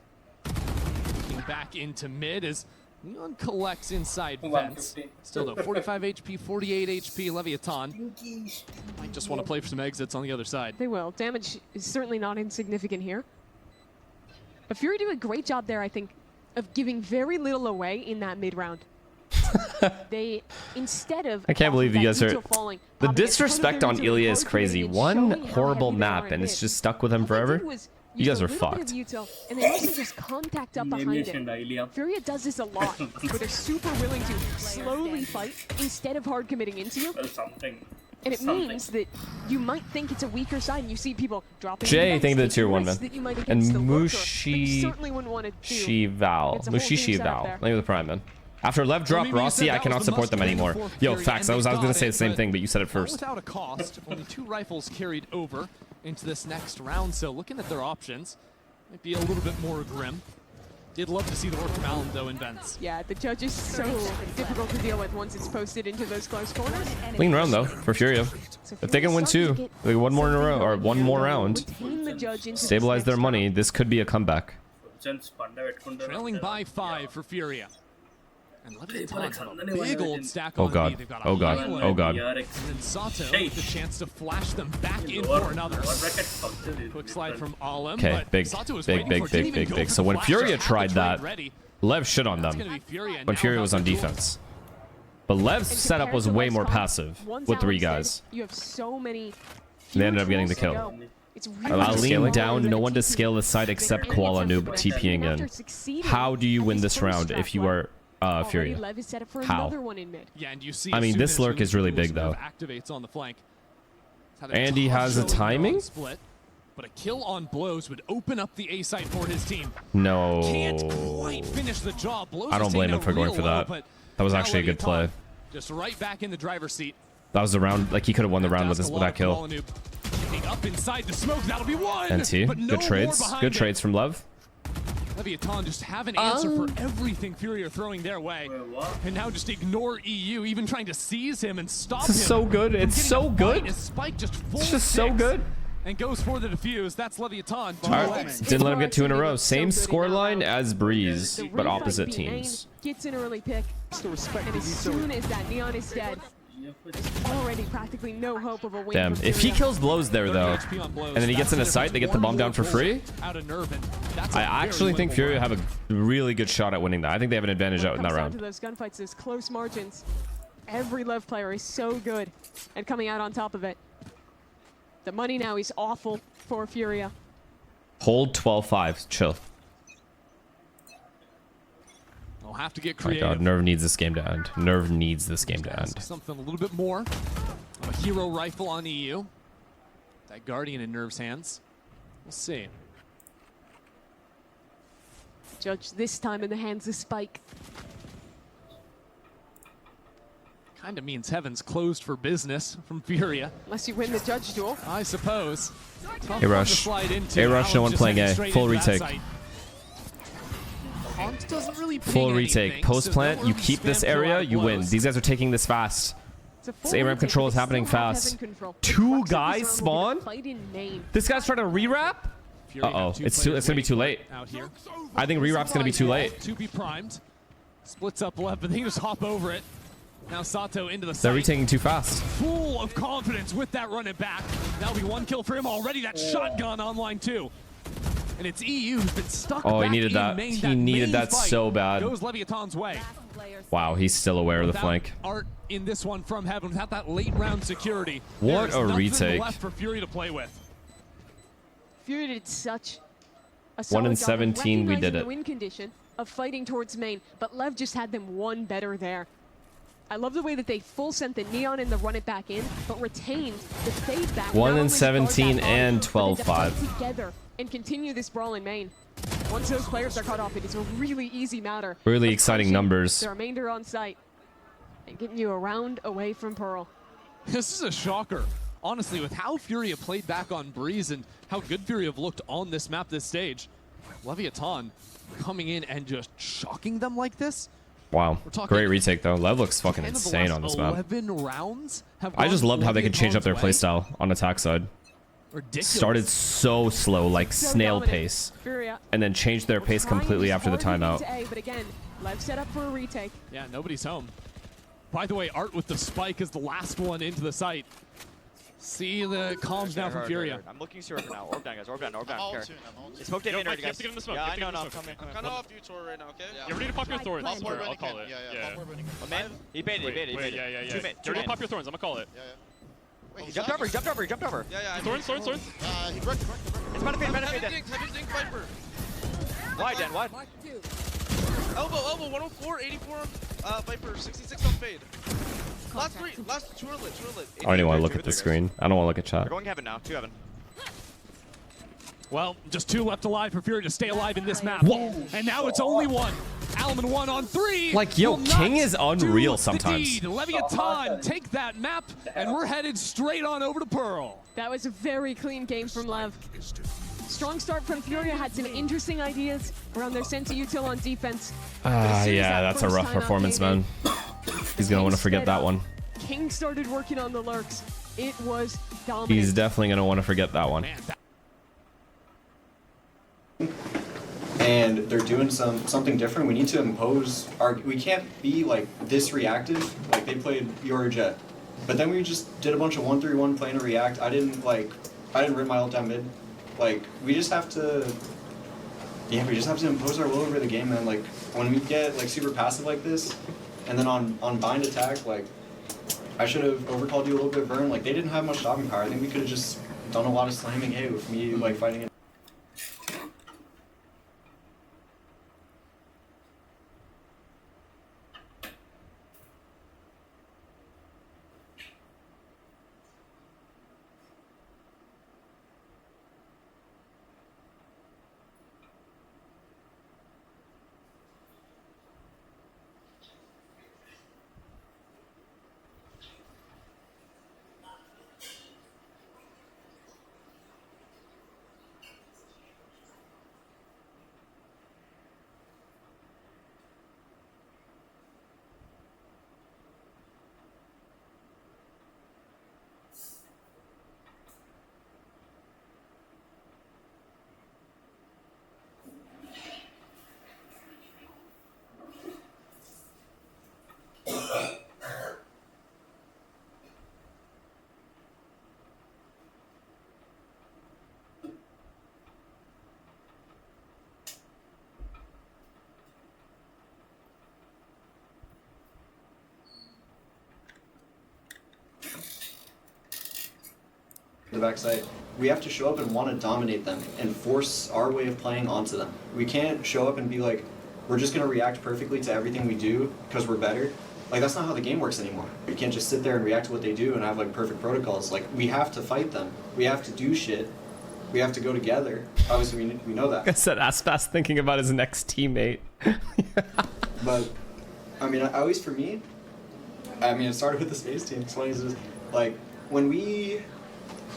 Looking back into mid as Neon collects inside vents. Still though, 45 HP, 48 HP, Leviathan. Might just want to play for some exits on the other side. They will. Damage is certainly not insignificant here. But Fury do a great job there, I think, of giving very little away in that mid round. They, instead of... I can't believe you guys are... Falling, the disrespect on Ilya is crazy. One horrible map and it's just stuck with him forever. You guys are fucked. And they mostly just contact up behind it. Furia does this a lot, where they're super willing to slowly fight instead of hard committing into you. And it means that you might think it's a weaker side, and you see people dropping. Jay, thank you for the tier 1, man. And Mushi Val. Thank you for the prime, man. After Lev dropped Rossi, I cannot support them anymore. Yo, facts. I was gonna say the same thing, but you said it first. Without a cost, only 2 rifles carried over into this next round. So looking at their options, might be a little bit more grim. Did love to see the work from Allen though in vents. Yeah, the judge is so difficult to deal with once it's posted into those close corners. Clean round though for Furia. If they can win 2, like 1 more in a row or 1 more round, stabilize their money. This could be a comeback. Trailing by 5 for Furia. And Leviathan have a big old stack Oh on god. the beat. Oh god. Oh god. And then Sato with the chance to flash them back in for another. Quick slide from Alem. Okay, big. So when Furia tried that, Lev shit on them when Furia was on defense. But Lev's setup was way more passive with 3 guys. You have so many. They ended up getting the kill. It's I lean down, no one to scale the site except Koala Noob TPing in. How do you win this round if you are Furia? How? Yeah, and you see I mean, this lurk is really big though. Activates on the flank. And he has a timing? Split, but a kill on Blows would open up the A site for his team. No. Can't quite finish the job. Blows I don't blame him for going for that. That was actually a good play. Just right back in the driver's seat. That was the round. Like, he could have won the round with that kill. Up inside the smoke, that'll be one. NT, good trades. Good trades from Lev. Leviathan just have an answer for everything Fury are throwing their way. And now just ignore EU, even trying to seize him and stop him. This is so good. It's so good. Spike just it's just so good. And goes for the defuse. That's Leviathan. Didn't let him get 2 in a row. Same scoreline as Breeze, but opposite teams. Gets an early pick. And as soon as that Neon is dead, there's already practically no hope of a win. Damn, if he kills Blows there though, and then he gets in a site, they get the bomb down for free. I actually think Fury have a really good shot at winning that. I think they have an advantage out in that round. To those gunfights, those close margins. Every Lev player is so good at coming out on top of it. The money now is awful for Furia. Hold 12-5. Chill. I'll have to get Oh my creative. god, Nerve needs this game to end. Nerve needs this game to end. Something a little bit more of a hero rifle on EU. That Guardian in Nerve's hands. We'll see. Judge this time in the hands of Spike. Kind of means heaven's closed for business from Furia. Unless you win the judge duel. I suppose. A rush. A rush, no one playing A. Full retake. Full retake. Post plant, you keep this area, you win. These guys are taking this fast. This ARAM control is happening fast. 2 guys spawn? This guy's trying to re-wrap? Uh-oh, it's gonna be too late. I think re-wrap's gonna be too late. To be primed. Splits up left, but they just hop over it. Now Sato into the site. They're retaking too fast. Full of confidence with that run it back. That'll be 1 kill for him already. That shotgun online too. And it's EU who's been stuck Oh, he back needed in that. main. He needed main that fight so bad. Goes Leviathan's way. Wow, he's still aware of the Without flank. Art in this one from Heaven, without that late round security. What there's a nothing retake. left for Fury to play with. Fury did such a 1 in solid job of 17, we did recognizing it. the win condition of fighting towards main, but Lev just had them one better there. I love the way that they full sent the Neon and the run it back in, but retained the fade back. 1 in 17 and 12-5. Together and continue this brawl in main. Once those players are cut off, it is a really easy matter. Really of exciting pushing numbers. The remainder on site and getting you a round away from Pearl. This is a shocker. Honestly, with how Fury have played back on Breeze and how good Fury have looked on this map, this stage, Leviathan coming in and just shocking them like this. Wow, great retake though. Lev looks fucking 10 of the insane last on this map. 11 rounds have I just gone loved how they could change up their Leviathan's way. playstyle on attack side. Ridiculous. Started so slow, like snail pace, Furia and then changed their pace completely after the timeout. But again, Lev set up for a retake. Yeah, nobody's home. By the way, Art with the spike is the last one into the site. See the comms now from Furia. I'm looking Sierra for now. Orb down, guys. Orb down. Orb down. It's smoked in already, guys. You have to get in the smoke. Yeah, I know. I'm coming. I'm kind of off you, Tor, right now, okay? You're ready to pop your thorns. I'll call it. Yeah. Oh, man. He baited. Wait, yeah. You're ready to pop your thorns. I'm gonna call it. Wait, he jumped over. He jumped over. Yeah. Thorns. He wrecked. It's about to fade. Heavy dink, Viper. Wide, Dan. Wide. Elbow. 104, 84 on Viper, 66 on fade. Last 2 are lit. I don't even want to look at the screen. I don't want to look at chat. We're going Heaven now. 2 Heaven. Well, just 2 left alive for Fury to stay alive in this map. Whoa. And now it's only 1. Alaman 1 on 3. Like, yo, King is unreal sometimes. Leviathan take that map, and we're headed straight on over to Pearl. That was a very clean game from Lev. Strong start from Furia, had some interesting ideas around their sense of util on defense. Yeah, that's a rough performance, man. He's gonna want to forget that one. King started working on the lurks. It was dominant. He's definitely gonna want to forget that one. And they're doing something different. We need to impose our. We can't be like this reactive. Like they played Your Jet, but then we just did a bunch of 1-3-1 playing to react. I didn't rip my ult down mid. Like we just have to. Yeah, we just have to impose our will over the game, man. Like when we get like super passive like this, And then on bind attack, like, I should have overcalled you a little bit, Vern. Like, they didn't have much stopping power. I think we could have just done a lot of slamming hay with me, like, fighting it. The backside, we have to show up and want to dominate them and force our way of playing onto them. We can't show up and be like, we're just going to react perfectly to everything we do because we're better. Like, that's not how the game works anymore. You can't just sit there and react to what they do and have like perfect protocols. Like, we have to fight them. We have to do shit. We have to go together. Obviously, we know that. I said Aspas thinking about his next teammate. But, I mean, at least for me, I mean, it started with the space team. It's funny, it's just, like, when we...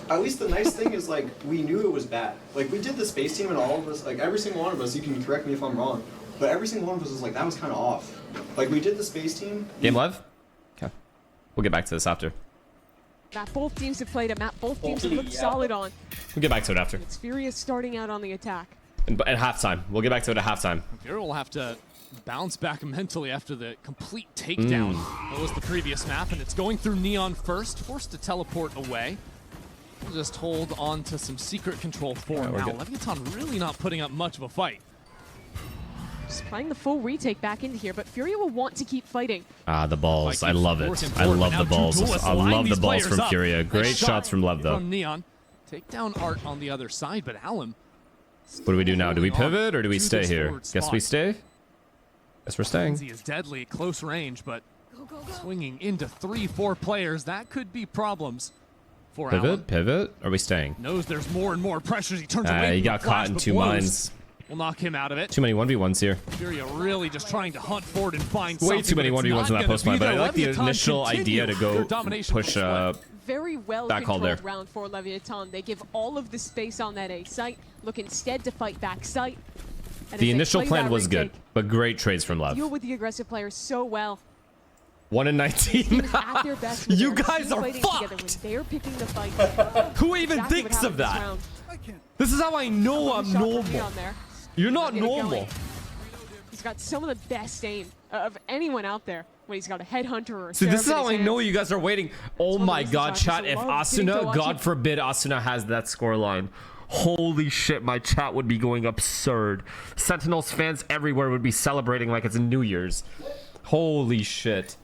At least the nice thing is, like, we knew it was bad. Like, we did the space team and all of us, like, every single one of us, you can correct me if I'm wrong, but every single one of us was like, that was kind of off. Like, we did the space team. Game live? Okay. We'll get back to this after. Map both teams have played a map both teams have looked solid on. We'll get back to it after. It's Furious starting out on the attack. And at halftime. We'll get back to it at halftime. Fury will have to bounce back mentally after the complete takedown. That was the previous map, and it's going through Neon first, forced to teleport away. We'll just hold on to some secret control for him now. Leviathan really not putting up much of a fight. Just playing the full retake back into here, but Furia will want to keep fighting. Ah, the balls. I love it. I love the balls. I love the balls from Furia. Great shots from Lev, though. From Neon. Take down Art on the other side, but Alum. What do we do now? Do we pivot or do we stay here? Guess we stay? Guess we're staying. He is deadly at close range, but swinging into 3-4 players, that could be problems for Alum. Pivot? Are we staying? Knows there's more and more pressure as he turns away. He got caught in 2 mines. Will knock him out of it. Too many 1v1s here. Furia really just trying to hunt forward and find way too many 1v1s in that post mine, but I like the Leviathan initial idea to go push very well back call there. round for Leviathan. They give all of the space on that A site, look instead to fight back site. And the initial plan was good, but great trades from Lev. Deal with the aggressive players so well. 1 in 19. At their best You guys are fucked. when they're picking the fight. Who even thinks of that? This is how I know I'm normal. You're not normal. He's got some of the best aim of anyone out there when he's got a headhunter or a See, this is how I know hands. you guys are waiting. Oh my god, chat, if Asuna, God forbid Asuna has that scoreline. Holy shit, my chat would be going absurd. Sentinels fans everywhere would be celebrating like it's New Year's. Holy shit.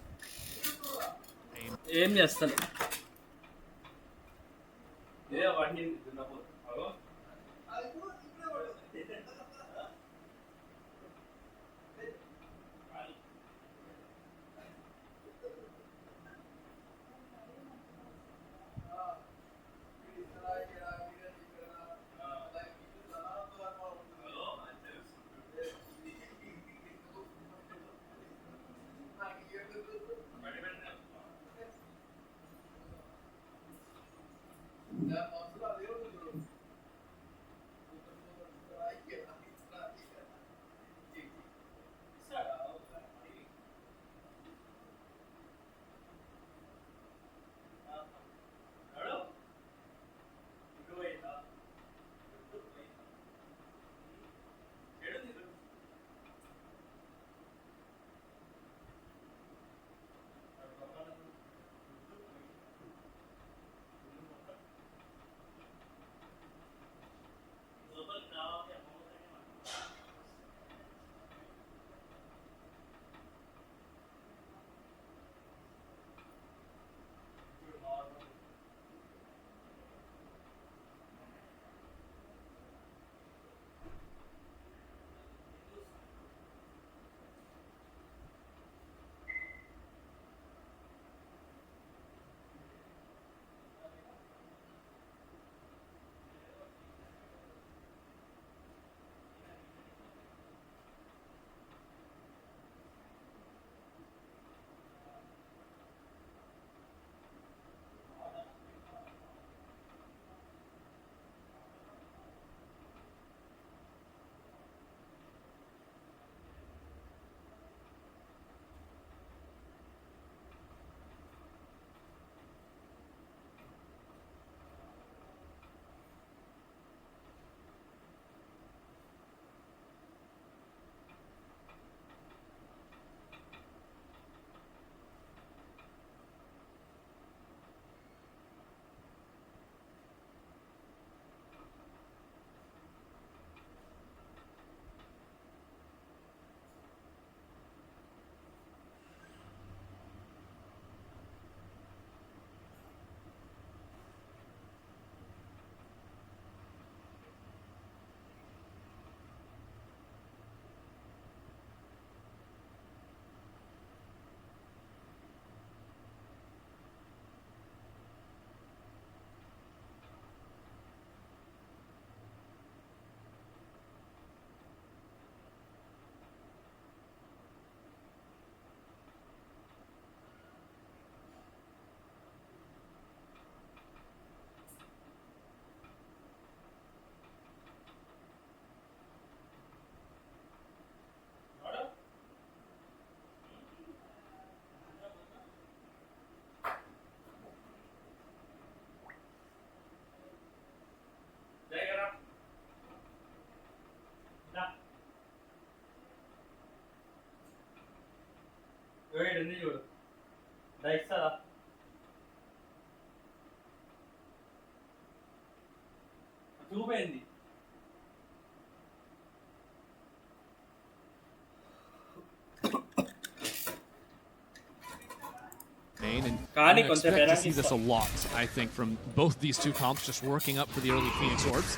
Main, and I expect to see this a lot, I think, from both these two comps, just working up for the early Phoenix Orbs.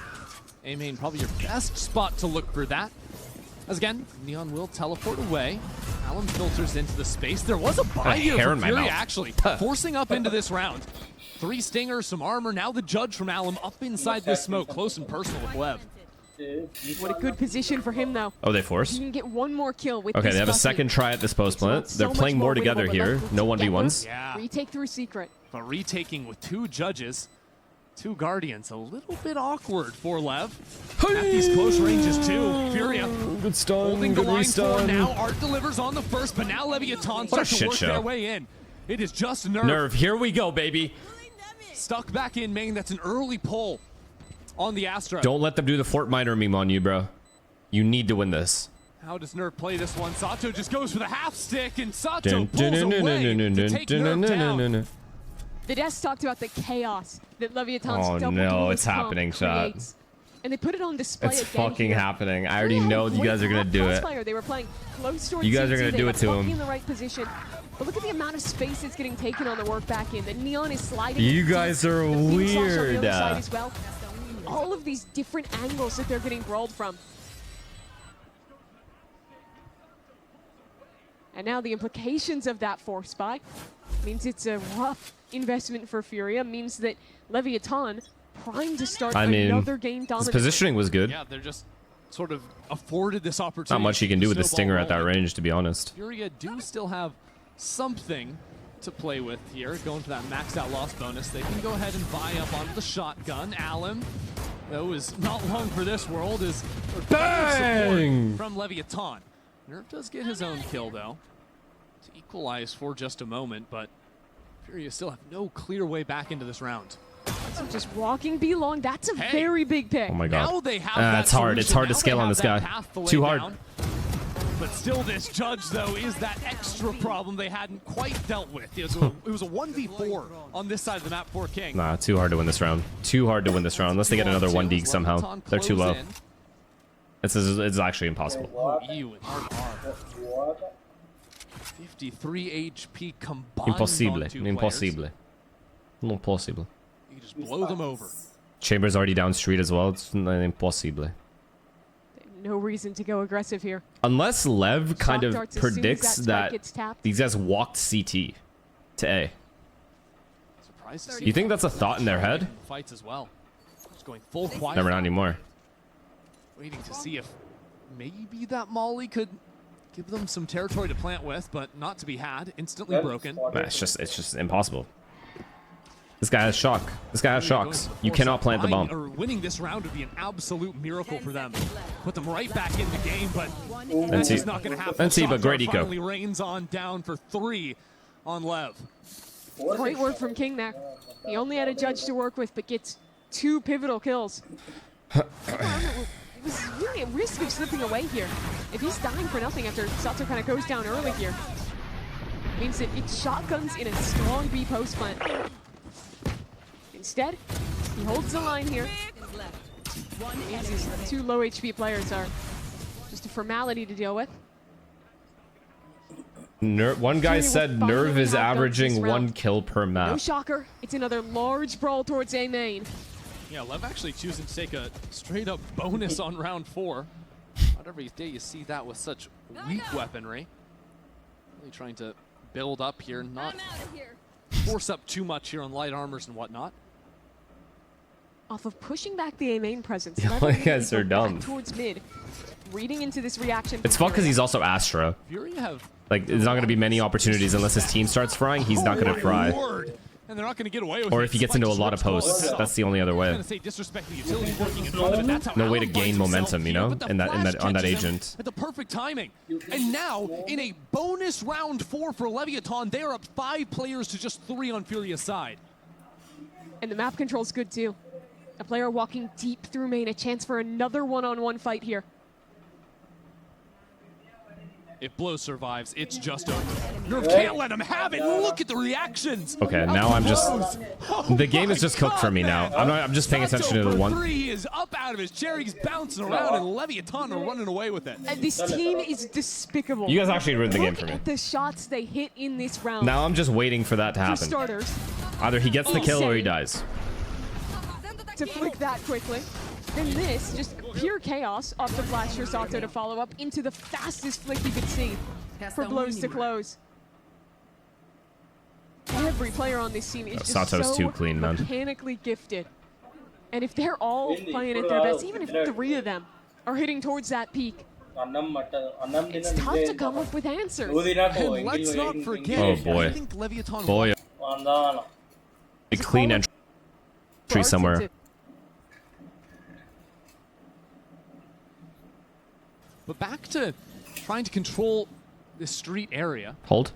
A-Main, probably your best spot to look for that. As again, Neon will teleport away. Alum filters into the space. There was a buy here for Fury, actually, forcing up into this round. 3 stingers, some armor. Now the judge from Alum up inside this smoke, close and personal with Lev. What a good position for him, though. Oh, they force? He can get one more kill with Okay, this they have a Bucky. second try at this post plant. They're playing more together here. No 1v1s. Yeah. Retake through secret. But retaking with 2 judges, 2 guardians, a little bit awkward for Lev. At these close ranges too. Furia good stun, holding the good line for restun. now. Art delivers on the first, but now Leviathan What a starts to shit work show. their way in. It is just Nerve. Nerve, here we go, baby. Stuck back in main. That's an early pull on the Astra. Don't let them do the Fort Minor meme on you, bro. You need to win this. How does Nerve play this one? Sato just goes for the half stick, and Sato pulls away to take Nerve down. The devs talked about the chaos that Leviathan's Oh double no, duel it's comp happening, Shot. creates. And they put it on display It's again fucking here. happening. I already know you guys are gonna do it. Crossfire, they were playing close towards You guys are CT, gonna they do were it to Bucky him. in the right position. But look at the amount of space that's getting taken on the work back in. The Neon is sliding. You guys are The Phoenix Flash on the weird. other side as well. All of these different angles that they're getting brawled from. And now the implications of that force buy means it's a rough investment for Furia, means that Leviathan primed to start another game his dominant. positioning was good. Yeah, they're just sort of afforded this opportunity. Not much he can do with the Snowball stinger at that rolling. range, to be honest. Furia do still have something to play with here, going for that maxed out loss bonus. They can go ahead and buy up onto the shotgun. Alum, though, is not long for this world, is Bang! from Leviathan. Nerve does get his own kill, though, to equalize for just a moment, but Furia still have no clear way back into this round. So just walking B long, that's a very big pick. Oh my god. Now they have that It's hard. It's solution. hard to Now scale they on have this that guy. path to lay Too hard. down. But still, this judge, though, is that extra problem they hadn't quite dealt with. It was a 1v4 on this side of the map for King. Nah, too hard to win this round. Too hard to win this round, unless they get another 1D somehow. They're too low. It's actually impossible. EU and RR. 53 HP combined. Impossible. on 2 Impossible. players. Not possible. You just blow them over. Chamber's already down street as well. It's impossible. No reason to go aggressive here. Unless Lev kind Shock of darts as soon as predicts that spike that gets tapped. these guys walked CT to A. Surprised to see You think that's a thought in their head? Fights as well. Just going full quiet. Never, not anymore. Waiting to see if maybe that Molly could give them some territory to plant with, but not to be had. Instantly broken. Nah, it's just impossible. This guy has shock. This guy has shocks. You cannot plant the bomb. Or winning this round would be an absolute miracle for them. Put them right back in the game, but NC. that's just not going to happen. NC, but great Shockdart eco. finally rains on down for 3 on Lev. Great work from King there. He only had a judge to work with, but gets 2 pivotal kills. It was really at risk of slipping away here. If he's dying for nothing after Sato kind of goes down early here, means that it's shotguns in a strong B post plant. Instead, he holds the line here. Means his 2 low HP players are just a formality to deal with. One guy said Nerve is averaging 1 kill per No map. shocker, it's another large brawl towards A main. Yeah, Lev actually choosing to take a straight up bonus on round 4. Not every day you see that with such weak weaponry. Really trying to build up here, not force up too much here on light armors and whatnot. Off of pushing back the A main presence, Yeah, Lev you guys are dumb. back towards mid, reading into this reaction. It's fun because he's also Astra. Fury have Like, there's not going to be many opportunities unless his team starts frying. He's not going to fry. And they're not going to get away with Or it. if he gets into a lot of Spike posts, strips that's the only other I was way. gonna say disrespect the utility working in front of it. That's how No way to Alum gain finds himself momentum, you here, know, but the in that flash on that catches him agent. at the perfect timing. And now in a bonus round 4 for Leviathan, they are up 5 players to just 3 on Furia's side. And the map control's good too. A player walking deep through main, a chance for another one-on-one fight here. If Blow survives, it's just over. Nerve can't let him have it. Look at the reactions. Okay, now I'm just... The game is just cooked for me now. I'm just paying attention to the one... He is up out of his chair. He's bouncing around, and Leviathan are running away with it. And this team is despicable. You guys actually ruined the game for me. The shots they hit in this round. Now I'm just waiting for that to For happen. starters, Either he gets the kill or he dies. to flick that quickly. Then this, just pure chaos off the flash for Sato to follow up into the fastest flick you could see for blows to close. Every player on this team is just Sato's so too clean, man. mechanically gifted. And if they're all playing at their best, even if 3 of them are hitting towards that peak, it's tough to come up with answers. And let's not forget, Oh boy. I think Leviathan Boy. A clean entry somewhere. But back to trying to control this street area. Hold.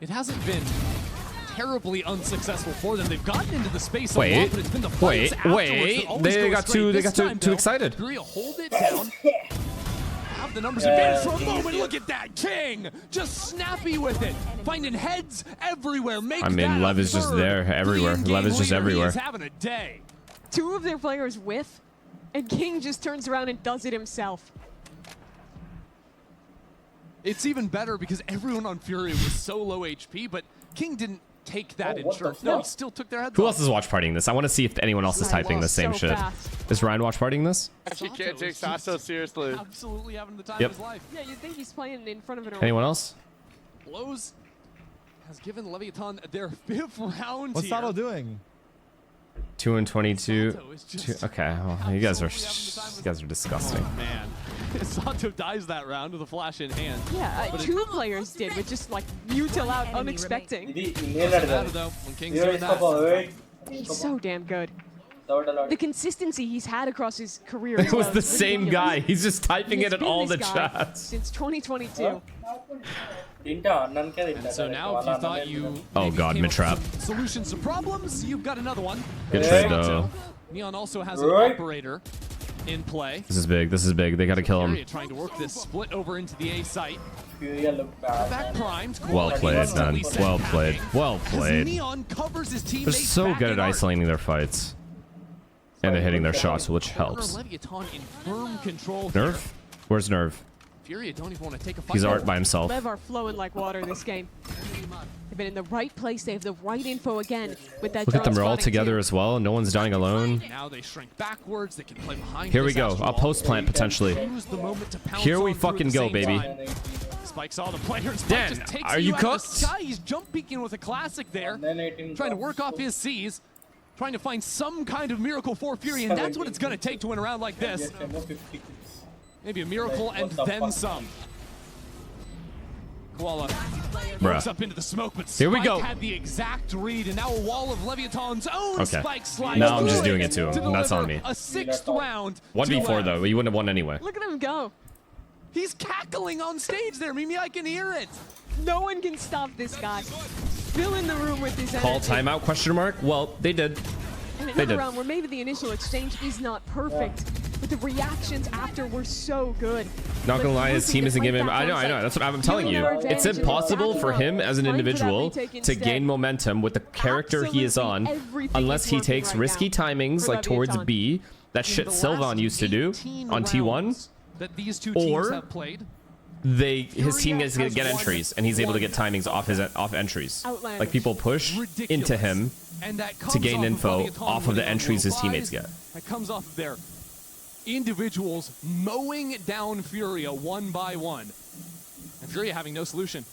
It hasn't been terribly unsuccessful for them. They've gotten into the space a Wait. lot, but it's been the fights afterwards that always They go got straight. too This time, too though, excited. Furia hold it down. Have the numbers advantage for a moment. Look at that. King just snappy with it. Finding heads everywhere. I mean, Lev is just there everywhere. Lev is just everywhere. He's having a day. 2 of their players whiff, and King just turns around and does it himself. It's even better because everyone on Fury was so low HP, but King didn't take that insurance. No, he still took their heads Who off. else is watch partying this? I want to see if anyone else is typing the same shit. Is Ryan watch partying this? He can't take Sato seriously. Absolutely having the time Yep. of his life. Yeah, you'd think he's playing in front of an Anyone else? Blows has given Leviathan their 5th round What's here. Sato doing? 2 and 22. Okay, well, you guys are disgusting. Oh, man. Sato dies that round with a flash in hand. Yeah, But 2 players did, with just like mutil out unexpecting. Doesn't matter, though, when King's doing that. He's so damn good. The consistency he's had across his career. as It was well the is same ridiculous. guy. He's just typing He's it in been all this the guy chats. since 2022. And so now, if you thought you Oh god, mid trap. solutions to problems, you've got another one. Good trade though. Neon also has an operator in play. This is big. This is big. They gotta kill him. Furia trying to work this split over into the A site. Back primed. Well played, man. Well played. Well As played. Neon covers his teammates They're so back good in at arc. isolating their fights. And they're hitting their shots, which helps. Leviathan in firm control here. Nerve? Where's Nerve? Furia don't even want to take a fight. He's art by himself. Lev are flowing like water this game. They've been in the right place. They have the right info again with that. Look at them. They're all spotting together too. as well. No one's dying alone. Now they shrink backwards. They can play behind. Here we this go. astral A wall. post plant potentially. Use the moment to pounce Here we on through at fucking the go, same baby. time. Spikes all the players. Dan, Just takes are you out of the cooked? sky. He's jump peeking with a classic there. Trying to work off his C's. Trying to find some kind of miracle for Fury, and that's what it's going to take to win a round like this. Maybe a miracle and then some. Koala works up into the smoke, but Here we Spike go. had the exact read, and now a wall of Leviathan's own Okay. Spike slides. Now I'm just through doing it to him. That's on me. A 6th round. 1v4 though. You wouldn't have won anyway. Look at him go. He's cackling on stage there, Mimi. I can hear it. No one can stop this guy. Fill in the room with his Call energy. timeout question mark? Well, they did. And They another did. round where maybe the initial exchange is not perfect, but the reactions after were so good. Not gonna lie, his Looking team to isn't fight giving him. back I know. on site. That's what I'm telling you. Using their It's advantage and impossible backing for up, him as an trying for that individual retake to instead. gain momentum with the character he is on, Absolutely unless he everything is takes working risky right now timings for like towards Leviathan. B. That shit the Sylvan last used to do 18 on T1. rounds that these two teams Or have played. his team gets to has get won entries, and he's able to get timings off entries. Like people push into him And that to comes gain off of info Leviathan off of the winning on entries his World teammates Five. get. That comes off of their individuals mowing down Furia one by one. And Furia having no solution.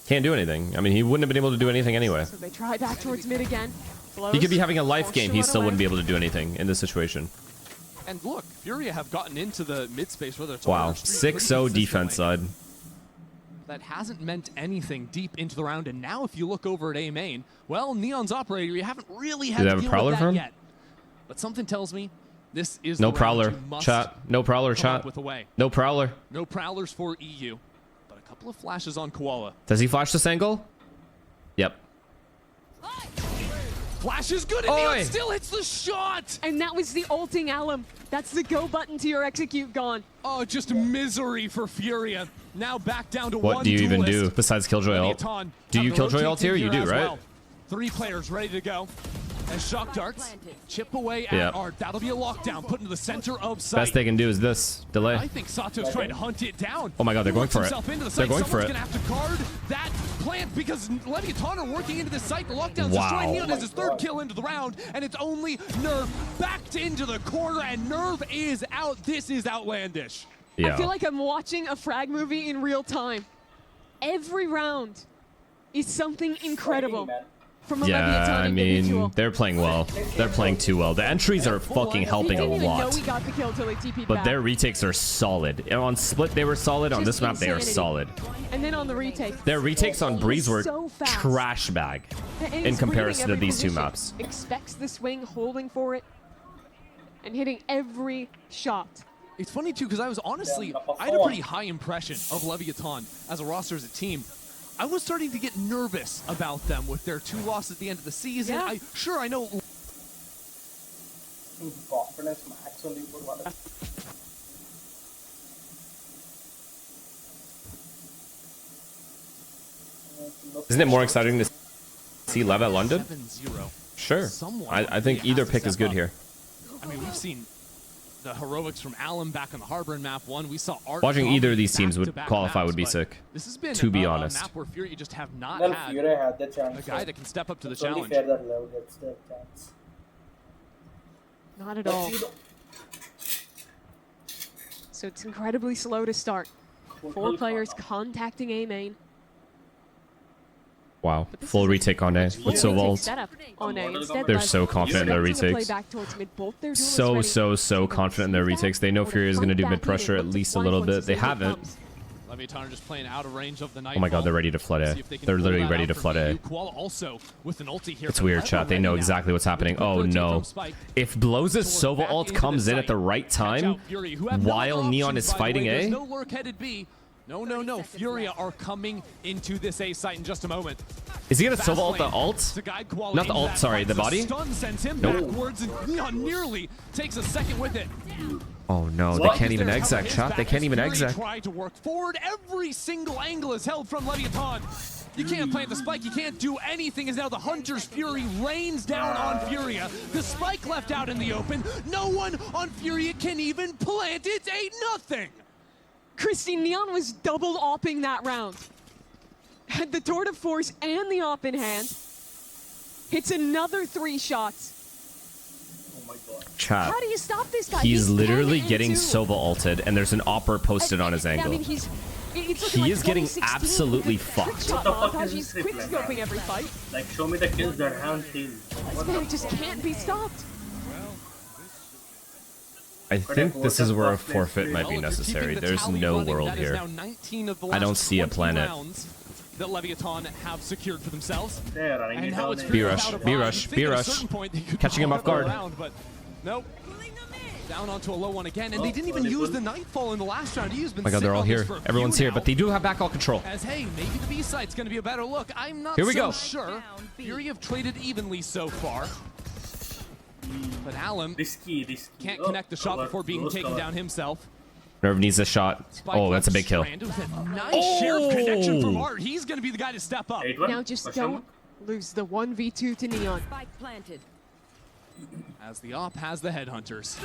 Can't do anything. I mean, he wouldn't have been able to do anything anyway. So they try back towards mid again. He could be having a life game. He Forced to still run wouldn't be away. able to do anything in this situation. And look, Furia have gotten into the mid space, whether it's Wow, on or street, pretty 6-0 defense consistently. side. That hasn't meant anything deep into the round, and now if you look over at A main, well, Neon's operator, you haven't really had Do they to have a deal prowler with for that him? yet. But something tells me this is No the round prowler, you must chat. No prowler, come up chat. with a way. No prowler. No prowlers for EU, but a couple of flashes on Koala. Does he flash this angle? Yep. Flash is good, and Neon still hits the shot! And that was the ulting Alum. That's the go button to your execute gone. Oh, just misery for Furia. Now back down to What one do you even duelist. do besides Killjoy ult? Leviathan Do you have the Killjoy rotate ult here? You do, as right? well. 3 players ready to go. As shock darts chip away at Yeah. Art. That'll be a lockdown, put into the center of sight. Best they can do is this. Delay. I think Sato's trying to hunt it down. Oh my god, they're He going works for it. himself into the They're site. going for Someone's it. gonna have to guard that plant because Leviathan are working into the site. The lockdown's Wow. destroying Neon as his 3rd kill into the round, and it's only Nerve backed into the corner, and Nerve is out. This is outlandish. Yeah. I feel like I'm watching a frag movie in real time. Every round is something incredible. From a Yeah, Leviathan I individual. mean, they're playing well. They're playing too well. The entries are fucking helping a He didn't even know lot. we got the kill till he TP'd But back. their retakes are solid. And on Split, they were solid. On Just this map, they are insanity. solid. And then on the retake. Their retakes on Breeze were so fast. trash bag And in he's comparison to reading these two every maps. position, Expects the swing, holding for it, and hitting every shot. It's funny too, because I was honestly, I had a pretty high impression of Leviathan as a roster, as a team. I was starting to get nervous about them with their 2 losses at the end of the season. Yeah. I know. Isn't it more exciting to see Lev at London? 7-0. Sure. Someone I think really either has to pick is step good up. here. I mean, we've seen the heroics from Allen back on the Harbor in map 1. We saw Art Watching either of these dominate teams would back-to-back qualify maps, would be but sick. This has been To be a honest. map where Fury just have not Well, had Fury had the chance. a guy that can step up to the It's only challenge. fair that Lev gets the chance. Not at all. So it's incredibly slow to start. 4 players contacting A main. Wow. Full retake on A with Retake Silvault. setup on A. Instead, They're Lev so confident in their expecting to play retakes. back towards mid. Both their duelists So ready. confident in their retakes. They know Fury is going to do mid pressure at least a little bit. They haven't. Leviathan are just playing out of range of the Oh my god, they're ready to flood A. They're literally ready to flood A. Also with an ulti here It's from weird, Lev chat. They know already now. exactly what's happening. Oh Rotate no. from Spike. If Blow's Sova back ult into comes the in at the site. right Catch time out Fury, who have no while other Neon options, is by the fighting way. There's A, no lurk-headed B. No. Furia are coming into this A site in just a moment. is he going to Fast Sova ult the lane. ult? To guide quality Not the into ult, that sorry, fight. the body? Stun sends him Nope. backwards, and Neon nearly takes a second with it. Oh no, they can't even exec, chat. They can't even exec. Try to work forward. Every single angle is held from Leviathan. You can't plant the spike. You can't do anything. As now the Hunter's Fury rains down on Furia. The spike left out in the open. No one on Furia can even plant. It's 8-0. Christy, Neon was double opping that round. Had the Tour de Force and the op in hand. Hits another 3 shots. Chat. How do you stop this guy? He's literally 10 and getting 2. Sova ulted, and there's an opper posted on his I angle. mean, it's looking He like is getting 2016 absolutely trick fucked. shot What the fuck montage. is He's this quick like? scoping every fight. Like, show me the kills that haven't seen. This man just can't be stopped. I think this is where a forfeit might be necessary. There's no world here. I don't see a planet. That Leviathan have secured for themselves. They're running And it how down it's there. B figured rush, out B upon. rush, You'd B think at a rush. certain point they could Catching him go off guard. around, but nope. Down onto a low one again, and they didn't even use the Nightfall in the last round. He's been Oh my god, they're all sitting on here. this for a Everyone's few here, now. but they do have backall control. As hey, maybe the B site's going to be a better look. I'm not Here we so go. sure. Fury have traded evenly so far. But Allen Risky. can't connect the shot before being Close taken cover. down himself. Nerve needs a shot. Oh, that's a big kill. Stranded with a nice sheriff connection from Art. He's going to be the guy to step up. Now just don't lose the 1v2 to Neon. Spike planted. As the op has the headhunters.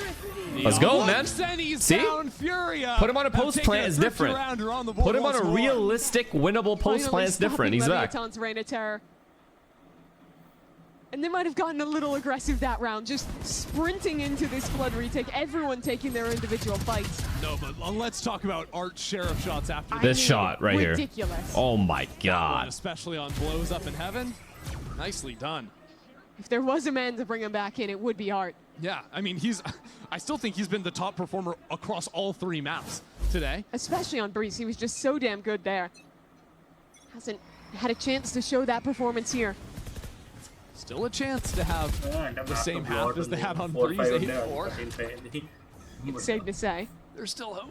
Let's go, man. See? Put him on a post plant is different. Put him on a realistic, winnable post plant is different. He's back. Leviathan's reign of terror. And they might have gotten a little aggressive that round, just sprinting into this flood retake, everyone taking their individual fights. No, but let's talk about Art sheriff shots after This shot right here. Ridiculous. Oh my That one, god. especially on blows up in heaven. Nicely done. If there was a man to bring him back in, it would be Art. Yeah, I mean, I still think he's been the top performer across all 3 maps today. Especially on Breeze, he was just so damn good there. Hasn't had a chance to show that performance here. Still a chance to have the same half as they had on 4-5 Breeze on there, 8-4. It's safe to say. There's still hope.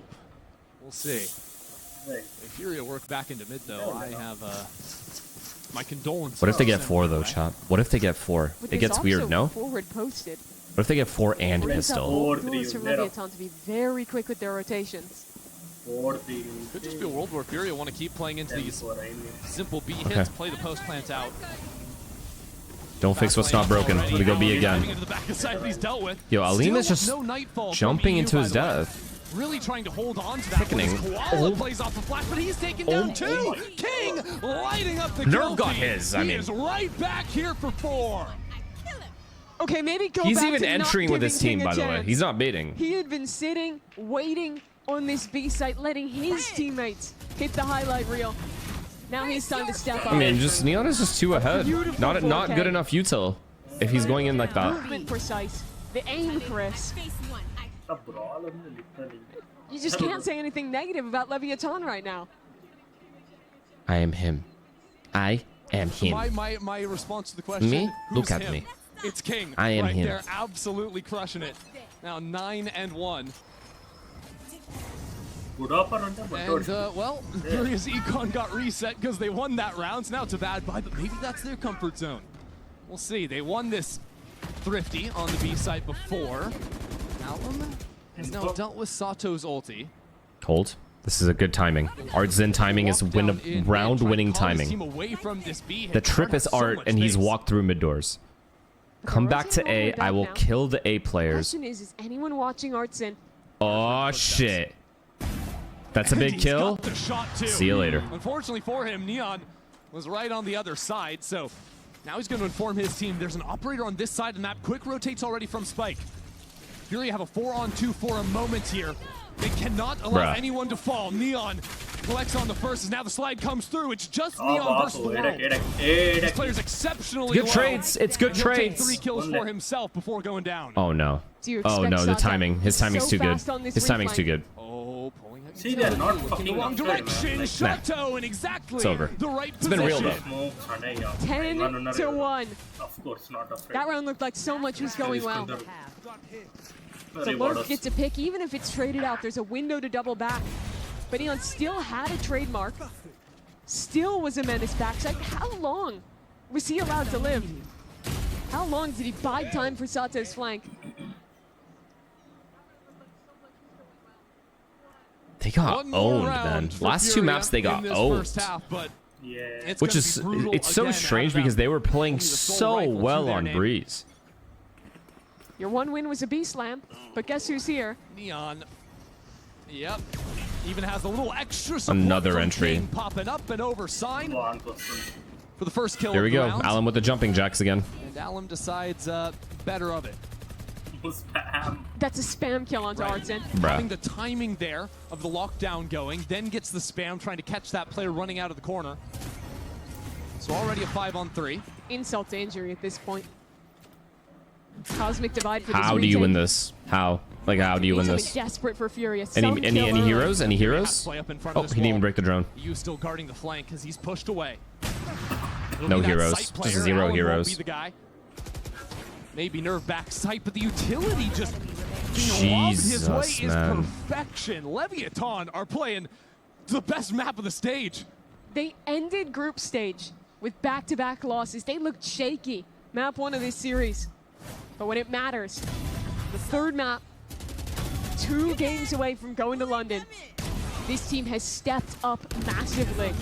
We'll see. If Fury will work back into mid, though, I have My condolences. What if they get 4 though, chat? What if they get 4? But It gets there's weird, also no? Forward posted. What if they get 4 and Brings up all pistol? duels from Leviathan to be very quick with their rotations. Could just be a world where Furia want to keep playing into these simple B hits, Okay. play the post plants out. Don't fix what's not broken. We go B again. Into the back of side that he's dealt with. Yo, Alim is just no Nightfall jumping from EU, into his by the way. death. Really trying to hold on to that. Sickening. Koala plays off the flash, but he's taken down too. King lighting up the Nerve kill got feed. his, I He mean. is right back here for 4. Okay, maybe go He's back even to not entering with his giving team, King a by the way. chance. He's not baiting. He had been sitting, waiting on this B site, letting his teammates hit the highlight reel. Now he's time to step up. I mean, just Neon is just 2 ahead. Not good enough util if he's going in like that. Movement precise. The aim, Chris. You just can't say anything negative about Leviathan right now. I am him. I am him. My response to the question. Me? Who's Look at him? me. It's King. I am right him. There, absolutely crushing it. Now 9-1. And well, Furia's Econ got reset because they won that round. So now it's a bad buy, but maybe that's their comfort zone. We'll see. They won this Thrifty on the B site before. Alum has now dealt with Sato's ulti. Hold. This is a good timing. Art Zen timing is round-winning timing. The trip is Art, and he's walked through mid doors. Come back to A. I will kill the A players. Question is anyone watching Artsin? Oh, shit. That's a big He's kill. got the shot too. See you later. Unfortunately for him, Neon was right on the other side, so now he's going to inform his team. There's an operator on this side, and that quick rotates already from Spike. Furia have a 4-on-2 for a moment here. They cannot allow anyone to fall. Neon collects on the first, as now the slide comes through. It's just Neon versus the world. This player's exceptionally Good low. trades. It's good And he'll take trades. 3 kills for himself before going down. Oh, no. Do you Oh, expect no. The Sato timing. His timing's so too good. fast on this His timing's too good. Oh, pulling it. See, they're not Looking fucking the wrong afraid, direction. man. Shato in exactly It's over. the right It's been real, position. though. 10-1. Of course, not afraid. That round looked like so much was going well. So Lurk gets a pick, even if it's traded out. There's a window to double back. But Neon still had a trademark. Still was a menace backside. How long was he allowed to live? How long did he bide time for Sato's flank? They got owned, man. Last 2 maps, they got owned. Which is, it's so strange because they were playing so well on Breeze. Your one win was a B-slam, but guess who's here? Neon. Yep. Even has a little extra support Another from entry. King popping up and over sign for the first kill. Here we of the go. round. Alum with the jumping jacks again. And Alum decides better of it. That's a spam kill onto Artsin. Having the timing there of the lockdown going, then gets the spam trying to catch that player running out of the corner. So already a 5-on-3. Insult to injury at this point. Cosmic divide for this How do you retake. win this? How? Like, how do you win Something this? Desperate for Furious. Any heroes? Any heroes? Play up in front Oh, of he this didn't even wall. break the drone. You still guarding the flank because he's pushed away. It'll No be that heroes. sight Just player. 0 Allen won't heroes. be the guy. Maybe nerve back sight, but the utility just being lobbed his way Jesus, is man. perfection. Leviathan are playing the best map of the stage. They ended group stage with back-to-back losses. They looked shaky. Map 1 of this series. But when it matters, the third map, 2 games away from going to London, this team has stepped up massively.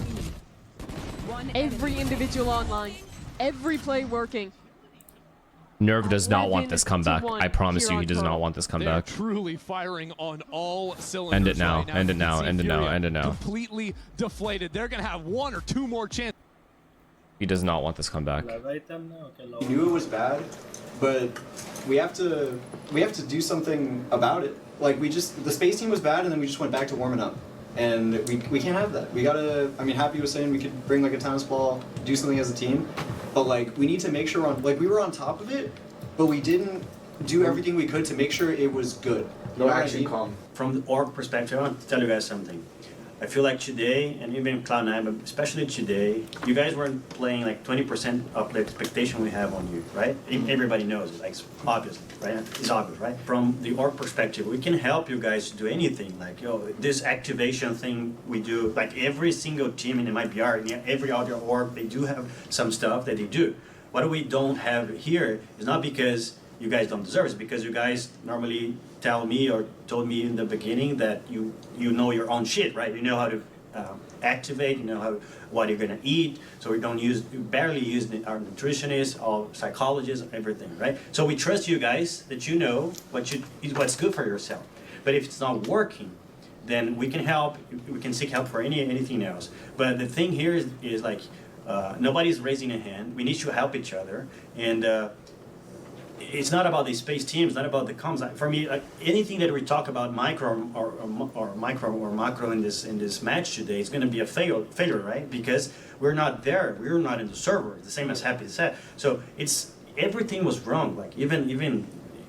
Every individual online, every play working. Nerve does not want this comeback. 11-1 I promise you, here he on does Pearl. not want this They're comeback. truly firing on all cylinders. End it now. right now. End it You can now. see End it now. Furia End it now. Completely deflated. They're going to have 1 or 2 more chances. He does not want this comeback. We knew it was bad, but we have to do something about it. Like the space team was bad, and then we just went back to warming up, and we can't have that. We gotta. I mean, Happy was saying we could bring like a tennis ball, do something as a team, but like we need to make sure we were on top of it, but we didn't do everything we could to make sure it was good. No, actually, calm. From our perspective, I want to tell you guys something. I feel like today, and even Cloud9, but especially today, you guys weren't playing like 20% of the expectation we have on you, right? Everybody knows it, like it's obvious, right? It's obvious, right? From the org perspective, we can help you guys do anything. Like, this activation thing we do, like every single team in MIBR, every other org, they do have some stuff that they do. What we don't have here is not because you guys don't deserve it, it's because you guys normally tell me or told me in the beginning that you know your own shit, right? You know how to activate, you know what you're gonna eat. So we barely use our nutritionists, our psychologists, everything, right? So we trust you guys that you know what's good for yourself. But if it's not working, then we can help. We can seek help for anything else. But the thing here is like nobody's raising a hand. We need to help each other, and it's not about the space teams, not about the comms. For me, like anything that we talk about micro or micro or macro in this match today, it's going to be a failure, right? Because we're not there. We're not in the server. It's the same as Happy said. So everything was wrong. Like even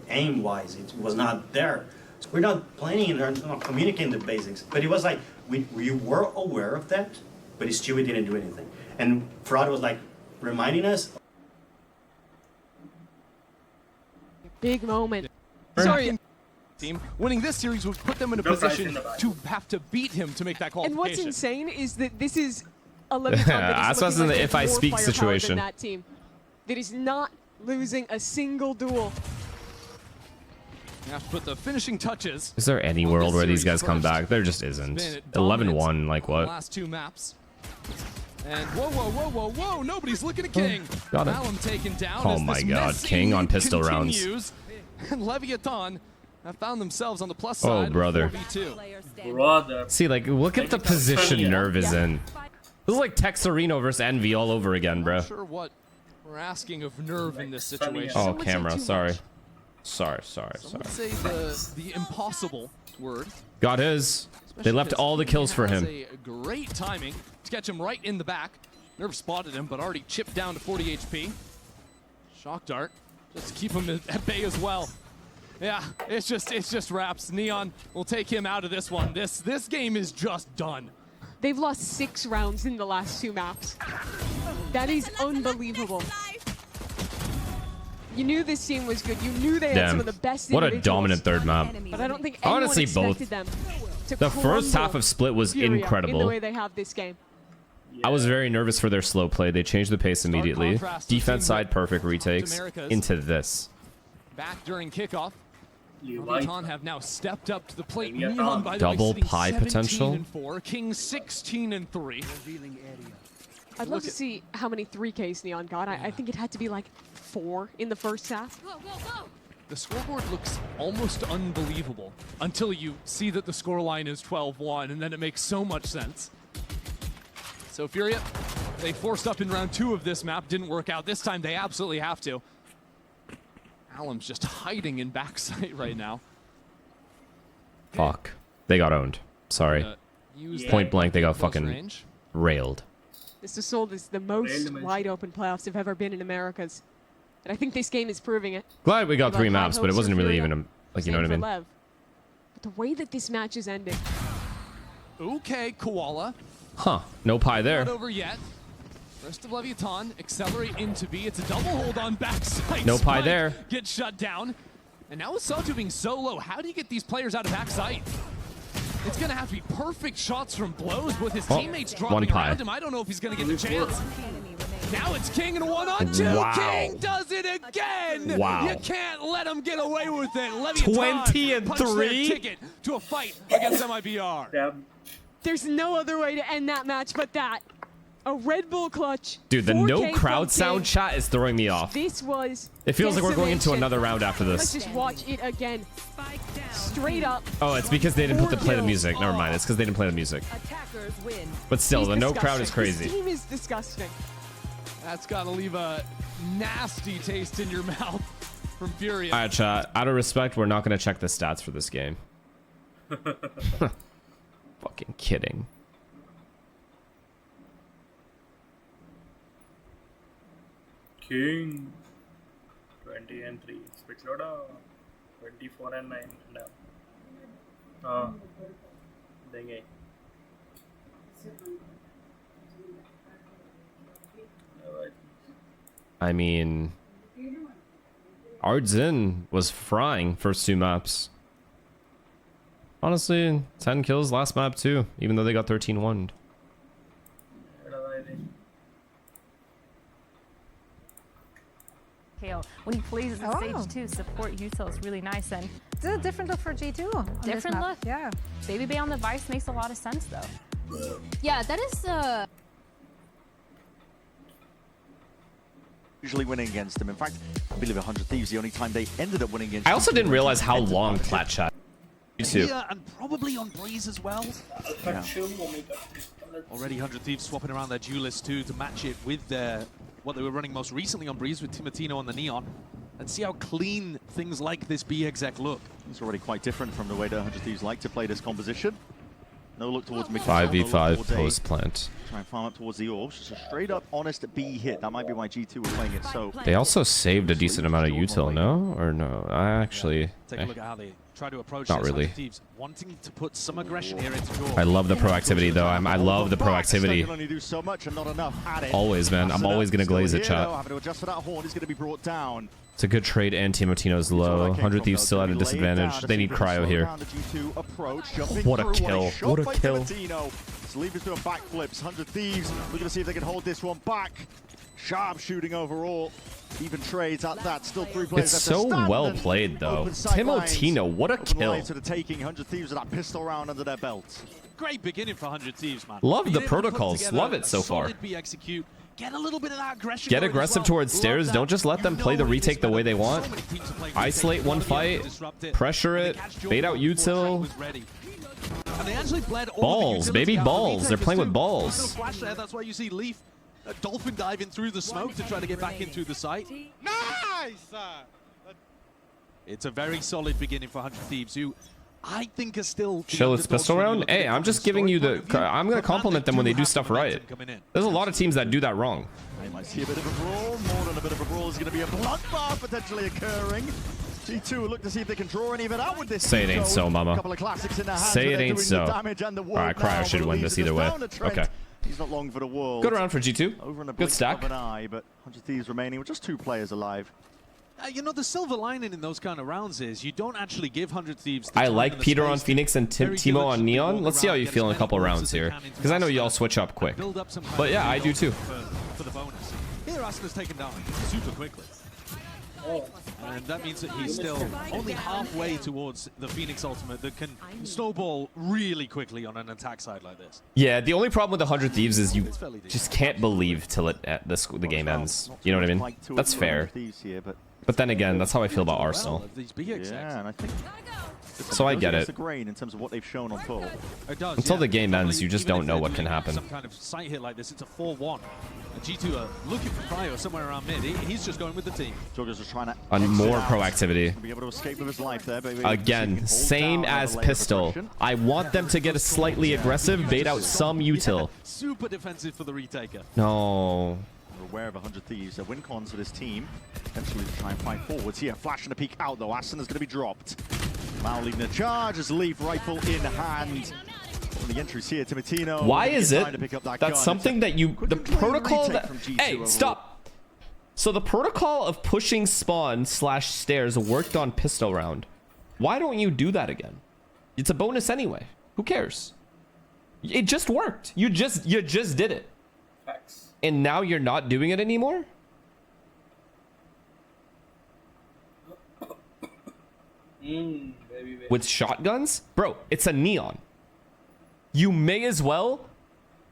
aim wise, it was not there. So we're not planning and not communicating the basics. But it was like we were aware of that, but still we didn't do anything. And Fraud was like reminding us. Big moment. Sorry. Team winning this series would put them in a position to have to beat him to make that qualification. And what's insane is that this is a Leviathan That's what's in the if I speak situation. That team that is not losing a single duel. You have to put the finishing touches. Is there any world where these guys come back? There just isn't. 11-1, like what? Last two maps. And whoa, nobody's looking at King. Got it. Alum taken down. Oh my god, King on pistol rounds. And Leviathan have found themselves on the plus Oh, side. brother. See, like, look at the position Nerve is in. This is like Texarino versus Envy all over again, bro. I'm not sure what we're asking of Nerve in this situation. Oh, camera, sorry. Sorry. Some would say the impossible word. Got his. They left all the kills for him. A great timing to catch him right in the back. Nerve spotted him, but already chipped down to 40 HP. Shock dart, just to keep him at bay as well. Yeah, it's just wraps. Neon will take him out of this one. This game is just done. They've lost 6 rounds in the last 2 maps. That is unbelievable. You knew this team was good. You knew they had some of the best What a individuals. dominant third map. But I don't think anyone Honestly, expected both. them to The first half of Split was Furia in the incredible. way they have this game. I was very nervous for their slow play. They changed the pace immediately. Defense side, perfect retakes into this. Back during kickoff. Leviathan have now stepped up to the plate. Neon, by the Double way, pie 17 potential. and 4. King 16 and 3. I'd love to see how many 3Ks Neon got. I think it had to be like 4 in the first half. The scoreboard looks almost unbelievable until you see that the scoreline is 12-1, and then it makes so much sense. So Furia, they forced up in round 2 of this map, didn't work out. This time they absolutely have to. Alum's just hiding in backside right now. Fuck. They got owned. Sorry. Point blank, they got fucking railed. This Assault is the most wide open playoffs have ever been in Americas. And I think this game is proving it. Glad we got They 3 high maps, but it hopes wasn't for really Furia. even like, you know what I Same mean? for Lev. But the way that this match is ending. Okay, Koala. Huh. No pie there. Not over yet. Rest of Leviathan accelerate into B. It's a double hold on backside. No pie Spike there. Gets shut down. And now with Sato being so low, how do you get these players out of backside? It's going to have to be perfect shots from blows with his teammates dropping around him. I don't know if he's going to get the chance. Now it's King and 1-on-2. Wow. King does it again. Wow. You can't let him get away with it. Leviathan 20 and punched their 3? ticket to a fight against MIBR. There's no other way to end that match but that. A Red Bull clutch. Dude, the 4K no crowd from sound King. chat is throwing me off. This was It feels like we're going into decimation. another round after Let's this. just watch it again. Straight up. Oh, it's because they didn't play the kills. music. Never mind. It's because they didn't play the music. But still, He's the no disgusting. crowd is crazy. This team is disgusting. That's got to leave a nasty taste in your mouth from Furia. All right, chat. Out of respect, we're not going to check the stats for this game. Fucking kidding. King 20 and 3. Spitloda 24 and 9. No. देंगे I mean, Ardzin was frying first 2 maps. Honestly, 10 kills last map too, even though they got 13-1'd. KO. When he plays as a stage 2, support util is really nice. And it's a different look for G2. On different look? Yeah. Baby Bay on the Vice makes a lot of sense though. Yeah, that is usually winning against them. In fact, I believe 100 Thieves the only time they ended up winning against. I also didn't realize how long Plat chat. You too. Yeah, and probably on Breeze as well. Yeah. Already 100 Thieves swapping around their duelist too to match it with their what they were running most recently on Breeze with Timotino on the Neon. And see how clean things like this B exec look. It's already quite different from the way the 100 Thieves like to play this composition. No look towards mid. 5v5 post plant. Try and farm up towards the orbs. Just a straight up honest B hit. That might be why G2 were playing it so. They also saved a decent amount of util, no? Or no? I actually... Take a look at how they try to approach not really. Thieves, wanting to put some aggression here into Jaw. I love the proactivity though. I love the proactivity. Only do so much and not enough at it. Always, man. I'm always gonna glaze it, chat. Having to adjust for that horn is going to be brought down. It's a good trade, and Timotino's low. 100 Thieves still at a disadvantage. They need cryo here. What a kill. What a kill. Sleepers doing backflips. 100 Thieves looking to see if they can hold this one back. Sharp shooting overall. Even trades at that. Still 3 players. It's so well played, though. Timotino, what a kill. Sort of taking 100 Thieves with that pistol round under their belts. Great beginning for 100 Thieves, man. Love the protocols. Love it so far. Get a little bit of that aggression. Get aggressive towards stairs. Don't just let them play the retake the way they want. Isolate one fight. Pressure it. Bait out util. Balls, baby, balls. They're playing with balls. That's why you see Leaf dolphin diving through the smoke to try to get back into the site. Nice! It's a very solid beginning for 100 Thieves, who I think are still... Chill, it's pistol round? Hey, I'm just giving you the... I'm going to compliment them when they do stuff right. There's a lot of teams that do that wrong. I might see a bit of a brawl. More than a bit of a brawl is going to be a bloodbath potentially occurring. G2 look to see if they can draw any of it out with this. Say it ain't so, mama. Say it ain't so. Alright, Cryo should win this either way. Okay. He's not long for the world. Good round for G2. Good stack. But 100 Thieves remaining with just 2 players alive. You know, the silver lining in those kind of rounds is you don't actually give 100 Thieves... I like Peter on Phoenix and Timo on Neon. Let's see how you feel in a couple rounds here. Because I know y'all switch up quick. But yeah, I do too. For the bonus. Here, Asuka's taken down super quickly. And that means that he's still only halfway towards the Phoenix ultimate that can snowball really quickly on an attack side like this. Yeah, the only problem with 100 Thieves is you just can't believe till the game ends. You know what I mean? That's fair. But then again, that's how I feel about Arsenal. Yeah, and I think so I get it. In terms of what they've shown on full. Until the game ends, you just don't know what can happen. Some kind of sight hit like this, it's a 4-1. G2 are looking for Cryo somewhere around mid. He's just going with the team. Joggers just trying to on more proactivity. Be able to escape with his life there, again, same as pistol. I want them to get a slightly aggressive, bait out some util. Super defensive for the retaker. No. We're aware of 100 Thieves. They're win cons for this team. Eventually to try and fight forwards here. Flash and a peek out though. Aston is going to be dropped. Mal leading the charge as Leaf rifle in hand. The entries here, Timotino. Why is it that's something that you... The protocol that... Hey, stop! So the protocol of pushing spawn / stairs worked on pistol round. Why don't you do that again? It's a bonus anyway. Who cares? It just worked. You just did it. And now you're not doing it anymore? With shotguns? Bro, it's a Neon. You may as well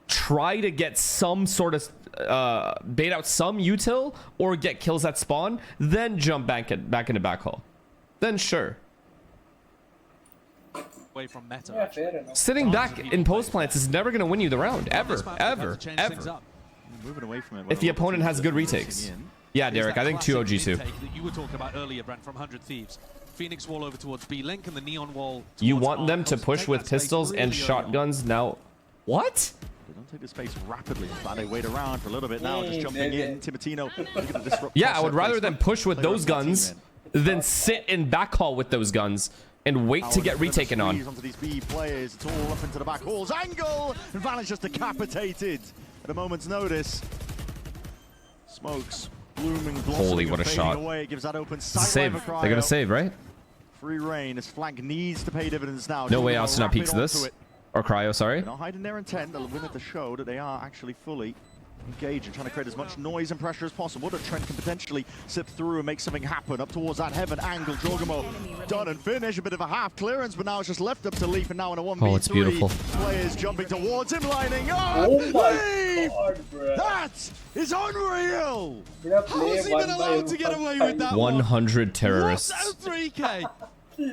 try to get some sort of bait out some util or get kills at spawn, then jump back into backhaul. Then sure. Away from meta. Yeah, sitting back in post plants is never going to win you the round. Ever. Moving away from it, if the opponent has good retakes. Yeah, Derek, I think 2-0 G2. You were talking about earlier, Brent, from 100 Thieves. Phoenix wall over towards B-Link and the Neon wall. You want them to push with pistols and shotguns now? What? They don't take the space rapidly. They wait around for a little bit now, just jumping in. Timotino. Yeah, I would rather them push with those guns than sit in backhaul with those guns and wait to get retaken on. Onto these B players. It's all up into the back halls. Angle! And Valen's just decapitated at a moment's notice. Smokes. Blooming, Holy, what a shot. Away. It gives that open Save. They're going to save, right? Free reign. This flank needs to pay dividends now. No way Asuna peeks this. Or Cryo, sorry. They're not hiding their intent. They'll win at the show that they are actually fully engaged and trying to create as much noise and pressure as possible. That Trent can potentially sift through and make something happen up towards that heaven angle. Jorgamo done and finished. A bit of a half clearance, but now it's just left up to Leaf, and now in a 1v3. Oh, it's beautiful. Players jumping towards him, lining up. Oh my Leaf! God, bro. That is unreal! How is he even allowed to get away with that 100 terrorists. What? 3K.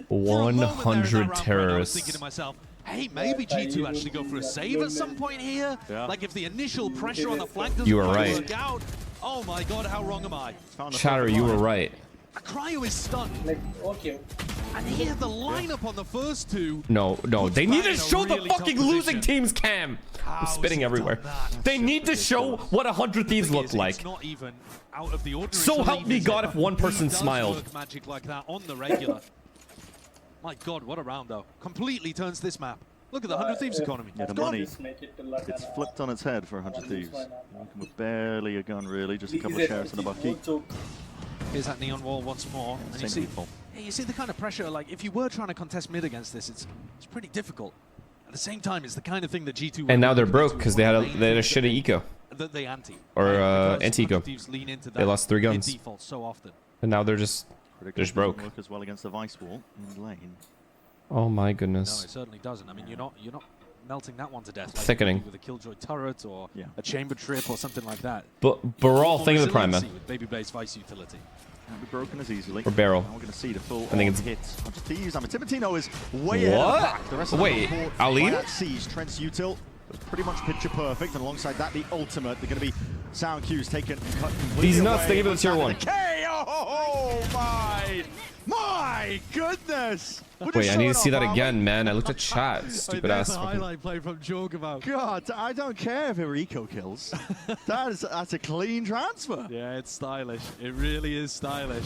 100 I was terrorists. thinking to myself, hey, maybe G2 actually go for a save at some point here. Yeah. Like if the initial pressure on the flank doesn't You were quite right. work out. Oh my god, how wrong am I? Chatter, you were right. Cryo is stunned. Like, okay. And here the lineup on the first two. No, they need to in a show the really fucking tough losing position. team's cam. I'm How spitting has he everywhere. done that? They need to show what 100 Thieves look like. It's not even out of the ordinary. So help me God if one person He does smiled. work magic like that on the regular. My god, what a round though. Completely turns this map. Look at the 100 Thieves economy. Yeah, the It's gone. money, it's flipped on its head for 100 Thieves. With barely a gun, really, just a couple of sheriffs and a bucky. Here's that neon wall once more. And you see, yeah, you see the kind of pressure, like, if you were trying to contest mid against this, it's pretty difficult. At the same time, it's the kind of thing that G2... And now they're broke because they had a shitty eco. The anti. Or right? anti-eco. They lost 3 guns. Default so often. And now they're just broke. Work as well against the Vice Wall in lane. Oh my No, goodness. it certainly doesn't. I mean, you're not melting that one to death. Like Thickening. with a Killjoy turret or a chamber trip or something like that. But we're all thinking of the Prime, man. With Baby Blaze Vice utility. Can't be broken as easily. Or barrel. Now we're going to see the full I think it's hits. 100 Thieves. I mean, Timotino is way ahead of the pack. The rest of Wait, the Aline? That siege, Trent's util was pretty much picture perfect, and alongside that, the ultimate. They're going to be sound cues taken. These nuts, they give it a tier 1. Oh my goodness! Wait, I need to see that again, man. I looked at chat. Stupid ass. There's a highlight play from Jorgamo. God, I don't care if it were eco kills. That's a clean transfer. Yeah, it's stylish. It really is stylish.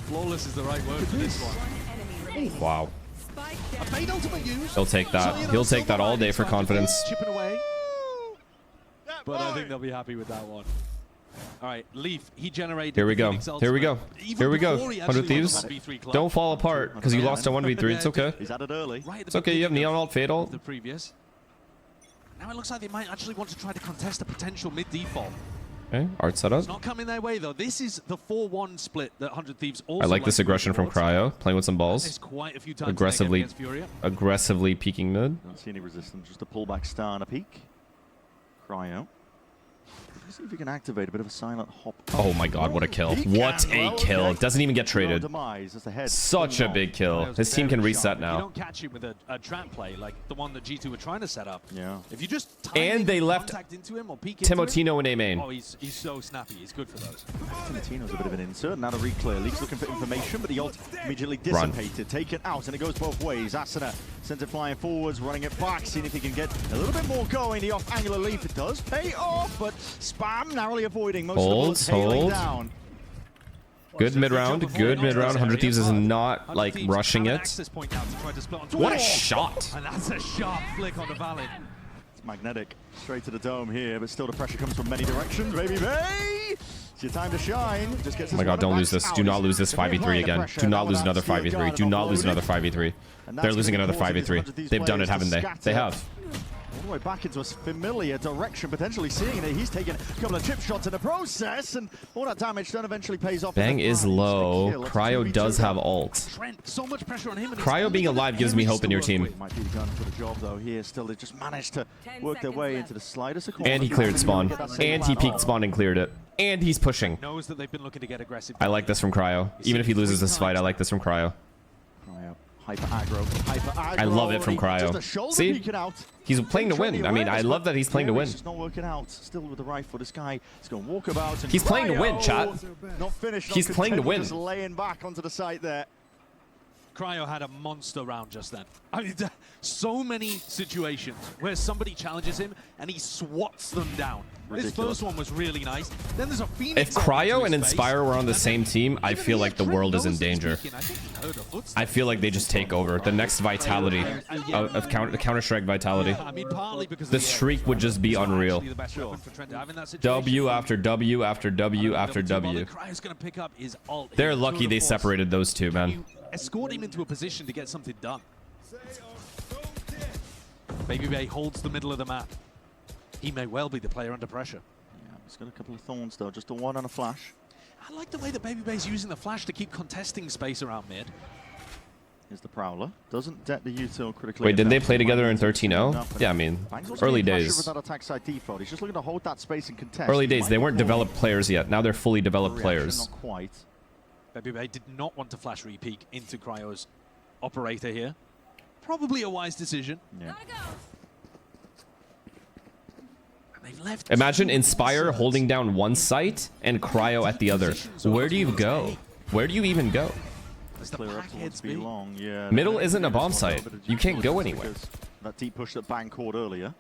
Flawless is the right word for this one. Wow. A fade ultimate use. He'll take that. He'll take that all day for confidence. Chipping away. But I think they'll be happy with that one. All right, Leaf, he generated. Here we go. Here we go. Here we go. 100 Thieves. Don't fall apart apart because you lost a 1v3. It's okay. He's at it early. It's okay. You have Neon Alt Fatal. The previous. Now it looks like they might actually want to try to contest a potential mid default. Okay, art setup. It's not coming their way though. This is the 4-1 split that 100 Thieves also. I like this aggression from Cryo, playing with some balls. Quite a few times Aggressively peeking mid. Don't see any resistance. Just a pullback star and a peek. Cryo. Let's see if he can activate a bit of a silent hop. Oh my god, what a kill. What a kill. Doesn't even get traded. Such a big kill. His team can reset You now. don't catch him with a trap play like the one that G2 were trying to set up. Yeah. If you just And they left contact into him or peek into Timotino him, in A main. Oh, he's so snappy. He's good for those. Timotino's a bit of an insert. Now to read clear. Leaf's looking for information, but the ult immediately dissipated. Taken out, and it goes both ways. Asuna sends it flying forwards, running it back, seeing if he can get a little bit more going. The off-angular Leaf, it does pay off, but Spam narrowly avoiding most of the bullets hailing down. Good mid-round. Good mid-round. 100 Thieves is not, like, rushing it. What a shot. And that's a sharp flick on the Valid. It's magnetic. Straight to the dome here, but still the pressure comes from many directions. Baby Bay! It's your time to shine. Just gets Oh my god, don't lose this. Do not lose this 5v3 again. Do not lose another 5v3. Do not lose another 5v3. They're losing another 5v3. They've done it, haven't they? They have. All the way back into a familiar direction, potentially seeing that he's taken a couple of chip shots in the process, and all that damage done eventually pays off. Bang is low. Cryo does have ult. Trent, so much pressure on him. Cryo being alive gives me hope in your team. Might be the gun for the job though. Here, still they just managed to work their way into the slightest. And he cleared spawn. And he peeked spawn and cleared it. And he's pushing. Knows that they've been looking to get aggressive. I like this from Cryo. Even if he loses this fight, I like this from Cryo. Hyper aggro. I love it from Cryo. See? He's playing to win. I mean, I love that he's playing to win. It's just not working out. Still with the rifle, this guy is going to walk about. And He's playing to win, chat. Not finished. He's playing to win. Just laying back onto the site there. Cryo had a monster round just then. I mean, so many situations where somebody challenges him and he swats them down. This first one was really nice. Then there's a Phoenix. If Cryo and Inspire were on the same team, I feel like the world is in danger. I feel like they just take over. The next Vitality of Counter-Strike Vitality. The streak would just be unreal. W after W after W after W. They're lucky they separated those two, man. Escort him into a position to get something done. Baby Bay holds the middle of the map. He may well be the player under pressure. Yeah, he's got a couple of thorns though, just a one on a flash. I like the way that Baby Bay's using the flash to keep contesting space around mid. Here's the Prowler. Doesn't det the util critically. Wait, didn't they play together in 13-0? Yeah, I mean, early days. With that attack side default. He's just looking to hold that space and contest. Early days, they weren't developed players yet. Now they're fully developed players. Not quite. Baby Bay did not want to flash re-peek into Cryo's operator here. Probably a wise decision. Yeah. Imagine Inspire holding down one site and Cryo at the other. Where do you go? Where do you even go? Clear up towards B long, yeah. Middle isn't a bomb site. You can't go anywhere. That deep push that Bang caught earlier.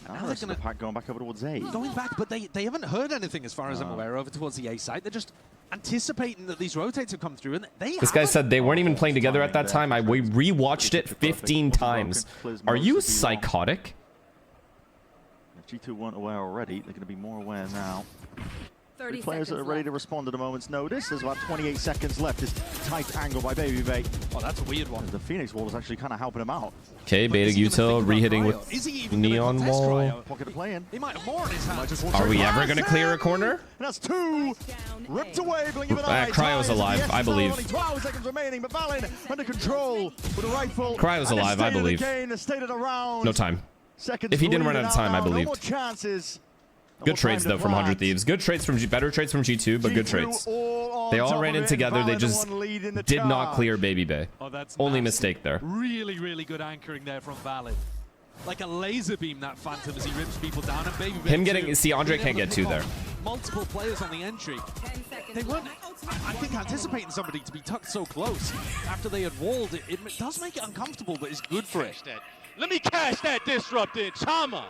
Now they're going pack going back over towards A. Going back, but they haven't heard anything as far as I'm aware over towards the A site. They're just anticipating that these rotates have come through, and this guy said they weren't even playing together at that time. We rewatched it 15 times. Are you psychotic? If G2 weren't aware already, they're going to be more aware now. 3 players that are ready to respond at a moment's notice. There's about 28 seconds left. This tight angle by Baby Bay. Oh, that's a weird one. The Phoenix wall is actually kind of helping him out. Okay, Beta Util re-hitting with Neon Wall. Pocket of play in. He might have more in his hands. Are we ever going to clear a corner? And that's 2. Ripped away, blink of an eye. Cryo's alive, I believe. Only 12 seconds remaining, but Valin under control with a rifle. Cryo's alive, I believe. No time. If he didn't run out of time, I believe. No more chances. Good trades though from 100 Thieves. Good trades from better trades from G2, but good trades. They all ran in together. They just did not clear Baby Bay. Oh, that's only massive. Mistake there. Really, really good anchoring there from Valid. Like a laser beam, that Phantom, as he rips people down. And Baby Bay him getting, see, Andre can't get 2 there. Multiple players on the entry. They weren't, I think, anticipating somebody to be tucked so close after they had walled. It does make it uncomfortable, but it's good for it. Let me cash that disrupted Chama.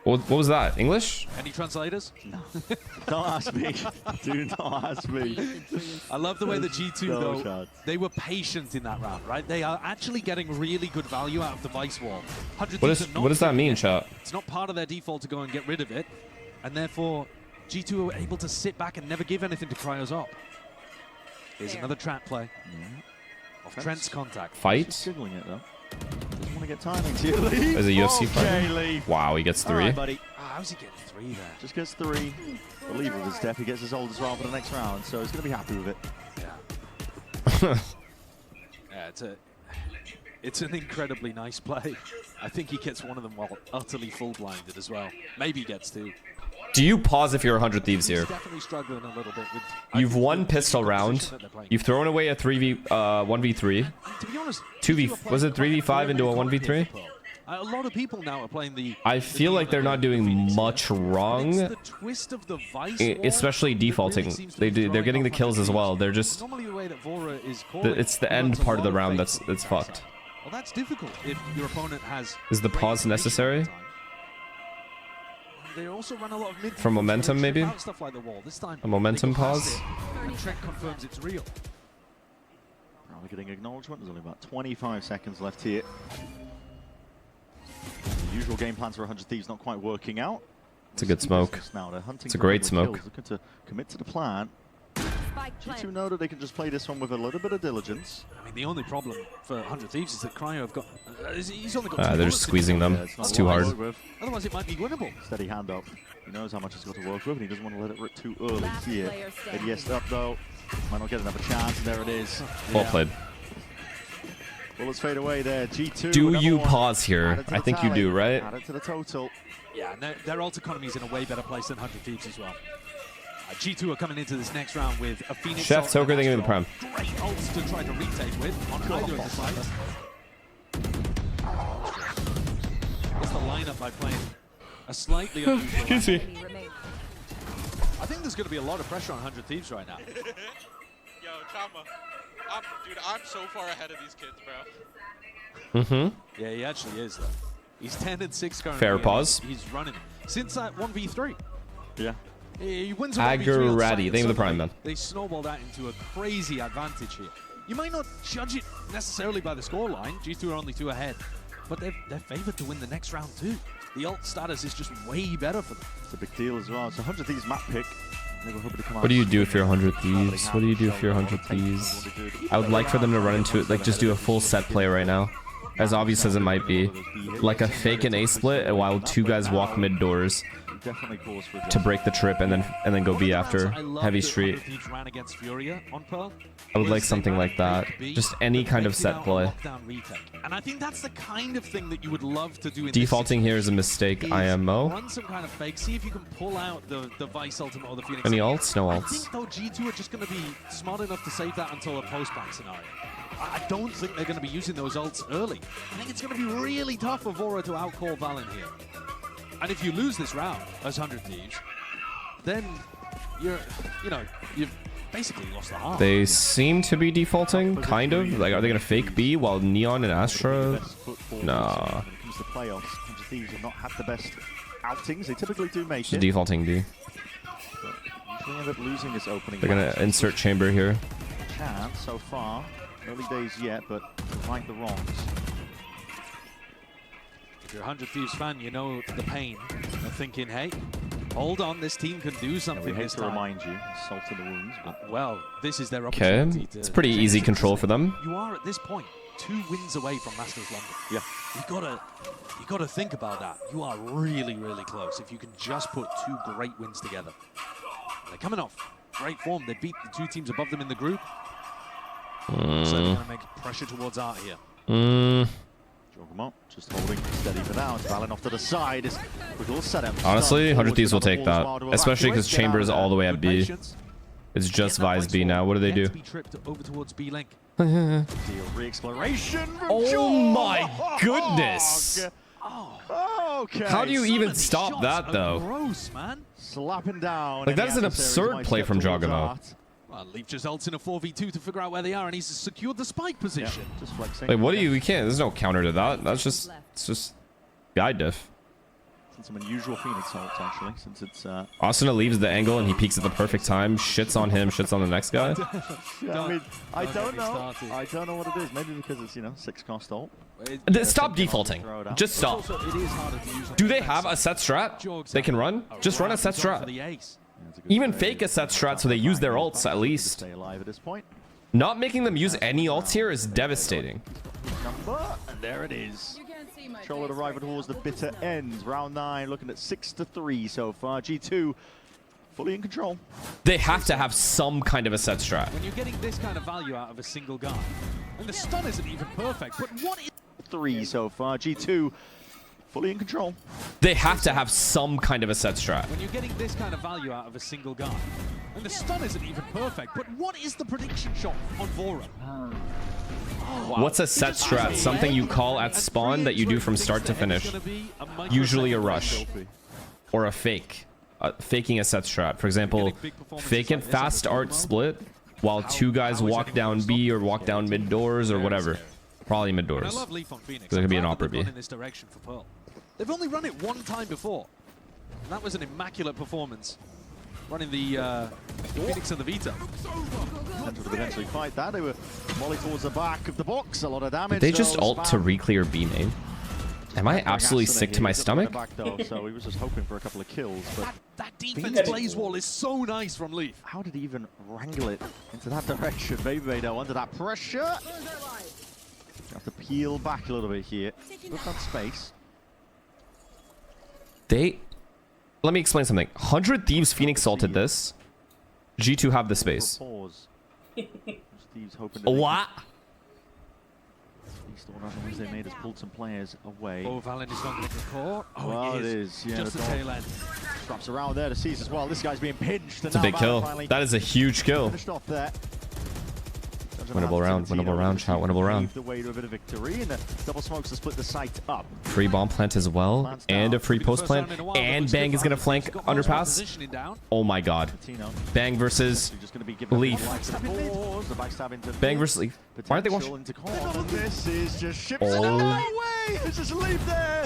What was that? English? Any translators? No. Don't ask me. Do not ask me. I love the way that G2, though, they were patient in that round, right? They are actually getting really good value out of the Vice Wall. What does that mean, chat? It's not part of their default to go and get rid of it, and therefore G2 are able to sit back and never give anything to Cryo's op. Here's another trap play. Off Trent's contact. Fight? Signaling it, though. Doesn't want to get timing to Leaf. There's a UFC fight. Wow, he gets 3. Right, buddy. How's he getting 3 there? Just gets 3. Believe with his step, he gets his old as well for the next round, so he's going to be happy with it. Yeah. Yeah, it's an incredibly nice play. I think he gets one of them while utterly full blinded as well. Maybe he gets 2. Do you pause if you're 100 Thieves here? He's definitely struggling a little bit with. You've won pistol round. You've thrown away a 1v3. To be honest, 2v. Was it 3v5 into a 1v3? A lot of people now are playing the. I feel like they're not doing much wrong. The twist of the Vice especially defaulting. They're getting the kills as well. They're just. Normally the way that Vora is it's the end part of the round that's fucked. Well, that's difficult if your opponent has. Is the pause necessary? They also run a lot of mid for momentum, maybe? Stuff like the wall. This time, a momentum pause? And Trent confirms it's real. Now we're getting acknowledgement. There's only about 25 seconds left here. The usual game plans for 100 Thieves not quite working out. It's a good smoke. Now they're hunting. It's a great smoke. Looking to commit to the plan. G2 know that they can just play this one with a little bit of diligence. I mean, the only problem for 100 Thieves is that Cryo have got. He's only got. They're just squeezing them. It's too hard. Otherwise, it might be winnable. Steady hand up. He knows how much he's got to work with, and he doesn't want to let it rip too early here. ADS up though. Might not get another chance. And there it is. Well played. Bullets fade away there. G2. Do you pause here? I think you do, right? Add it to the total. Yeah, and their ult economy is in a way better place than 100 Thieves as well. G2 are coming into this next round with a Phoenix. Chef Toker, thank you for the prime. Great ults to try to retake with on either of the sides. What's the lineup by playing a slightly unusual I think there's going to be a lot of pressure on 100 Thieves right now. Yo, Chama, dude, I'm so far ahead of these kids, bro. Mm-hmm. Yeah, he actually is, though. He's 10-6 currently. Fair pause. He's running. Since that 1v3. Yeah. He wins a 1v3 on site, Agurati. Thank you for the prime, man. They snowball that into a crazy advantage here. You might not judge it necessarily by the scoreline. G2 are only 2 ahead. But they're favored to win the next round, too. The ult status is just way better for them. It's a big deal as well. It's 100 Thieves map pick. What do you do if you're 100 Thieves? What do you do if you're 100 Thieves? I would like for them to run into it, like just do a full set play right now. As obvious as it might be. Like a fake and A split while 2 guys walk mid doors to break the trip and then go B after heavy street. I would like something like that. Just any kind of set play. And I think that's the kind of thing that you would love to do in Defaulting here is a mistake, IMO. Run some kind of fake, see if you can pull out the Vice ultimate or the Phoenix. Any ults? No I ults. think though G2 are just going to be smart enough to save that until a post-ban scenario. I don't think they're going to be using those ults early. I think it's going to be really tough for Vora to outcall Valen here. And if you lose this round as 100 Thieves, then you've basically lost the heart. They seem to be defaulting, kind of. Like, are they going to fake B while Neon and Astra? Nah. When it comes to playoffs, 100 Thieves have not had the best outings. They typically do make Just it. defaulting B. But usually end up losing this opening. They're going to insert chamber here. Chance so far. Early days yet, but right the wrongs. If you're a 100 Thieves fan, you know the pain of thinking, hey, hold on, this team can do something. We hate this to time. remind you, salt in the wounds. But well, this is their Okay, opportunity. it's pretty easy control for them. You are at this point 2 wins away from Masters London. Yeah. You gotta think about that. You are really, really close if you can just put 2 great wins together. They're coming off great form. They beat the 2 teams above them in the group. So they're gonna make pressure towards Art here. Joggermont just holding steady for now. It's Valen off to the side. It's a little setup. Honestly, 100 Thieves will take that. Especially because Chamber is all the way at B. It's just Vice B now. What do they do? Over towards B Link. Re-exploration. Oh my goodness! Okay. How do you even stop that though? Gross, man. Slapping down. Like, that is an absurd play from Joggermo. Well, Leaf just ults in a 4v2 to figure out where they are, and he's secured the spike position. Yeah, just flexing. Like, what do you? We can't. There's no counter to that. That's just. It's just. Guide diff. Some unusual Phoenix ults actually, since it's. Asuna leaves the angle and he peeks at the perfect time. Shits on him. Shits on the next guy. Yeah, I mean, I don't know. I don't know what it is. Maybe because it's 6-cost ult. Stop defaulting. Just stop. Do they have a set strat they can run? Just run a set strat. Even fake a set strat so they use their ults at least. Stay alive at this point. Not making them use any ults here is devastating. And there it is. Charlotte arriving towards the bitter end. Round 9, looking at 6-3 so far. G2 fully in control. They have to have some kind of a set strat. When you're getting this kind of value out of a single guy, and the stun isn't even perfect, but what is 3 so far. G2 fully in control. They have to have some kind of a set strat. When you're getting this kind of value out of a single guy, and the stun isn't even perfect, but what is the prediction shot on Vora? Wow. What's a set strat? Something you call at spawn that you do from start to finish. Usually a rush. Or a fake. Faking a set strat. For example, fake and fast art split while 2 guys walk down B or walk down mid doors or whatever. Probably mid doors. Because it could be an Opera B. They've only run it 1 time before. And that was an immaculate performance. Running the Phoenix and the Vita. Central to eventually fight that. They were molly towards the back of the box. A lot of damage. Did they just ult to re-clear B main? Am I absolutely sick to my stomach? So he was just hoping for a couple of kills. But that defense blaze wall is so nice from Leaf. How did he even wrangle it into that direction? Baby though, under that pressure. You have to peel back a little bit here. Look on space. Let me explain something. 100 Thieves Phoenix ulted this. G2 have the space. What? Least all the moves they made has pulled some players away. Oh, Valen is not going to core. Oh, well, it is. Yeah, just the tail end. Straps around there to seize as well. This guy's being pinched. It's a big kill. That is a huge kill. Finished off there. Winnable round, chat, winnable round. The way to a bit of victory, and the double smokes to split the site up. Free bomb plant as well, and a free post plant, and Bang is gonna flank underpass. Oh my god. Bang versus Leaf. Bang versus Leaf. Why aren't they watching? This is just ships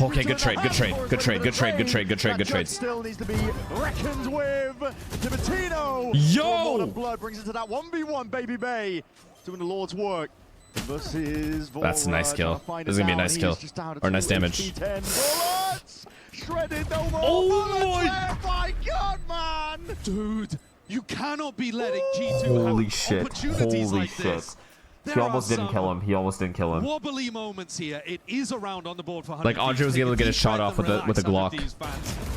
Okay, good trade, good trade, good trade, good trade, good trade, good trade, good trades. Still needs to be reckoned with. Tibertino. Yo! Blood brings it to that 1v1, Baby Bay. Doing the Lord's work. Versus That's a nice kill. This is gonna be a nice kill. Or nice damage. Shredded no more. Oh my god, man! Dude, you cannot be letting G2 have opportunities like this. He almost didn't kill him. He almost didn't kill him. Wobbly moments here. It is a round on the board for 100. Like Andre was able to get a shot off with a Glock.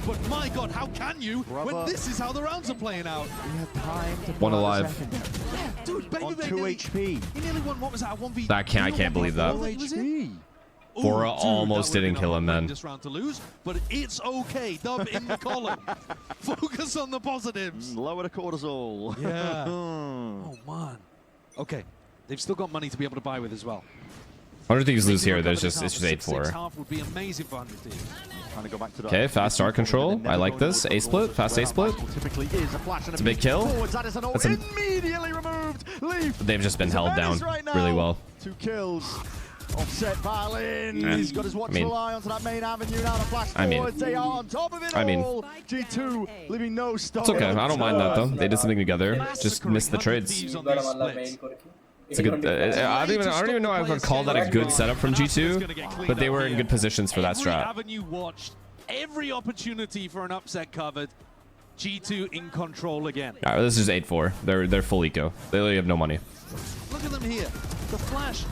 But my god, how can you when this is how the rounds are playing out? We have time to One alive. Yeah, dude, Baby on Bay 2 HP. He nearly won, what was that, 1v? I can't believe that. Bora almost didn't kill him, man. This round to lose, but it's okay. Dub in the column. Focus on the positives. Lower the cortisol. Yeah. Oh man. Okay. They've still got money to be able to buy with as well. 100 Thieves lose here. It's just 8-4. Half would be amazing for 100 Thieves. Trying to go back to Okay, fast star control. I like this. A split, fast A split. It's a big kill. That's immediately removed. They've just been held down really well. 2 kills. Offset Valin. He's got his watchful eye onto that main avenue now. The flash forwards. They are on top of it all. G2 leaving no stop. It's okay. I don't mind that though. They did something together. Just missed the trades. It's a good. I don't even know if I would call that a good setup from G2, but they were in good positions for that strat. Avenue watched, every opportunity for an upset covered. G2 in control again. All right, this is 8-4. They're full eco. They literally have no money. Look at them here. The flash.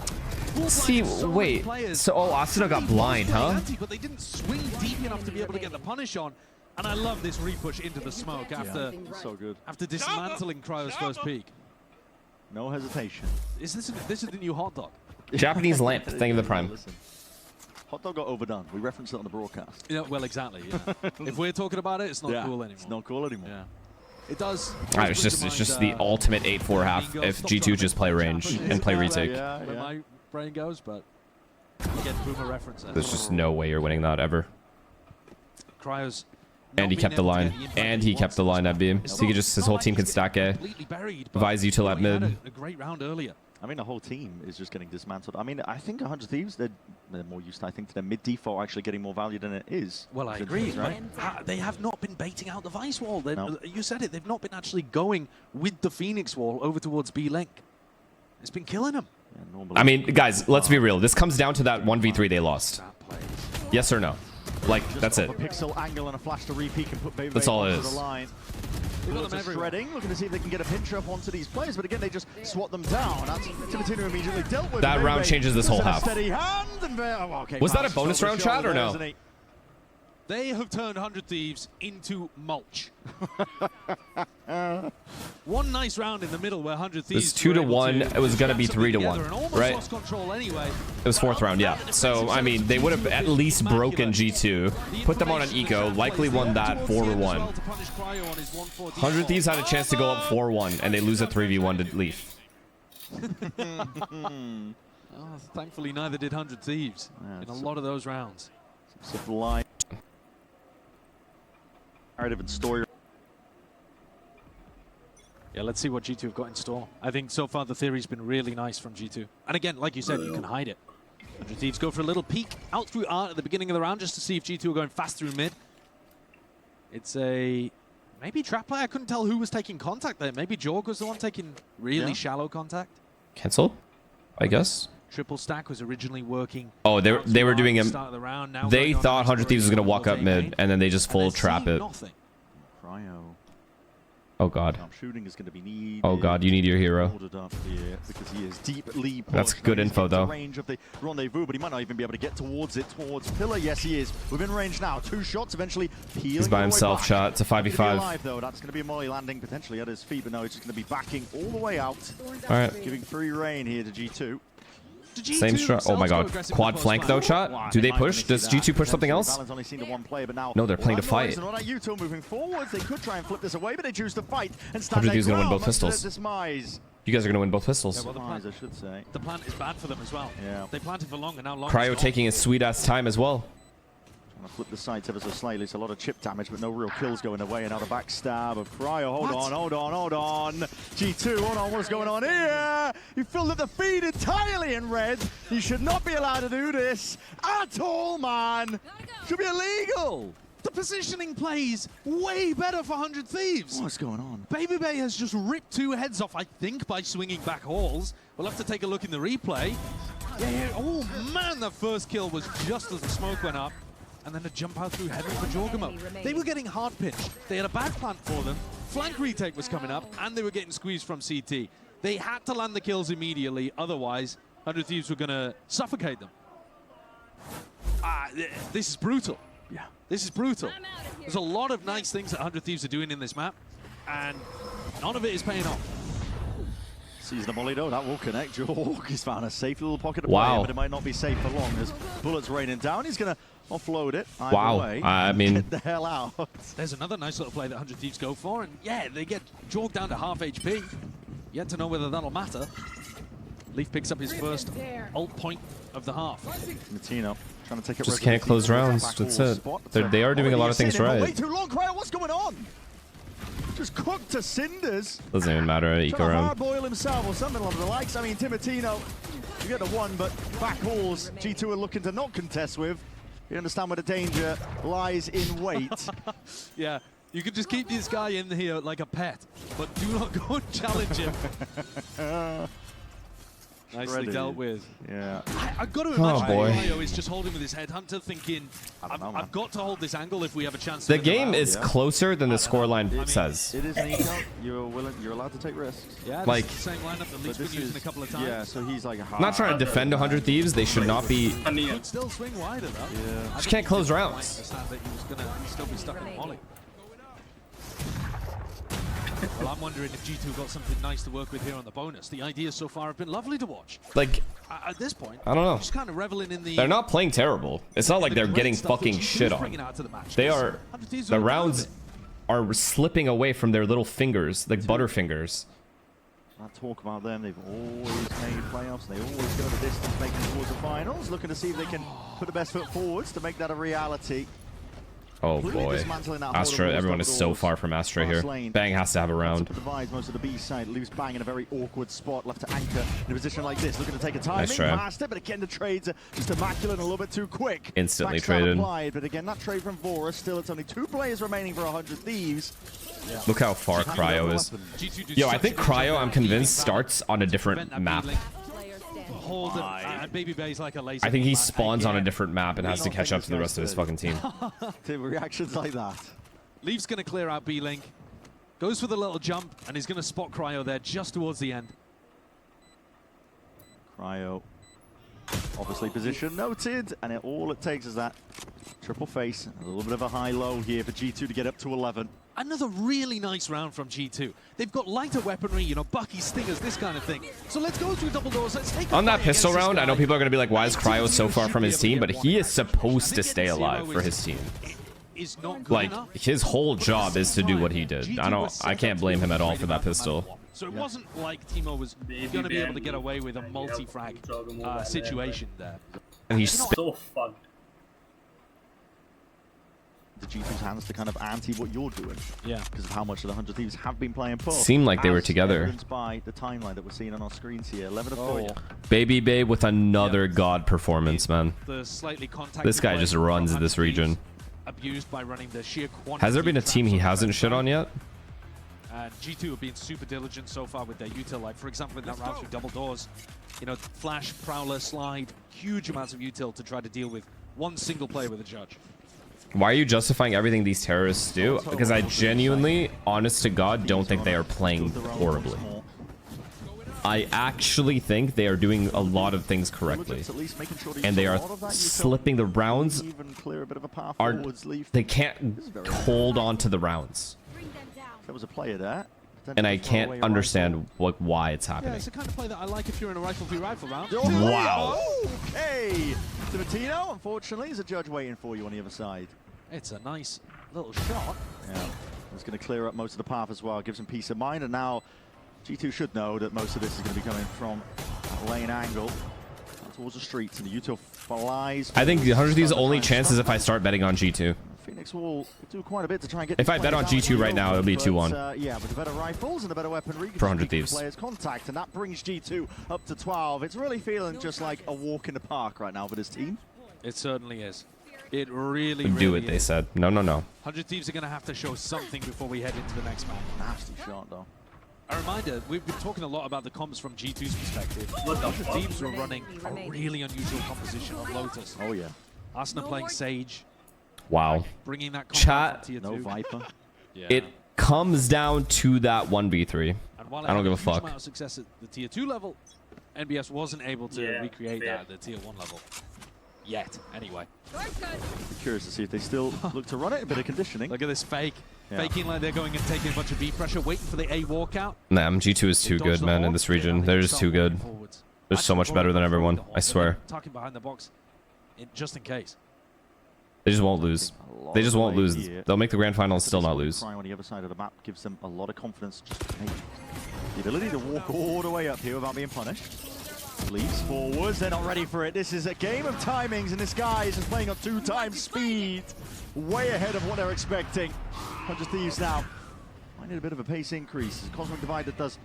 See, wait. So, Asuna got blind, huh? But they didn't swing deep enough to be able to get the punish on. And I love this repush into the smoke after so good. After dismantling Cryo's first peak. No hesitation. This is the new hot dog. Japanese lamp. Thank you for the prime. Listen. Hot dog got overdone. We referenced it on the broadcast. Yeah, well, exactly. Yeah. If we're talking about it, it's not cool anymore. It's not cool anymore. Yeah. It does. It's just the ultimate 8-4 half if G2 just play range and play retake. Where my brain goes, but you get Boomer reference. There's just no way you're winning that ever. Cryo's. And he kept the line. And he kept the line at beam. So he could just, his whole team can stack A. Vise util at mid. A great round earlier. I mean, the whole team is just getting dismantled. I mean, I think 100 Thieves, they're more used, I think, to their mid default actually getting more value than it is. Well, I agree, right? They have not been baiting out the Vice wall. No. You said it. They've not been actually going with the Phoenix wall over towards B Link. It's been killing them. Yeah, I mean, guys, let's be real. This comes down to that 1v3 they lost. Yes or no? Like, that's it. A pixel angle and a flash to repeat and put Baby That's all it is. The line. Shredding, looking to see if they can get a pinch up onto these players, but again, they just swat them down. That's Tibertino immediately dealt with. That round changes this whole half. Steady hand and was that a bonus round, chat, or no? They have turned 100 Thieves into mulch. One nice round in the middle where 100 Thieves. It was 2-1. It was gonna be 3-1, right? Anyway. It was 4th round, yeah. So I mean, they would have at least broken G2, put them on an eco, likely won that 4-1. 100 Thieves had a chance to go up 4-1, and they lose a 3v1 to Leaf. Thankfully, neither did 100 Thieves in a lot of those rounds. Sublime narrative and story. Yeah, let's see what G2 have got in store. I think so far the theory's been really nice from G2. And again, like you said, you can hide it. 100 Thieves go for a little peek out through art at the beginning of the round just to see if G2 are going fast through mid. It's a maybe trap play. I couldn't tell who was taking contact there. Maybe Jorg was the one taking really shallow contact. Cancel, I guess. Triple stack was originally working. Oh, they were doing him. They thought 100 Thieves was gonna walk up mid, and then they just full trap it. Cryo. Oh god. Shooting is going to be needed. Oh god, you need your hero. Because he is deeply That's good info though. Range of the rendezvous, but he might not even be able to get towards it, towards Pillar. Yes, he is within range now. 2 shots eventually. He's by himself. Shot. It's a 5v5. Alive, though. That's going to be a molly landing potentially at his feet, but no, he's just going to be backing all the way out. All right. Giving free reign here to G2. Same strat. Oh my god. Quad flank though, chat. Do they push? Does G2 push something else? No, they're playing to fight. Moving forwards, they could try and flip this away, but they choose to fight and 100 Thieves gonna win both pistols. You guys are gonna win both pistols. Yeah, well, I should say. the plant is bad for them as well. Yeah. They planted for long and now long. Cryo taking his sweet ass time as well. Trying to flip the sights ever so slightly. It's a lot of chip damage, but no real kills going away. And now the backstab of Cryo. Hold on. G2, hold on. What's going on here? You filled up the feed entirely in red. You should not be allowed to do this at all, man. Should be illegal. The positioning plays way better for 100 Thieves. What's going on? Baby Bay has just ripped 2 heads off, I think, by swinging back halls. We'll have to take a look in the replay. Yeah. Oh, man, that first kill was just as the smoke went up. And then a jump out through heaven for Jorgamo. They were getting hard pinched. They had a bad plant for them. Flank retake was coming up, and they were getting squeezed from CT. They had to land the kills immediately, otherwise 100 Thieves were going to suffocate them. This is brutal. Yeah. This is brutal. There's a lot of nice things that 100 Thieves are doing in this map, and none of it is paying off. Sees the molly though, that will connect. Jorg has found a safe little pocket of Wow. play, but it might not be safe for long as bullets raining down. He's going to offload it. Wow. Way, I mean, get the hell out. There's another nice little play that 100 Thieves go for, and yeah, they get Jorg down to half HP. Yet to know whether that'll matter. Leaf picks up his first ult point of the half. Matino trying to take it. Just can't close rounds. That's it. They are doing a lot of things right. Way too long, Cryo. What's going on? Just cooked to cinders. Doesn't even matter. Eco round. Hardboil himself or something along the likes. I mean, Timatino, you get the one, but back halls, G2 are looking to not contest with. You understand where the danger lies in wait. Yeah, you can just keep this guy in here like a pet, but do not go and challenge him. Nicely dealt with. Yeah. I've got to imagine boy. Cryo is just holding with his headhunter, thinking, I've got to hold this angle if we have a chance to The win game round. is closer than the scoreline says. It is an eco. You're allowed to take risks. Yeah, like, the same lineup that Leaf's been using a couple of times. Yeah, so he's like I'm not trying to defend 100 Thieves. They should not be. Could still swing wider though. Yeah. Just can't close rounds. Understand that he was gonna still be stuck in Molly. Well, I'm wondering if G2 got something nice to work with here on the bonus. The ideas so far have been lovely to watch. Like, at this point, I don't know. just kind of reveling in the. They're not playing terrible. It's not like they're getting fucking shit on. They are. The rounds are slipping away from their little fingers, like butterfingers. Not talk about them. They've always made playoffs. They always go the distance, making towards the finals. Looking to see if they can put the best foot forwards to make that a reality. Oh boy. Astra, everyone is so far from Astra here. Bang has to have a round. Divides most of the B side. Leaves Bang in a very awkward spot. Left to anchor in a position like this. Looking to take a timing. Nice try. Past it, but again the trades are just immaculate and a little bit too quick. Instantly Backstab traded. applied, but again, that trade from Vora. Still, it's only 2 players remaining for 100 Thieves. Yeah. Look how far Cryo is. Yo, I think Cryo, I'm convinced, starts on a different map. Hold him, and Baby Bay's like a laser. I think he spawns on a different map and has to catch up to the rest of his fucking team. Reactions like that. Leaf's going to clear out B-Link. Goes for the little jump, and he's going to spot Cryo there just towards the end. Cryo, obviously position noted, and all it takes is that triple face, a little bit of a high-low here for G2 to get up to 11. Another really nice round from G2. They've got lighter weaponry, you know, Bucky, Stingers, this kind of thing. So let's go through double doors. Let's take On that pistol round, I know people are going to be like, why is Cryo so far from his team? But he is supposed to stay alive for his team. Like, his whole job is to do what he did. I can't blame him at all for that pistol. So it wasn't like Timo was going to be able to get away with a multi-frag situation there. And he's so fun. The G2's hands to kind of anti what you're doing. Yeah. Because of how much of the 100 Thieves have been playing push. Seemed like they were together. Evidenced by the timeline that we're seeing on our screens here. 11-4. Baby Babe with another god performance, man. This guy just runs in this region. Abused by running the sheer quantity. Has there been a team he hasn't shit on yet? G2 have been super diligent so far with their util. Like, for example, in that round through double doors, you know, Flash, Prowler, Slide, huge amounts of util to try to deal with one single player with a judge. Why are you justifying everything these terrorists do? Because I genuinely, honest to God, don't think they are playing horribly. I actually think they are doing a lot of things correctly. And they are slipping the rounds. They can't hold on to the rounds. There was a player there. And I can't understand why it's happening. Yeah, it's the kind of play that I like if you're in a rifle v rifle round. Wow. Okay. Timatino, unfortunately, is a judge waiting for you on the other side. It's a nice little shot. Yeah. It's going to clear up most of the path as well. Gives him peace of mind. And now G2 should know that most of this is going to be coming from that lane angle towards the streets, and the Util flies. I think the 100 Thieves' only chance is if I start betting on G2. Phoenix will do quite a bit to try and get. If I bet on G2 right now, it'll be 2-1. Yeah, with the better rifles and the better weaponry, for 100 Thieves. Players contact, and that brings G2 up to 12. It's really feeling just like a walk in the park right now for this team. It certainly is. It really, Do really it, they is. said. No, no, no. 100 Thieves are going to have to show something before we head into the next map. Nasty shot, though. A reminder, we've been talking a lot about the comps from G2's perspective. 100 Thieves were running a really unusual composition on Lotus. Oh, yeah. Arsenal playing Sage. Wow. Bringing that Chat. no Viper. Yeah. It comes down to that 1v3. And while I don't give a huge fuck. amount of success at the tier 2 level, NBS wasn't able to recreate that at the tier 1 level. Yet, anyway. Curious to see if they still look to run it. A bit of conditioning. Look at this fake. Yeah. Faking like they're going and taking a bunch of B pressure, waiting for the A walkout. Nah, G2 is too good, man, in this region. They're just too good. They're so much better than everyone, I swear. Talking behind the box, just in case. They just won't lose. They just won't lose. They'll make the grand final and still not lose. On the other side of the map gives them a lot of confidence. Just the ability to walk all the way up here without being punished. Leaps forwards, they're not ready for it. This is a game of timings, and this guy is just playing on 2 times speed. Way ahead of what they're expecting. 100 Thieves now. Might need a bit of a pace increase. Cosmic Divide that does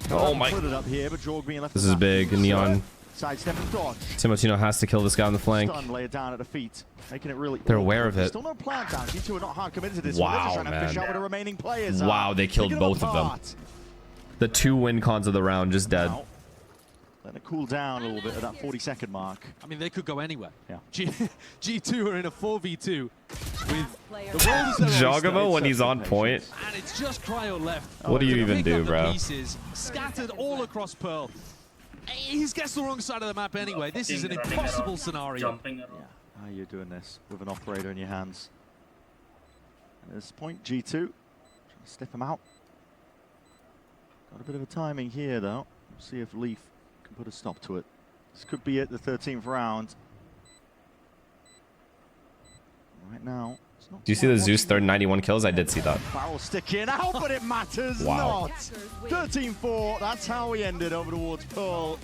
put it up here, but Jorg being left. This is big. Neon. Sidestep and dodge. Timotino has to kill this guy on the flank. Stun, lay it down at the feet, making it really. They're aware of it. Still no plant down. G2 are not hard committed to this. Wow, one. They're just trying to fish out with the remaining players. Wow, they killed both of them. The 2 win cons of the round just dead. Now, letting it cool down a little bit at that 40-second mark. I mean, they could go anywhere. Yeah. G2 are in a 4v2 with the world as their Jogamo when he's on point. And it's just Cryo left. What do you even do, bro? Pieces scattered all across Pearl. He gets the wrong side of the map anyway. This is an impossible scenario. Yeah. How are you doing this with an operator in your hands? At this point, G2 trying to stiff him out. Got a bit of a timing here, though. We'll see if Leaf can put a stop to it. This could be it, the 13th round. Right now, it's not. Do you see the Zeus third 91 kills? I did see that. Barrel sticking out, but it matters Wow. not. 13-4, that's how we ended over towards Pearl.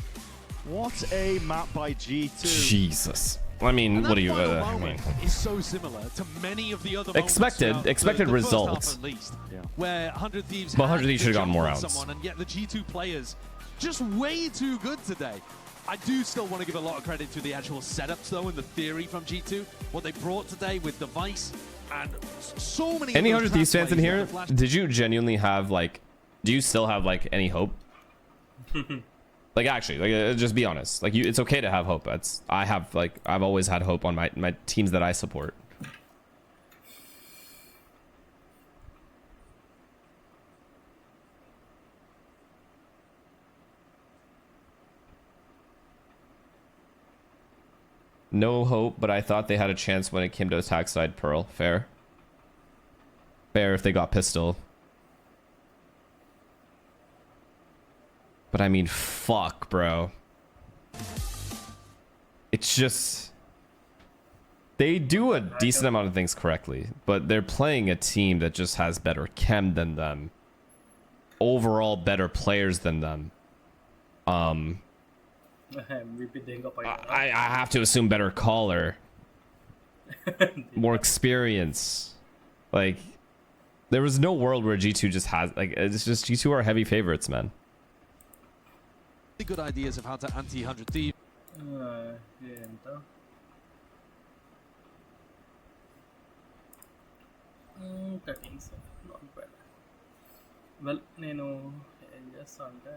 What a map by G2. Jesus. I mean, what do you... I mean, is so similar to many of the other expected the results. At least, where 100 Thieves But 100 Thieves should have gone more rounds. Someone, and yet the G2 players just way too good today. I do still want to give a lot of credit to the actual setups, though, and the theory from G2. What they brought today with Device and so many... Any 100 Thieves fans in here, did you genuinely have, like... Do you still have, like, any hope? Like, actually, like, just be honest. Like, it's okay to have hope. I've always had hope on my teams that I support. No hope, but I thought they had a chance when it came to attack side Pearl. Fair. Fair if they got pistol. But I mean, fuck, bro. It's just... They do a decent amount of things correctly, but they're playing a team that just has better chem than them. Overall better players than them. I have to assume better caller. More experience. Like, there was no world where G2 just has... Like, it's just G2 are heavy favorites, man. Good ideas of how to anti-100 Thieves. Well, నేను ఏం చేస్తా అంటే